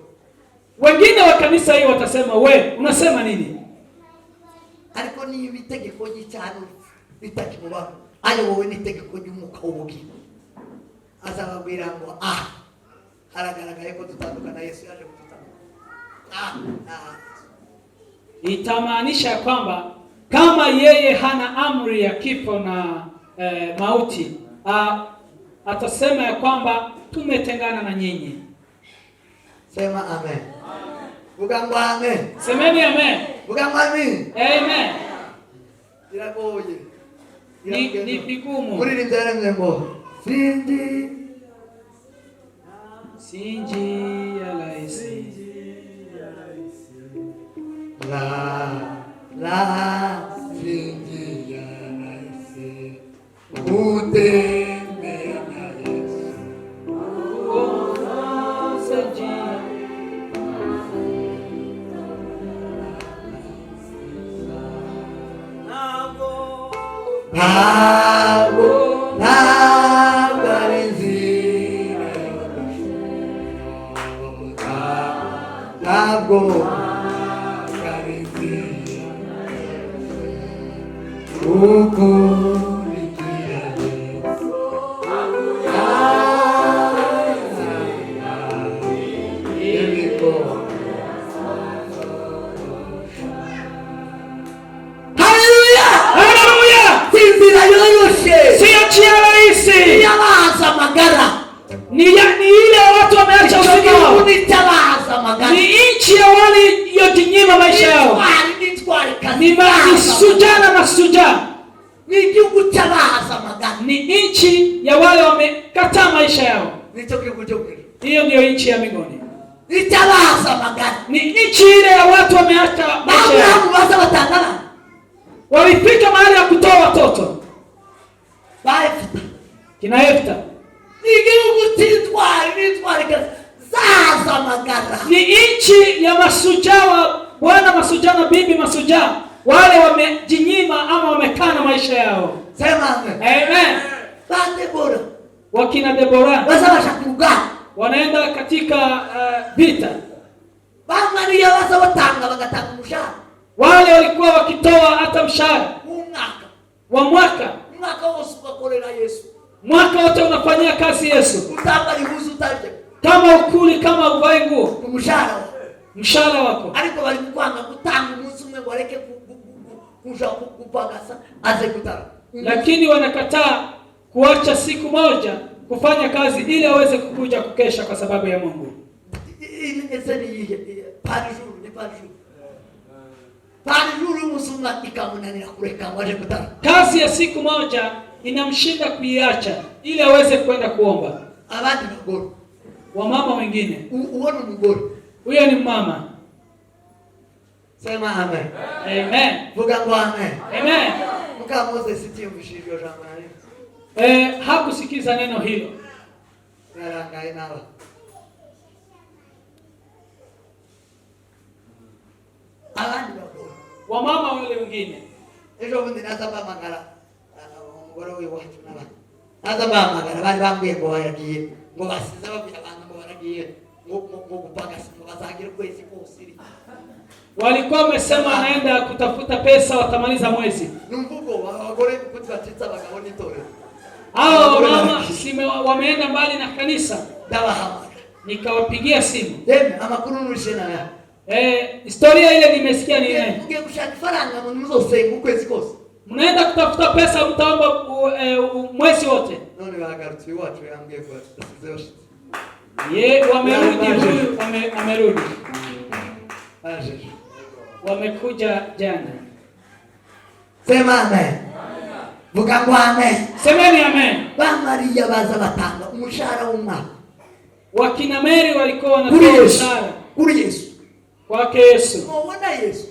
Speaker 3: Wengine wa kanisa hii watasema we unasema nini?
Speaker 1: Ariko ni ibitegeko cy'cyano bitakimuba. Ayo wowe ni itegeko ry'umuka w'ubugi. Azababwira ngo haragaragaye ko tutandukana Yesu yaje kututandukana.
Speaker 3: Itamaanisha kwamba kama yeye hana amri ya kifo na mauti, atasema ya kwamba tumetengana na nyinyi.
Speaker 1: Sema amen. Vuga ngo amen.
Speaker 3: Semeni amen.
Speaker 1: Vuga ngo amen.
Speaker 3: Amen.
Speaker 1: Biragoye.
Speaker 3: Ni vigumu.
Speaker 1: Muri ndere ngo
Speaker 3: Sinji ya laisi.
Speaker 1: La sinji ya laisi. Utembe na Yesu.
Speaker 3: Sinji. Ni ile watu wameacha usingizi. Ni nchi ya wale yojinyima maisha yao. Ni masujana na sujaa. Ni nchi ya wale wamekataa maisha yao. Hiyo ndio nchi ya mbinguni. Ni nchi ile ya watu wameacha maisha yao. Walifika mahali ya kutoa watoto. Kina Yefta. Ni nchi ya masujaa, bwana masujaa na bibi masujaa. Wale wamejinyima ama wamekana maisha yao.
Speaker 1: Sema amen.
Speaker 3: Amen.
Speaker 1: Debora.
Speaker 3: Wakina Debora.
Speaker 1: Wasabasha kuruga.
Speaker 3: Wanaenda katika vita.
Speaker 1: Bamani ya wasa watanga bagatanga mshahara.
Speaker 3: Wale walikuwa wakitoa hata mshahara. Wa mwaka.
Speaker 1: Mwaka wose bakorera Yesu.
Speaker 3: Mwaka wote unafanyia kazi Yesu.
Speaker 1: Utanga lihuzu utaje.
Speaker 3: Kama ukuli kama uvae nguo. Mshahara wako.
Speaker 1: Ariko bali kwanga gutanga umunsi umwe bareke kuja kupagasa aze kutara.
Speaker 3: Lakini wanakataa kuacha siku moja kufanya kazi ili aweze kukuja kukesha kwa sababu ya Mungu. Kazi ya siku moja inamshinda kuiacha ili aweze kwenda kuomba.
Speaker 1: Abandi bagoro.
Speaker 3: Wamama wengine.
Speaker 1: Uone mgoro.
Speaker 3: Huyo ni mama.
Speaker 1: Sema amen.
Speaker 3: Amen.
Speaker 1: Vuga ngo amen.
Speaker 3: Amen.
Speaker 1: Muka Moses sitiyumvishijwe jambo nali.
Speaker 3: Hakusikiza neno hilo.
Speaker 1: Yaranga inawa. Abandi bagoro.
Speaker 3: Wamama wale wengine.
Speaker 1: Ejo bundi nazaba magara. Ngoro wiwacu nabandi. Nazaba magara bari bambwiye ngo yagiye. Ngo basize babya abantu ngo baragiye. Ngo gupagasa ngo bazagira kwezi kose.
Speaker 3: Walikuwa wamesema anaenda kutafuta pesa watamaliza mwezi.
Speaker 1: Numvugo abagore kutbatitsa bagabo nitore.
Speaker 3: Hao mama wameenda mbali na kanisa.
Speaker 1: Dabahamagara.
Speaker 3: Nikawapigia simu.
Speaker 1: Amakuru nushena ya.
Speaker 3: Historia ile nimesikia ni nini?
Speaker 1: Ugiye gushaka faranga mu muzosenga ukwezi kose.
Speaker 3: Mnaenda kutafuta pesa mtaomba mwezi wote.
Speaker 1: None bagarutse iwacu yambwiye ko asize
Speaker 3: Wamerudi, huyu amerudi. Wamekuja jana.
Speaker 1: Sema amen. Vuga ngo amen.
Speaker 3: Semeni amen.
Speaker 1: Ba Maria baza batanga umushahara w'umwaka.
Speaker 3: Wakina Mary walikuwa wanatoa mshahara
Speaker 1: kuri Yesu.
Speaker 3: Kwake Yesu.
Speaker 1: Ukiona Yesu,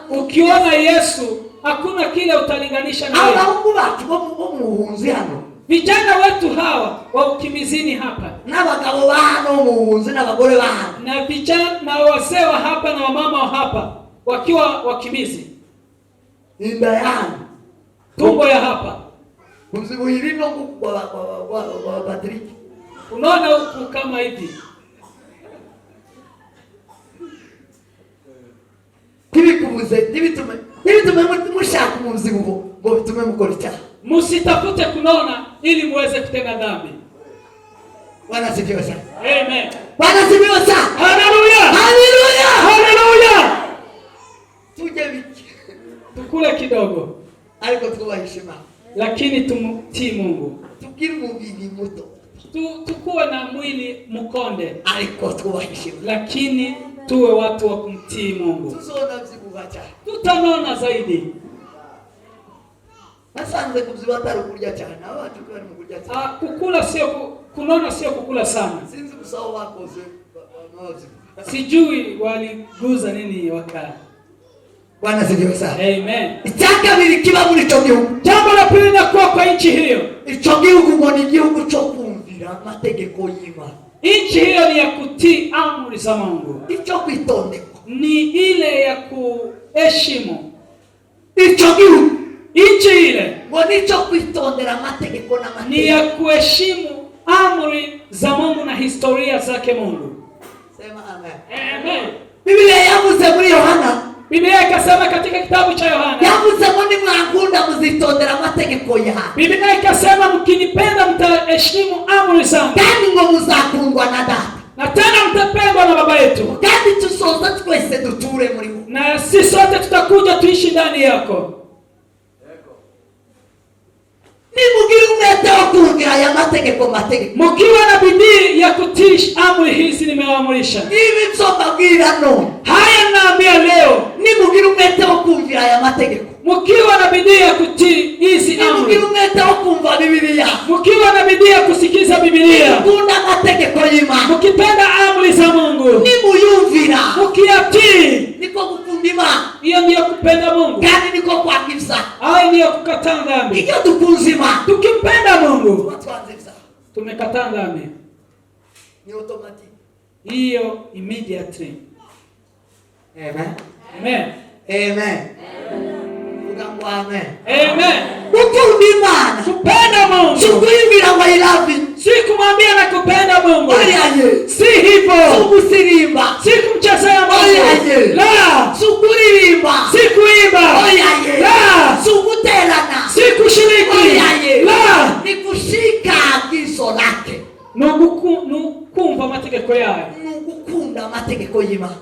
Speaker 3: ukiona Yesu hakuna kile utalinganisha na yeye.
Speaker 1: Abahungu bacu bo muhunzi hano.
Speaker 3: Vijana wetu hawa wa ukimizini hapa.
Speaker 1: N'abagabo ba hano muhunzi n'abagore ba hano.
Speaker 3: Na vijana na wazee wa hapa na wamama wa hapa wakiwa wakimizi.
Speaker 1: Inda yangu.
Speaker 3: Tumbo ya hapa.
Speaker 1: Mzibuhirino kwa Patrick.
Speaker 3: Unaona huku kama hivi.
Speaker 1: Kibikubuze, nibitume mushaka umubyibuho ngo bitume mukora icyaha.
Speaker 3: Musitafute kunona ili muweze kutenda dhambi.
Speaker 1: Bwana asifiwe sana.
Speaker 3: Amen.
Speaker 1: Bwana asifiwe sana.
Speaker 3: Haleluya.
Speaker 1: Haleluya.
Speaker 3: Haleluya.
Speaker 1: Tuje wiki.
Speaker 3: Tukule kidogo.
Speaker 1: Aliko tukubahishima.
Speaker 3: Lakini tumtii Mungu.
Speaker 1: Tukiri mubiri muto.
Speaker 3: Tukuwe na mwili mkonde.
Speaker 1: Aliko tukubahishima.
Speaker 3: Lakini tuwe watu wa kumtii Mungu.
Speaker 1: Tuzona byibubacha.
Speaker 3: Tutanona zaidi.
Speaker 1: Nasanze kubzibatari kurya cyane. Abantu bari mu kurya cyane.
Speaker 3: Kukula sio kunona, sio kukula sana.
Speaker 1: Sinzi kusao wako
Speaker 3: sijui waliguza nini wakati.
Speaker 1: Bwana asifiwe sana.
Speaker 3: Amen.
Speaker 1: Icyaka biri kiba muri cyo gihugu.
Speaker 3: Jambo la pili na kwa nchi hiyo.
Speaker 1: Icyo gihugu ngo ni gihugu cyo kumvira amategeko y'Imana.
Speaker 3: Nchi hiyo ni ya kutii amri za Mungu.
Speaker 1: Icyo kwitondeka.
Speaker 3: Ni ile ya kuheshimu.
Speaker 1: Icyo gihugu.
Speaker 3: Nchi ile
Speaker 1: ngo ni cyo kwitondera amategeko na mategeko.
Speaker 3: Ni ya kuheshimu amri za Mungu na historia zake Mungu.
Speaker 1: Sema amen.
Speaker 3: Amen.
Speaker 1: Biblia yavuze muri Yohana.
Speaker 3: Biblia ikasema katika kitabu cha Yohana.
Speaker 1: Yavuze ngo ni mwakunda muzitondera amategeko ya.
Speaker 3: Biblia ikasema mkinipenda mtaheshimu amri zangu.
Speaker 1: Kandi ngo muzakundwa na Data.
Speaker 3: Na tena mtapendwa na Baba yetu.
Speaker 1: Kandi tusoza twese duture muri wo.
Speaker 3: Na sisi sote tutakuja tuishi ndani yako.
Speaker 1: Nimugire umwete wo kumvira aya mategeko.
Speaker 3: Mkiwa na bidii ya kutii amri hizi nimewaamrisha.
Speaker 1: Ibi msomabwira no.
Speaker 3: Haya naambia leo.
Speaker 1: Nimugire umwete wo kumvira aya mategeko.
Speaker 3: Mkiwa na bidii ya kutii hizi amri.
Speaker 1: Nimugire umwete wo kumva Biblia.
Speaker 3: Mkiwa na bidii ya kusikiza Biblia.
Speaker 1: Kuna mategeko y'Imana.
Speaker 3: Mkipenda amri za Mungu.
Speaker 1: Nimuyumvira.
Speaker 3: Mkiyatii.
Speaker 1: Niko gukunda Imana.
Speaker 3: Hiyo ndiyo kupenda Mungu.
Speaker 1: Kandi niko kwakiriza.
Speaker 3: Hayo ndiyo kukataa dhambi.
Speaker 1: Iyo dukunze Imana.
Speaker 3: Tukimpenda Mungu.
Speaker 1: Twatwanziza.
Speaker 3: Tumekataa dhambi.
Speaker 1: Ni automatic.
Speaker 3: Hiyo immediately.
Speaker 1: Amen.
Speaker 3: Amen.
Speaker 1: Amen. Ugambo amen.
Speaker 3: Amen.
Speaker 1: Gukunda Imana.
Speaker 3: Kupenda Mungu.
Speaker 1: Sikuimbira ngo I love you.
Speaker 3: Sikumwambia nakupenda Mungu.
Speaker 1: Oyaye.
Speaker 3: Si hivyo.
Speaker 1: Sikusirimba.
Speaker 3: Sikumchezea Mungu.
Speaker 1: Oyaye.
Speaker 3: La.
Speaker 1: Sikurimba.
Speaker 3: Sikuimba.
Speaker 1: Oyaye.
Speaker 3: La.
Speaker 1: Sikuterana.
Speaker 3: Sikushiriki.
Speaker 1: Oyaye.
Speaker 3: La.
Speaker 1: Nikushika agizo lake.
Speaker 3: Nukumva mategeko yayo.
Speaker 1: Nugukunda amategeko y'Imana.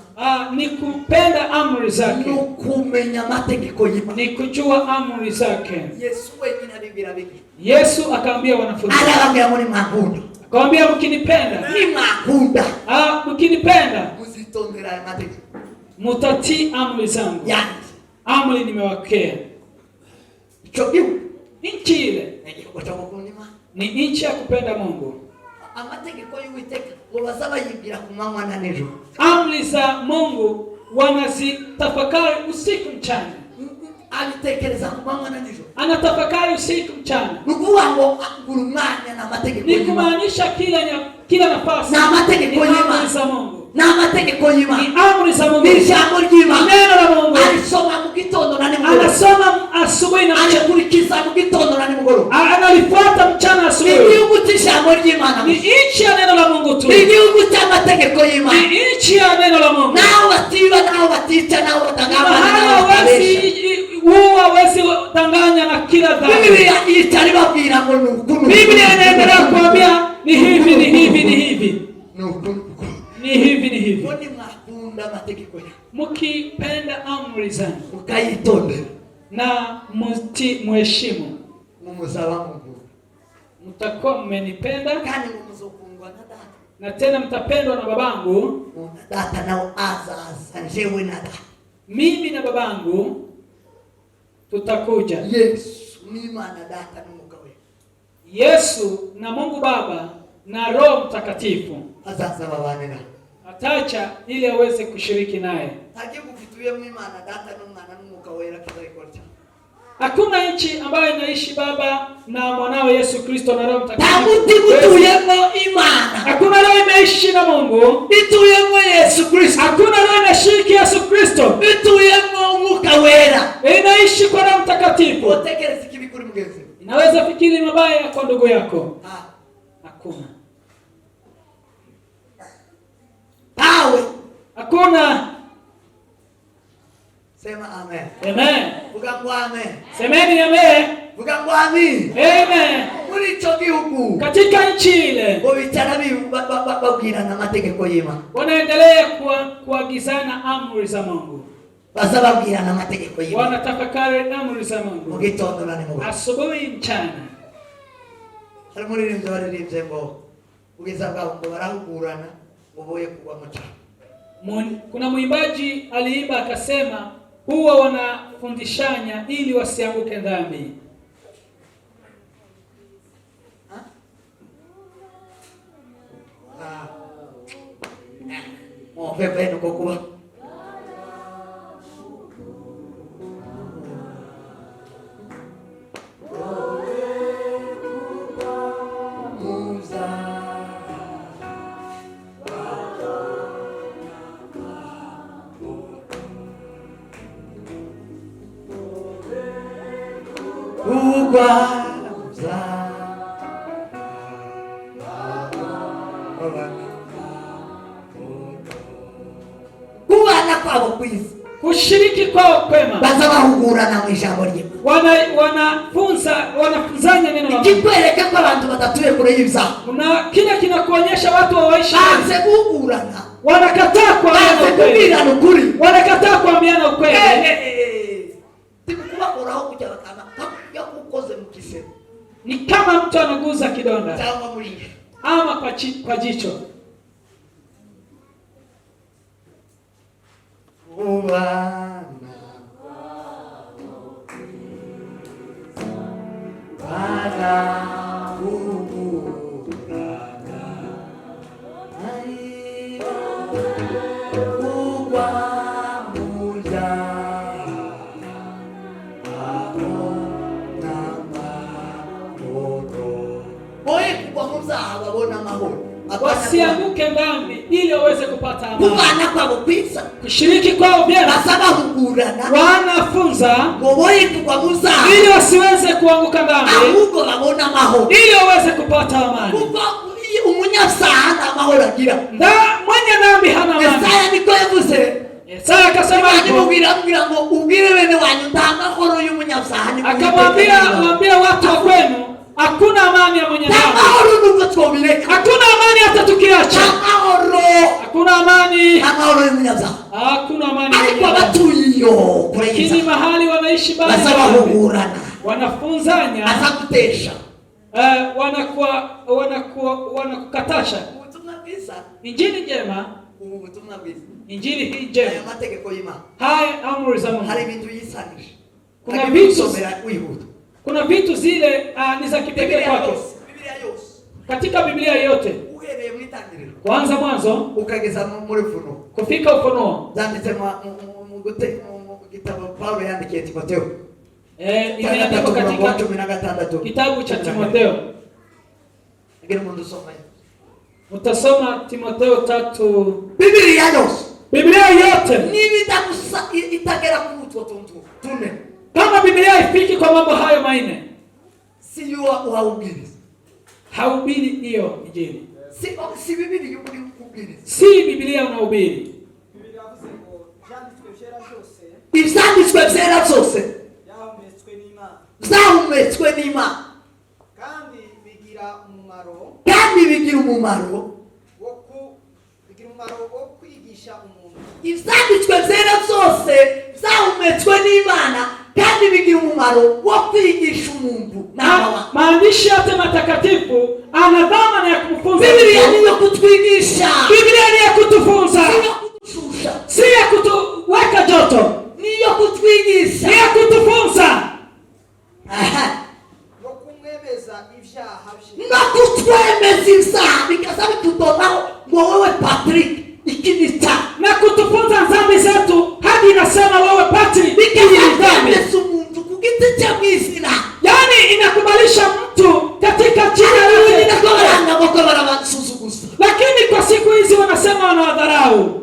Speaker 3: Ni kupenda amri zake.
Speaker 1: Nukumenya amategeko y'Imana.
Speaker 3: Ni kujua amri zake.
Speaker 1: Yesu wenyine abibwira biki.
Speaker 3: Yesu akaambia wanafunzi.
Speaker 1: Arababwira muri mwakunda.
Speaker 3: Akamwambia mkinipenda.
Speaker 1: Ni mwakunda.
Speaker 3: Mkinipenda.
Speaker 1: Muzitondera aya mategeko.
Speaker 3: Mutatii amri zangu.
Speaker 1: Yani.
Speaker 3: Amri nimewakea.
Speaker 1: Icho gihugu.
Speaker 3: Nchi ile. Ni nchi ya kupenda Mungu.
Speaker 1: Amategeko y'Uwiteka ngo bazaba yibwira ku manywa na nijoro.
Speaker 3: Amri za Mungu wanazitafakari usiku mchana.
Speaker 1: Alitekeleza ku manywa na nijoro.
Speaker 3: Anatafakari usiku mchana.
Speaker 1: Nukuvuga ngo ngurumanya na amategeko
Speaker 3: y'Imana. Ni kumaanisha kila nafasi.
Speaker 1: Na amategeko y'Imana
Speaker 3: za Mungu.
Speaker 1: Na amategeko y'Imana.
Speaker 3: Ni amri za Mungu.
Speaker 1: Ni jambo ry'Imana.
Speaker 3: Neno la Mungu.
Speaker 1: Alisoma mu gitondo na nimugoroba.
Speaker 3: Anasoma asubuhi na mchana.
Speaker 1: Anakurikiza mu gitondo na nimugoroba.
Speaker 3: Analifuata mchana asubuhi.
Speaker 1: Ni igihugu cy'ijambo ry'Imana.
Speaker 3: Ni nchi ya neno la Mungu tu.
Speaker 1: Ni igihugu cy'amategeko y'Imana.
Speaker 3: Ni nchi ya neno la Mungu.
Speaker 1: Nao batiba, nao batica, nao batangama,
Speaker 3: nao hawezi danganya na kila dhambi.
Speaker 1: Biblia itari babwira ngo nukuntu.
Speaker 3: Biblia inaendelea kuambia ni hivi, ni hivi, ni hivi.
Speaker 1: Nukuntu.
Speaker 3: Ni hivi, ni hivi.
Speaker 1: Mbona mwakunda amategeko ya?
Speaker 3: Mukipenda amri zangu.
Speaker 1: Mukayitondera.
Speaker 3: Na muheshimu.
Speaker 1: Mumuzaba Mungu.
Speaker 3: Mtakuwa mmenipenda.
Speaker 1: Kandi mumuzokundwa
Speaker 3: na tena mtapendwa na babangu.
Speaker 1: Data nao azaza njewe na data.
Speaker 3: Mimi na babangu tutakuja.
Speaker 1: Yesu mima na data n'umwuka we.
Speaker 3: Yesu na Mungu Baba na Roho Mtakatifu
Speaker 1: azaza babane na
Speaker 3: atacha ili aweze kushiriki naye.
Speaker 1: Hakikufituye mima na data n'umwana n'umwuka we rakizarikora.
Speaker 3: Hakuna nchi ambayo inaishi Baba na mwanawe Yesu Kristo na Roho Mtakatifu.
Speaker 1: Tamutibutuyemo Imana.
Speaker 3: Hakuna roho inaishi na Mungu.
Speaker 1: Ituyemo Yesu Kristo.
Speaker 3: Hakuna roho inashiriki Yesu Kristo.
Speaker 1: Ituyemo Umwuka Wera.
Speaker 3: Inaishi kwa Roho Mtakatifu.
Speaker 1: Utekereza kibi kuri mugenzi.
Speaker 3: Inaweza fikiri mabaya kwa ndugu yako. Hakuna.
Speaker 1: Pawe.
Speaker 3: Hakuna.
Speaker 1: Sema amen.
Speaker 3: Amen.
Speaker 1: Vuga ngo amen.
Speaker 3: Semeni amen.
Speaker 1: Vuga ngo amen.
Speaker 3: Amen.
Speaker 1: Muri ico gihugu.
Speaker 3: Katika nchi ile.
Speaker 1: Ngo bicara babwirana amategeko y'Imana.
Speaker 3: Wanaendelea kuagizana amri za Mungu.
Speaker 1: Basa babwirana amategeko y'Imana.
Speaker 3: Wanatafakari amri za Mungu.
Speaker 1: Mu gitondo na nimugoroba.
Speaker 3: Asubuhi mchana.
Speaker 1: Hari muri rimwe baririmbye ngo ugeza bwabo ngo barahugurana ngo boye kugwa mu cyaha.
Speaker 3: Kuna mwimbaji aliimba akasema huwa wanafundishanya ili wasianguke dhambi.
Speaker 1: Pepe nuko kuba
Speaker 3: kushiriki kwao kwema.
Speaker 1: Baza bahugurana mu ijambo ry'Imana.
Speaker 3: Wanafunzanya neno la Mungu.
Speaker 1: Kikwereka ko abantu badatuye kure y'ibyaha.
Speaker 3: Kuna kile kinakuonyesha watu waishi.
Speaker 1: Baze guhugurana.
Speaker 3: Wanakataa kuambiana ukweli. Wanakataa kuambiana ukweli.
Speaker 1: Tikubakoraho kujya bakama yakukoze mu kisebe.
Speaker 3: Ni kama mtu anaguza kidonda.
Speaker 1: Cyangwa muri
Speaker 3: ama kwa jicho.
Speaker 1: Bana
Speaker 3: wasianguke dhambi ili waweze kupata amani.
Speaker 1: Kubana kwabo kwiza.
Speaker 3: Kushiriki kwao vyema.
Speaker 1: Basabahugurana.
Speaker 3: Wanafunza
Speaker 1: ngoboye kugwa muza
Speaker 3: ili wasiweze kuanguka dhambi.
Speaker 1: Ahubwo babona amahoro.
Speaker 3: Ili waweze kupata amani.
Speaker 1: Kuko umunyasaha nta mahoro agira.
Speaker 3: Mwenye dhambi hana amani.
Speaker 1: Yesaya niko yavuze.
Speaker 3: Yesaya akasema
Speaker 1: akimubwira ngo ubwire bene wanyu nta mahoro y'umunyasaha ni.
Speaker 3: Akamwambia watu wa kwenu hakuna amani ya mwenye dhambi.
Speaker 1: Mahoro nuko twobireka.
Speaker 3: Hakuna amani hata tukiacha.
Speaker 1: Mahoro.
Speaker 3: Hakuna amani.
Speaker 1: Mahoro y'umunyasaha.
Speaker 3: Hakuna amani.
Speaker 1: Ariko abatuyiyo kureyeza.
Speaker 3: Kini mahali wanaishi bali.
Speaker 1: Basabahugurana.
Speaker 3: Wanafunzanya.
Speaker 1: Asakutesha.
Speaker 3: Wanakukatasha.
Speaker 1: Ubutumwa bwiza.
Speaker 3: Injili njema.
Speaker 1: Ubutumwa bwiza.
Speaker 3: Injili hii njema.
Speaker 1: Aya mategeko y'Imana.
Speaker 3: Haya amri za Mungu.
Speaker 1: Hari ibintu yisanisha.
Speaker 3: Kuna vitu
Speaker 1: wihuta.
Speaker 3: Kuna vitu zile ni za kipekee kwake.
Speaker 1: Biblia yose.
Speaker 3: Katika Biblia yote.
Speaker 1: Uhereye mu itangiriro.
Speaker 3: Kwanza mwanzo
Speaker 1: ukageza muri Ufunuo.
Speaker 3: Kufika Ufunuo.
Speaker 1: Zanditse mu gitabo Paulo yandikiye Timotheo.
Speaker 3: Imeandikwa katika kitabu cha Timotheo.
Speaker 1: Ngine mundu soma.
Speaker 3: Utasoma Timotheo 3.
Speaker 1: Biblia yose.
Speaker 3: Biblia yote.
Speaker 1: Nibi itagera ku mutwe tune.
Speaker 3: Kama Biblia ifiki kwa mambo hayo manne.
Speaker 1: Si uhubiri.
Speaker 3: Haubiri hiyo injili.
Speaker 1: Si Biblia yuhubiri.
Speaker 3: Si Biblia unahubiri.
Speaker 4: Biblia yavuze ngo
Speaker 1: ivyanditswe vyera byose zahumetswe n'Imana
Speaker 4: kandi bigira umumaro wo kwigisha umuntu.
Speaker 1: Ivyanditswe vyera byose zahumetswe n'Imana kandi bigira umumaro umumaro wo kwigisha umuntu.
Speaker 3: Maandishi yote matakatifu ana dhamana ya kumfunza.
Speaker 1: Biblia ni ya kutwigisha.
Speaker 3: Biblia ni ya kutufunza. Si ya kutuweka joto.
Speaker 1: Ni ya kutwigisha.
Speaker 3: Ni ya kutufunza.
Speaker 4: no kumwemeza ivyaha vye.
Speaker 1: Na kutwemeza ivyaha bikasabi tutonaho ngo wewe Patrick ikinita.
Speaker 3: Na kutufunza dhambi zetu hadi inasema wewe Patrick
Speaker 1: bikasabi umuntu kugiti cha mwisina.
Speaker 3: Yani inakubalisha mtu katika jina lake.
Speaker 1: Inakoranga boko barabansuzugusa.
Speaker 3: Lakini kwa siku hizi wanasema wanawadharau.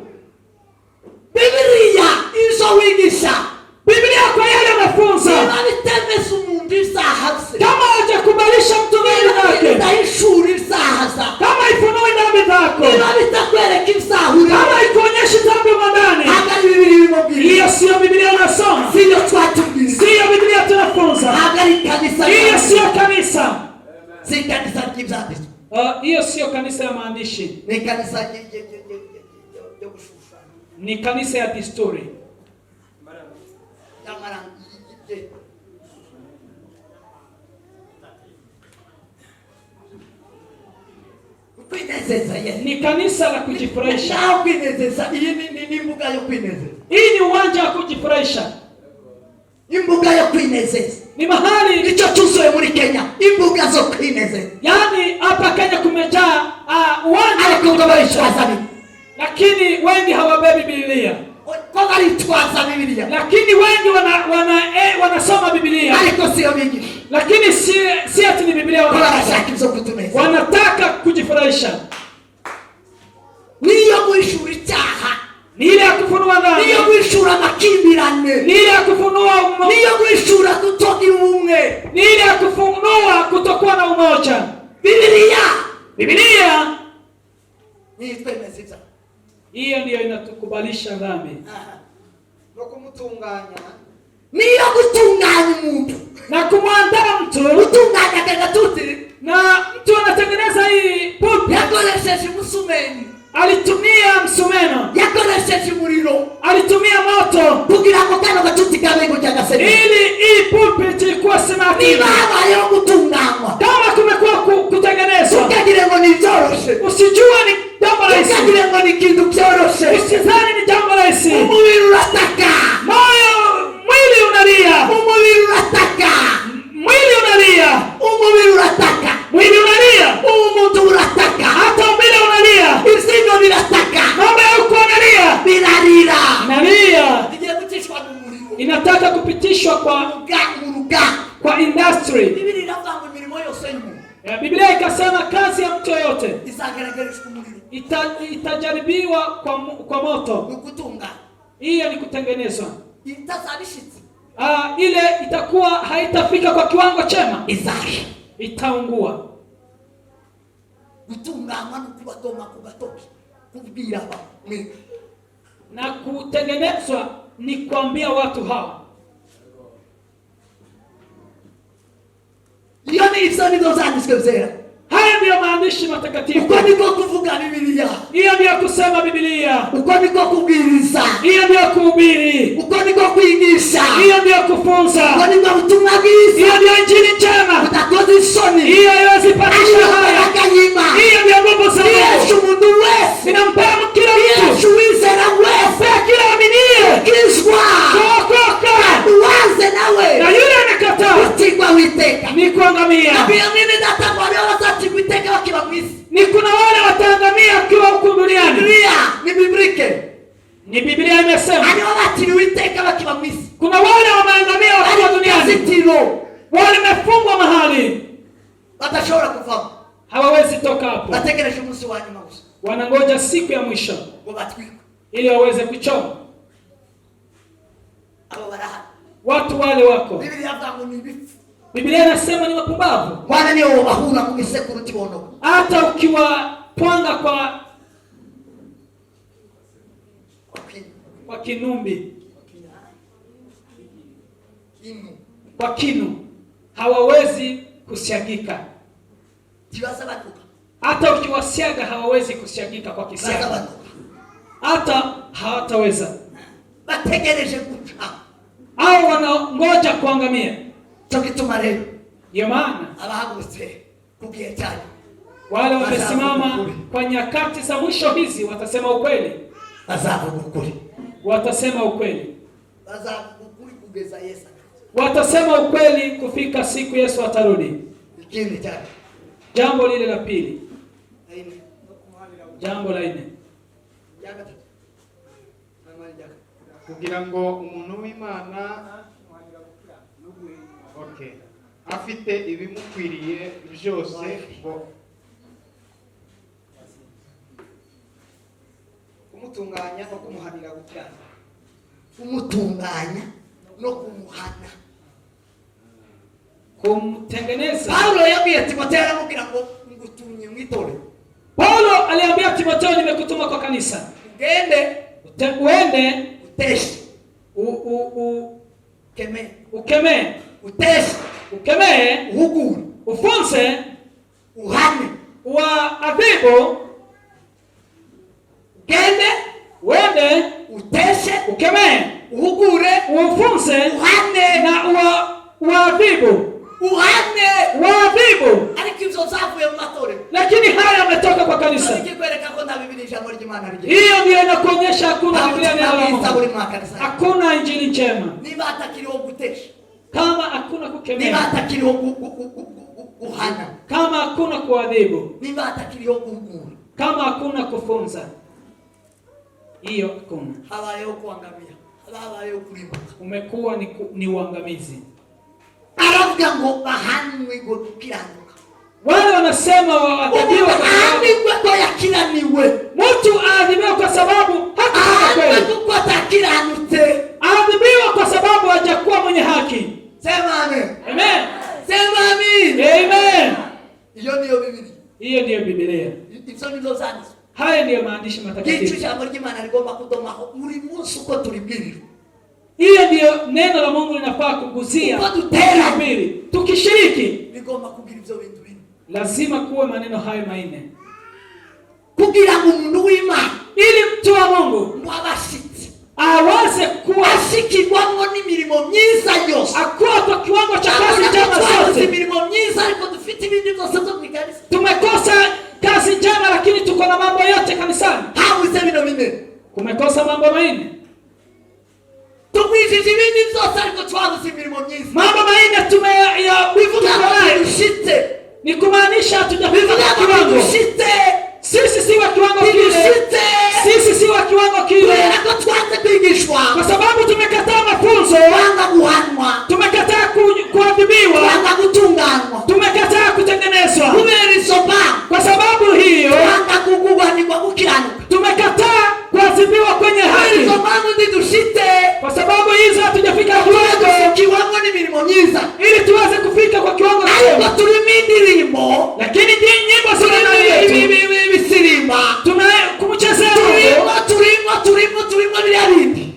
Speaker 1: Biblia izo wigisha. Biblia
Speaker 3: kwa yale mafunzo.
Speaker 1: Inanitemeza umuntu isahaze.
Speaker 3: Kama hajakubalisha mtu dhambi zake.
Speaker 1: Inaishuri isahaza.
Speaker 3: Kama ifunui dhambi zako.
Speaker 1: Inanitakwereka isahuri.
Speaker 3: Kama ikuonyeshi dhambi mandani.
Speaker 1: Hagari Biblia imobili.
Speaker 3: Hiyo sio Biblia unasoma.
Speaker 1: Sio twatubili.
Speaker 3: Sio Biblia tunafunza.
Speaker 1: Hagari kanisa.
Speaker 3: Hiyo sio kanisa.
Speaker 1: Si kanisa kibzati.
Speaker 3: Hiyo sio kanisa ya maandishi.
Speaker 1: Ni kanisa ya kushusha.
Speaker 3: Ni kanisa ya desturi. Ni kanisa la kujifurahisha.
Speaker 1: Ni mbuga ya kuinezeza.
Speaker 3: Hii ni uwanja wa kujifurahisha.
Speaker 1: Imbuga ya kuinezeza.
Speaker 3: Ni mahali
Speaker 1: nicho tuzoe muri Kenya. Imbuga zo kuinezeza.
Speaker 3: Yani hapa Kenya kumejaa uwanja wa kujifurahisha. Lakini wengi hawabebi Biblia.
Speaker 1: Kwa alitwaza Biblia.
Speaker 3: Lakini wengi wanasoma Biblia.
Speaker 1: Aliko sio mingi.
Speaker 3: Lakini si ati ni Biblia wanataka kujifurahisha.
Speaker 1: Niyo kuishura icyaha.
Speaker 3: Ni ile ya kufunua dhambi.
Speaker 1: Niyo kuishura makimbirane.
Speaker 3: Ni ile ya kufunua
Speaker 1: niyo kuishura kutoki umwe.
Speaker 3: Ni ile ya kufunua kutokuwa na umoja. Biblia
Speaker 1: ni twemeza.
Speaker 3: Hiyo ndiyo inatukubalisha dhambi.
Speaker 4: No kumutunganya.
Speaker 1: Niyo kutunganya umuntu.
Speaker 3: Na kumwandaa mtu.
Speaker 1: Kutunganya kagatuti.
Speaker 3: Na mtu anatengeneza hii pulpit.
Speaker 1: Yakoresheje musumeni.
Speaker 3: Alitumia msumeno.
Speaker 1: Yakoresheje muriro.
Speaker 3: Alitumia moto.
Speaker 1: Kugira ngo kano gatuti kabe kujaga sema.
Speaker 3: Ili hii pulpit ikuwa semati.
Speaker 1: Ni baba yo kutunganywa.
Speaker 3: Kama kumekuwa kutengenezwa.
Speaker 1: Ukagire ngo ni zoroshe.
Speaker 3: Usijua ni jambo rahisi.
Speaker 1: Ukagire ngo ni kintu cyoroshe.
Speaker 3: Usizani ni jambo rahisi.
Speaker 1: Umubiri urataka.
Speaker 3: Mwili unalia.
Speaker 1: Umubiri urataka.
Speaker 3: Mwili unalia.
Speaker 1: Umubiri urataka.
Speaker 3: Mwili unalia.
Speaker 1: Umuntu urataka.
Speaker 3: Hata mwili unalia.
Speaker 1: Isigo birataka.
Speaker 3: Mambo ya uko unalia.
Speaker 1: Binarira.
Speaker 3: Nalia.
Speaker 1: Ndiye kutishwa n'umuriro.
Speaker 3: Inataka kupitishwa kwa industry.
Speaker 1: Biblia inavuga ngo imirimo yose y'umuntu.
Speaker 3: Biblia ikasema kazi ya mtu yote
Speaker 1: izagaragarishwa umuriro.
Speaker 3: Itajaribiwa kwa moto.
Speaker 1: Ukutunga.
Speaker 3: Hiyo ni kutengenezwa.
Speaker 1: Itazalishitsi.
Speaker 3: Ile itakuwa haitafika kwa kiwango chema.
Speaker 1: Izari.
Speaker 3: Itaungua.
Speaker 1: Gutunganywa n'ukubadoma kubatoki. Kubwira aba.
Speaker 3: Na kutengenezwa ni kuambia watu hao.
Speaker 1: Iyo ni ibyo nizo zanditswe byera.
Speaker 3: Haya ndiyo maandishi matakatifu.
Speaker 1: Uko niko kuvuga Biblia.
Speaker 3: Hiyo ndiyo kusema Biblia.
Speaker 1: Uko niko kubwiriza.
Speaker 3: Hiyo ndiyo kuhubiri.
Speaker 1: Uko niko kwigisha.
Speaker 3: Hiyo ndiyo kufunza.
Speaker 1: Uko niko kutumwa bwiza.
Speaker 3: Hiyo ndiyo injili njema.
Speaker 1: Utakoze isoni.
Speaker 3: Hiyo haiwezi patisha haya. Hiyo ndiyo nguvu za Mungu.
Speaker 1: Yesu mundu wese.
Speaker 3: Inampea kila mtu.
Speaker 1: Yesu wizera wese.
Speaker 3: Kila aminie.
Speaker 1: Kizwa.
Speaker 3: Kuokoka.
Speaker 1: Uanze nawe.
Speaker 3: Na yule anakataa.
Speaker 1: Utigwa witeka.
Speaker 3: Ni kuangamia.
Speaker 1: Na pia mimi natakwambia watati witeka wakiwa mwisi.
Speaker 3: Ni kuna wale wataangamia wakiwa huku duniani.
Speaker 1: Biblia ni biblike.
Speaker 3: Ni Biblia imesema.
Speaker 1: Ani watati witeka wakiwa mwisi.
Speaker 3: Kuna wale wameangamia wakiwa duniani.
Speaker 1: Sitiro.
Speaker 3: Wale wamefungwa mahali.
Speaker 1: Watashora kufahamu.
Speaker 3: Hawawezi toka hapo.
Speaker 1: Bategereje umunsi wa nyuma gusa.
Speaker 3: Wanangoja siku ya mwisho.
Speaker 1: Wabatwika.
Speaker 3: Ili waweze kuchoma.
Speaker 1: Abo baraha.
Speaker 3: Watu wale wako.
Speaker 1: Biblia yavuga ni bifu.
Speaker 3: Biblia inasema ni wapumbavu.
Speaker 1: Bwana niyo wabahura mu gisekuru kibondo.
Speaker 3: Hata ukiwapanga kwa kinumbi. Kwa kinu. Hawawezi kusiagika. Hata ukiwasiaga hawawezi kusiagika kwa kisiaga. Hata hawataweza.
Speaker 1: Bategereje kucha.
Speaker 3: Hao wanangoja kuangamia.
Speaker 1: cyo gituma rero
Speaker 3: Ndio maana
Speaker 1: abahagurutse kugihe cyane
Speaker 3: wale wamesimama kwa nyakati za mwisho hizi watasema ukweli.
Speaker 1: Bazavuga ukuri.
Speaker 3: Watasema ukweli.
Speaker 1: Bazavuga ukuri kugeza Yesu.
Speaker 3: Watasema ukweli kufika siku Yesu atarudi.
Speaker 1: Ikindi cyane.
Speaker 3: Jambo lile la pili. Jambo la 4.
Speaker 4: kugira ngo umuntu w'Imana afite ibimukwiriye byose ngo kumutunganya no kumuhanira gukiranuka.
Speaker 1: Kumutunganya no kumuhana.
Speaker 3: Kumtengeneza.
Speaker 1: Paulo yabwiye Timotheo aramubwira ngo ngutumye mwitore.
Speaker 3: Paulo aliambia Timotheo nimekutuma kwa kanisa. Uende
Speaker 1: uteshi. Ukeme. Uteshi.
Speaker 3: Ukeme.
Speaker 1: Uhugure.
Speaker 3: Ufunze.
Speaker 1: Uhane.
Speaker 3: Uadhibu. Uende.
Speaker 1: Uteshe.
Speaker 3: Ukeme.
Speaker 1: Uhugure.
Speaker 3: Ufunze.
Speaker 1: Uhane.
Speaker 3: Na uadhibu.
Speaker 1: Uhane.
Speaker 3: Uadhibu. Lakini haya yametoka kwa kanisa. Hiyo ndio inakuonyesha hakuna Biblia neno la Mungu. Hakuna injili njema. Kama hakuna kukemea. Kama hakuna kuadhibu. Kama hakuna kufunza. Hiyo hakuna. Umekuwa ni uangamizi.
Speaker 1: Aravuga ngo bahanwe ngo gukiranuka.
Speaker 3: Wale wanasema waadhibiwe
Speaker 1: kwa yakiraniwe.
Speaker 3: Mtu aadhibiwe kwa sababu hakufanya kweli. Aadhibiwe kwa sababu hajakuwa mwenye haki.
Speaker 1: Sema amen.
Speaker 3: Amen.
Speaker 1: Sema amen.
Speaker 3: Amen.
Speaker 1: Hiyo ndio Biblia.
Speaker 3: Hiyo ndio Biblia.
Speaker 1: Hizo ndizo zani.
Speaker 3: Haya ndio maandishi matakatifu.
Speaker 1: Kitu cha Imana ligomba kudomaho muri munsi uko tulibwirira.
Speaker 3: Hiyo ndio neno la Mungu linafaa kuguzia. Tukishiriki
Speaker 1: ligomba kugira ibyo bintu bine.
Speaker 3: Lazima kuwe maneno hayo 4.
Speaker 1: Kugira ngo umuntu w'Imana,
Speaker 3: ili mtu wa Mungu
Speaker 1: mwabashitsi
Speaker 3: aweze kuwa
Speaker 1: ashikirwamo n'imirimo myiza yose.
Speaker 3: Akuwa kwa kiwango cha kazi njema zote.
Speaker 1: Imirimo myiza ariko dufite ibindi byose byo kwikanisa.
Speaker 3: Tumekosa kazi njema lakini tuko na mambo yote kanisani.
Speaker 1: Habuze bino bine.
Speaker 3: Kumekosa mambo 4.
Speaker 1: Tumwijije ibindi byose ariko twabuze imirimo myiza.
Speaker 3: Mambo 4 tumeyabivuga nayo. Ni kumaanisha hatujafika kiwango. Sisi si wa kiwango kile. Sisi si wa kiwango kile. Kwa sababu tumekataa mafunzo. Tumekataa kuadhibiwa. Tumekataa kutengenezwa. Kwa sababu hiyo tumekataa kuadhibiwa kwenye haki. Kwa sababu hizo hatujafika kiwango ili tuweze kufika kwa kiwango chema. Lakini nyimbo kumchezea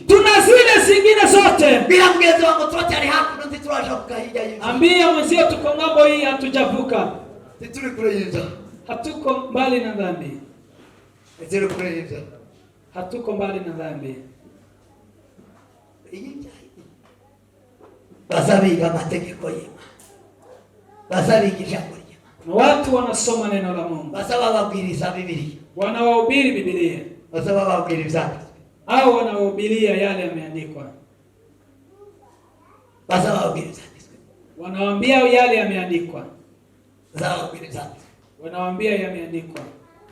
Speaker 3: tuna zile zingine zote. Ambia mwenzio tuko ngambo hii hatujavuka. Hatuko mbali na dhambi. Hatuko mbali na dhambi.
Speaker 1: Bazabiga amategeko y'Imana. Bazabiga ijambo ry'Imana.
Speaker 3: Watu wanasoma neno la Mungu.
Speaker 1: Basaba babwiriza Biblia.
Speaker 3: Wanawahubiri Biblia.
Speaker 1: Basaba babwiriza ibyanditswe.
Speaker 3: Au wanawahubiria yale yameandikwa.
Speaker 1: Basaba babwiriza ibyanditswe.
Speaker 3: Wanawaambia yale yameandikwa.
Speaker 1: Basaba babwiriza ibyanditswe.
Speaker 3: Wanawaambia yameandikwa.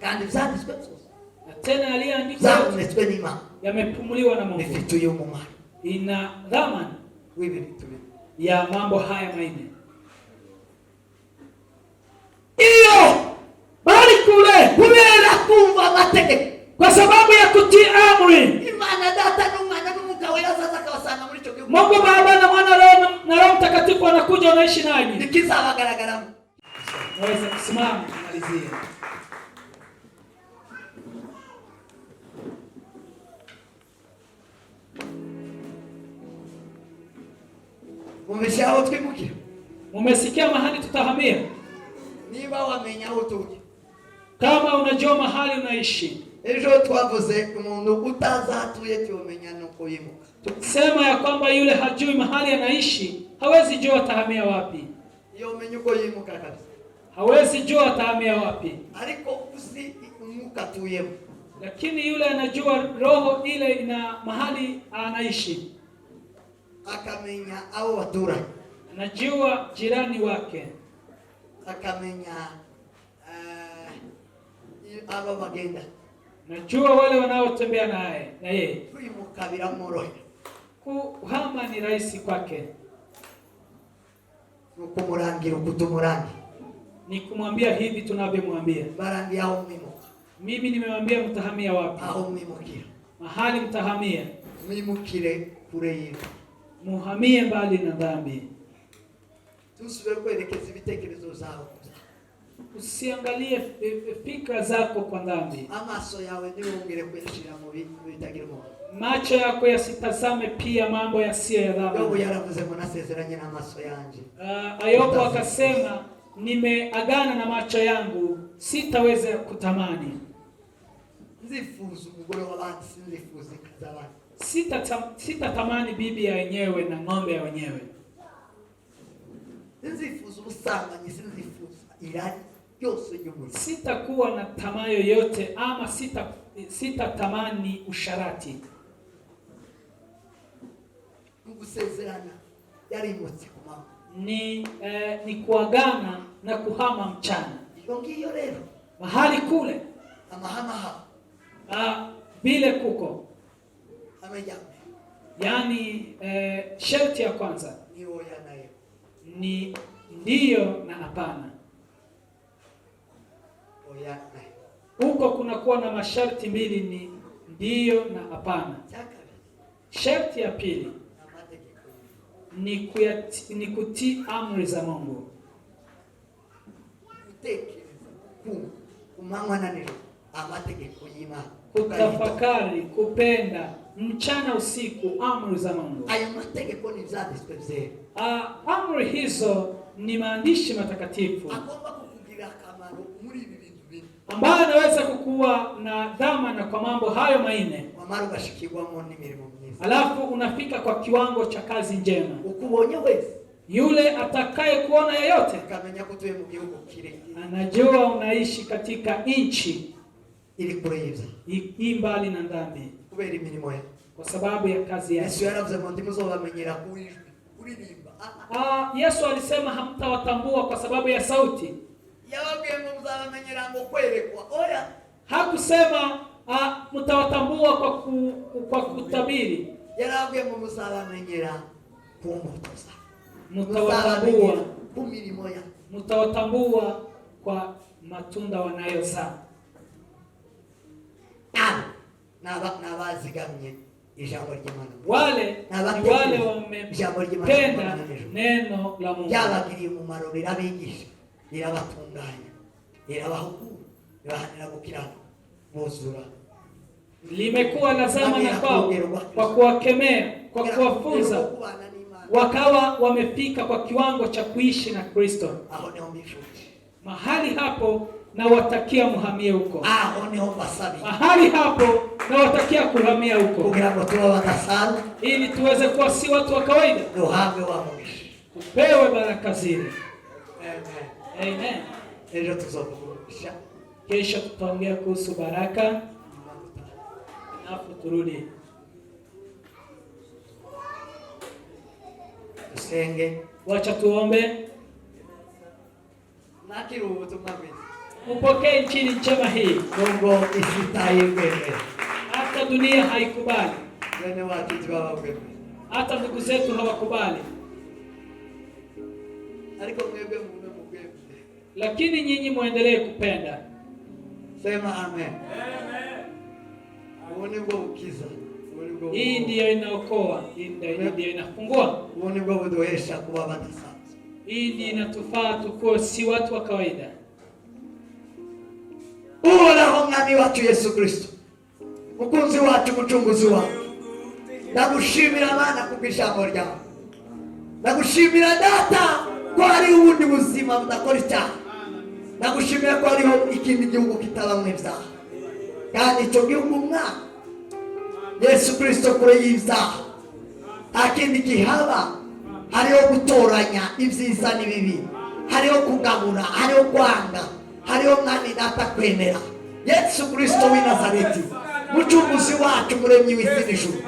Speaker 1: Kandi ibyanditswe
Speaker 3: na tena aliyeandikwa
Speaker 1: zakumetswe n'Imana.
Speaker 3: Yamepumuliwa na Mungu.
Speaker 1: Bifituye umumaro.
Speaker 3: Ina dhamani ya mambo haya 4.
Speaker 1: Iyo
Speaker 3: bali kule
Speaker 1: kubera kumva amategeko,
Speaker 3: kwa sababu ya kutii amri.
Speaker 1: Imana Data n'Umwana n'Umwuka Wera sasa akabasanga muri cyo gihugu.
Speaker 3: Mungu Baba na Mwana na Roho Mtakatifu wanakuja wanaishi nanyi.
Speaker 1: Nikizabagaragara.
Speaker 3: Waweza kusimama kumalizia.
Speaker 1: Mumeshaho twimukira.
Speaker 3: Mumesikia mahali tutahamia.
Speaker 1: Niba wamenya aho tuje.
Speaker 3: Kama unajua mahali unaishi.
Speaker 1: Ejo twavuze umuntu utazatuye tiomenya nuko yimuka.
Speaker 3: Tukisema ya kwamba yule hajui mahali anaishi, hawezi jua atahamia wapi.
Speaker 1: Yomenya uko yimuka kabisa.
Speaker 3: Hawezi jua atahamia wapi.
Speaker 1: Ariko usi umuka tuyemo.
Speaker 3: Lakini yule anajua roho ile ina mahali anaishi.
Speaker 1: Akamenya au watura.
Speaker 3: Anajua jirani wake.
Speaker 1: Akamenya aba bagenda.
Speaker 3: Najua wale wanaotembea naye na yeye.
Speaker 1: Kuimuka bila morohe.
Speaker 3: Kuhama ni rahisi kwake.
Speaker 1: Ukumurangira ukutumurangi.
Speaker 3: Ni kumwambia hivi tunavyomwambia.
Speaker 1: Barangi yao mwimuka.
Speaker 3: Mimi nimemwambia mtahamia wapi?
Speaker 1: Aho mwimukira.
Speaker 3: Mahali mtahamia.
Speaker 1: Mwimukire kure yiwe.
Speaker 3: Muhamie mbali na dhambi.
Speaker 1: Tusubire kwerekeza ibitekerezo zawe.
Speaker 3: Usiangalie fikra zako kwa dhambi.
Speaker 1: Amaso yawe niwongere kwishira mu bitagira mu.
Speaker 3: Macho yako yasitazame pia mambo yasiyo ya dhambi.
Speaker 1: Yobu yaravuze ngo nasezeranye na maso yanje.
Speaker 3: Ayobu akasema nimeagana na macho yangu sitaweza kutamani.
Speaker 1: Nzifuza umugore w'abandi sinzifuza inka z'abandi.
Speaker 3: Sitatamani bibi ya wenyewe na ng'ombe ya wenyewe.
Speaker 1: Nzifuza ubusambanyi sinzifuza irari yose y'umubiri.
Speaker 3: Sitakuwa na tamaa yoyote ama sitatamani usharati.
Speaker 1: Gusezerana yarimutse kumama.
Speaker 3: Ni kuagana na kuhama mchana.
Speaker 1: Ngiyo rero
Speaker 3: mahali kule
Speaker 1: amahama
Speaker 3: vile kuko
Speaker 1: amejame.
Speaker 3: Yani sharti ya kwanza
Speaker 1: ni oya nayo.
Speaker 3: Ni ndiyo na hapana.
Speaker 1: Oya nayo.
Speaker 3: Huko kunakuwa na masharti mbili, ni ndiyo na hapana. Sharti ya pili ni kutii amri za Mungu. Kutafakari, kupenda mchana usiku amri za Mungu. Amri hizo ni maandishi matakatifu ambayo anaweza kukuwa na dhamana kwa mambo hayo manne. Alafu unafika kwa kiwango cha kazi njema. Yule atakaye kuona yeyote anajua unaishi katika nchi ili mbali na dhambi kwa sababu ya kazi yake. Yesu alisema hamtawatambua kwa sababu ya sauti. Hakusema mtawatambua kwa kutabiri. Mtawatambua kwa matunda wanayozaa. Wale wamependa neno la Mungu.
Speaker 1: Yabagiriye umumaro birabigisha, birabatunganya, birabahugura, bibahanira gukiranuka, buzura.
Speaker 3: Limekuwa lazima na kwao kwa kuwakemea, kwa kuwafunza, wakawa wamefika kwa kiwango cha kuishi na Kristo. Mahali hapo na watakia muhamie huko. Mahali hapo na watakia kuhamia huko. Ili tuweze kuwa si watu wa kawaida. Tupewe baraka zile. Amen. Kesho tutaongea kuhusu baraka. Alafu turudi.
Speaker 1: Tusenge.
Speaker 3: Wacha tuombe. Upokee injili njema hii.
Speaker 1: Mungu isitaiwe.
Speaker 3: Hata dunia haikubali.
Speaker 1: Wene watu tibawe.
Speaker 3: Hata ndugu zetu hawakubali.
Speaker 1: Aliko mwebe mwebe.
Speaker 3: Lakini nyinyi muendelee kupenda.
Speaker 1: Sema amen. Amen. Uone ngo ukiza.
Speaker 3: Hii ndiyo inaokoa, hii ndiyo inafungua.
Speaker 1: Uone ngo udoesha kuba badasa.
Speaker 3: Hii ndiyo inatufaa tukuwe si watu wa kawaida.
Speaker 1: Uhoraho mwami wacu Yesu Kristo, mukunzi wacu, mucunguzi wacu, ndagushimira Mana kubw'ijambo ryawe. Ndagushimira Data ko hari ubundi buzima budakora icyaha. Ndagushimira ko hariho ikindi gihugu kitabamwe ibyaha. kandi icyo gihugu umwaka Yesu Kristo kure y'ibyaha nta kindi gihaba. Hariho gutoranya ibyiza n'ibibi, hariho kugabura, hariho kwanga, hariho mwami data kwemera. Yesu Kristo w'i Nazareti, mucunguzi wacu, muremyi w'isi n'ijuru,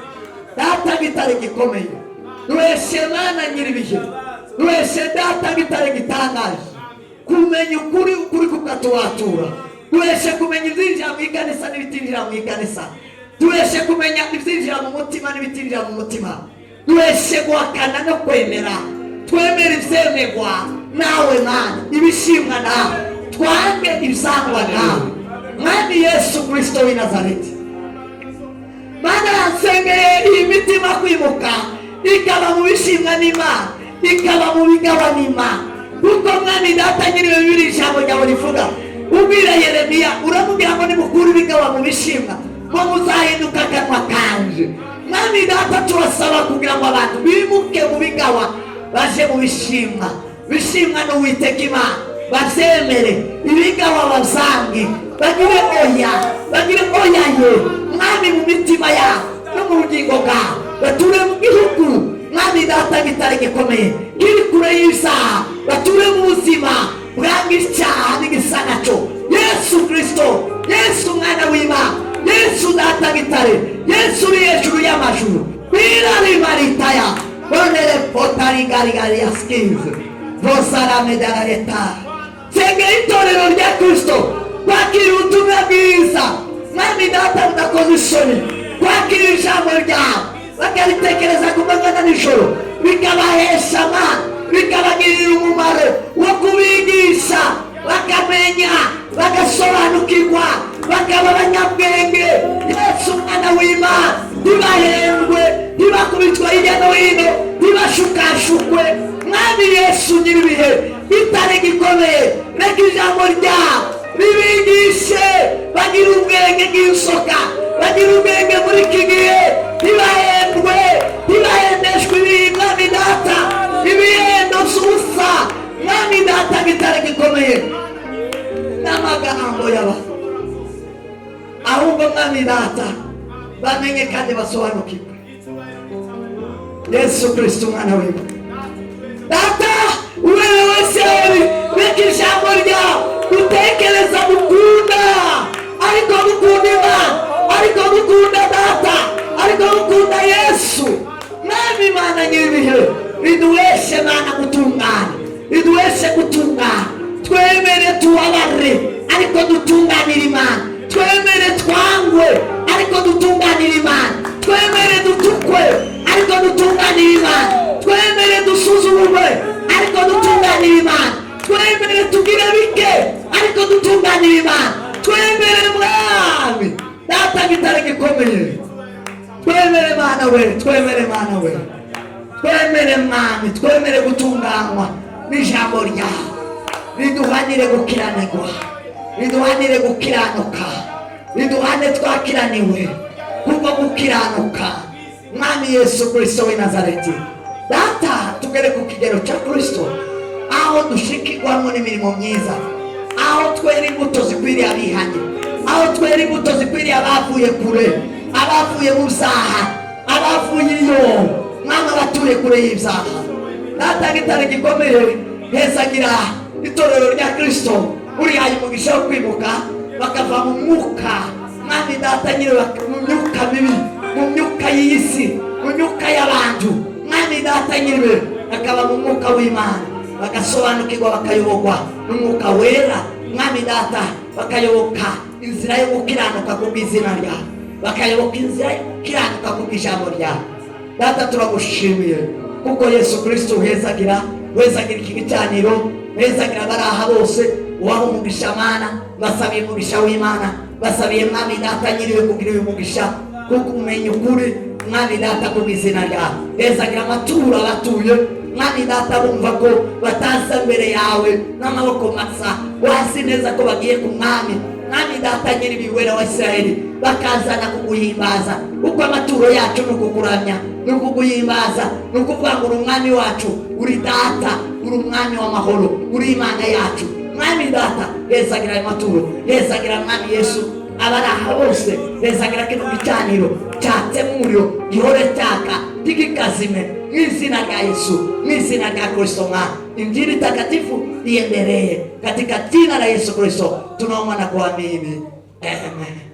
Speaker 1: data gitare gikomeye, duheshe Mana nyir'ibihe, duheshe data gitare gitangaje, kumenya ukuri, ukuri kukatuwatura, duheshe kumenya ibyinjira mu ikanisa n'ibitinjira mu ikanisa, duheshe kumenya ibyinjira mu mutima n'ibitinjira mu mutima, duheshe guhakana no kwemera, twemere ibyemegwa nawe Mana, ibishimwa nawe, twange ibisangwa nawe, mwami Yesu Kristo w'i Nazareti. Mana yansengeye iyi mitima kwimuka ikaba mu bishimwa n'Imana, ikaba mu bigawa n'Imana, kuko mwami data nyiriwe bibiri ijambo ryawe rivuga, ubwira Yeremiya uramubwira ngo nimukure ibigawa mu bishimwa ngo muzahinduka akanwa kanje. Mwami data turasaba kugira ngo abantu bimuke mu bigawa baje mu bishimwa, bishimwa n'Uwiteka Imana, babyemere ibigawa bazange, bagire oya, bagire oya ye mwami mu mitima yabo no mu bugingo bwabo, bature mu gihugu mwami data gitare gikomeye kiri kure y'ibyaha, bature mu buzima bwanga icyaha n'igisa nacyo. Yesu Kristo, Yesu mwana w'Imana, Yesu data gitare, Yesu uri hejuru y'amajuru, birarimaritaya bonere potarigarigari ya skize vosaramedara leta. Sengera itorero rya Kristo kwakira ubutumwa bwiza, mwami data budakoze isoni, kwakira ijambo ryawe bakaritekereza ku manywa na nijoro, bikabahesha Mana, bikabagirira umumaro wo kubigisha, bakamenya, bagasobanukirwa, bakaba abanyabwenge. Yesu mwana w'Imana, ntibahembwe, ntibakubitwa hirya no hino, ntibashukashukwe. Mwami Yesu nyir'ibihe, bitare gikomeye, reka ijambo ryawe bibigishe, bagira ubwenge bw'inzoka, bagira ubwenge muri iki gihe, ntibahembwe, ntibahendeshwe ibi mwami data, ibihendo by'ubusa. Mwami data gitare gikomeye n'amagambo y'abantu, ahubwo mwami data bamenye kandi basobanukirwe. Yesu Kristo umwana w'Imana, data uwewe wese reka ijambo ryawe utekereza gukunda, ariko gukunda Imana, ariko gukunda data, ariko gukunda Yesu. Mwami Imana nyir'ibihe, riduheshe Mana gutungana, riduheshe gutungana, twemere tubabare ariko dutunganire Imana, twemere twangwe ariko dutunganire Imana, twemere dutukwe ariko dutunganire Imana, twemere dusuzumwe ariko dutunganire Imana, twemere tugire bike ariko dutunganire Imana, twemere mwami data gitare gikomeye, twemere Mana we, twemere Mana we, twemere mwami, twemere gutunganywa n'ijambo ryawe, riduhanire gukiranirwa, riduhanire gukiranuka, riduhane twakiraniwe kubwo gukiranuka. Mwami Yesu Kristo w'i Nazareti, data tugere ku kigero cya Kristo aho dushikirwamo n'imirimo myiza, aho twera imbuto zikwiriye abihanye, aho twera imbuto zikwiriye abavuye kure, abavuye mu byaha, abavuye iyo mwami abatuye kure y'ibyaha. Data gitare gikomeye, hezagira itorero rya Kristo, urihaye umugisha wo kwimuka bakava mu mwuka mwami data nyiriwe, mu myuka mibi, mu myuka y'isi, mu myuka y'abantu. Mwami data nyiriwe bakaba mu mwuka w'Imana, bagasobanukirwa, bakayobokwa n'umwuka wera. Mwami data bakayoboka inzira yo gukiranuka kubw'izina ryawe, bakayoboka inzira yo gukiranuka kubw'ijambo ryawe. Data turagushimiye kuko Yesu Kristo uhezagira, wezagira iki gicaniro, wezagira baraha bose, uwaha umugisha Mana, basabiye umugisha w'Imana, basabiye mwami data nyiriwe kugira uyu mugisha kuko umenya ukuri mwami data kubw'izina ryawe. Wezagira amaturo abatuye mwami data bumva ko bataza mbere yawe n'amaboko masa, wazi neza ko bagiye ku mwami. Mwami data nyiribiwera wa Isiraheli bakazana kuguhimbaza, uko amaturo yacu nukukuramya, nukuguhimbaza, nukuvuga ngo uri umwami wacu, uri data, uri umwami w'amahoro, uri Imana yacu. Mwami data hezagira ayo maturo, hezagira mwami Yesu abaraha bose bezagira kino gicaniro cyatse muryo gihore cyaka ntigikazime mw'izina rya Yesu, mw'izina rya Kristo. Injili takatifu iendelee katika jina la Yesu Kristo tunaomba na kuamini, amen.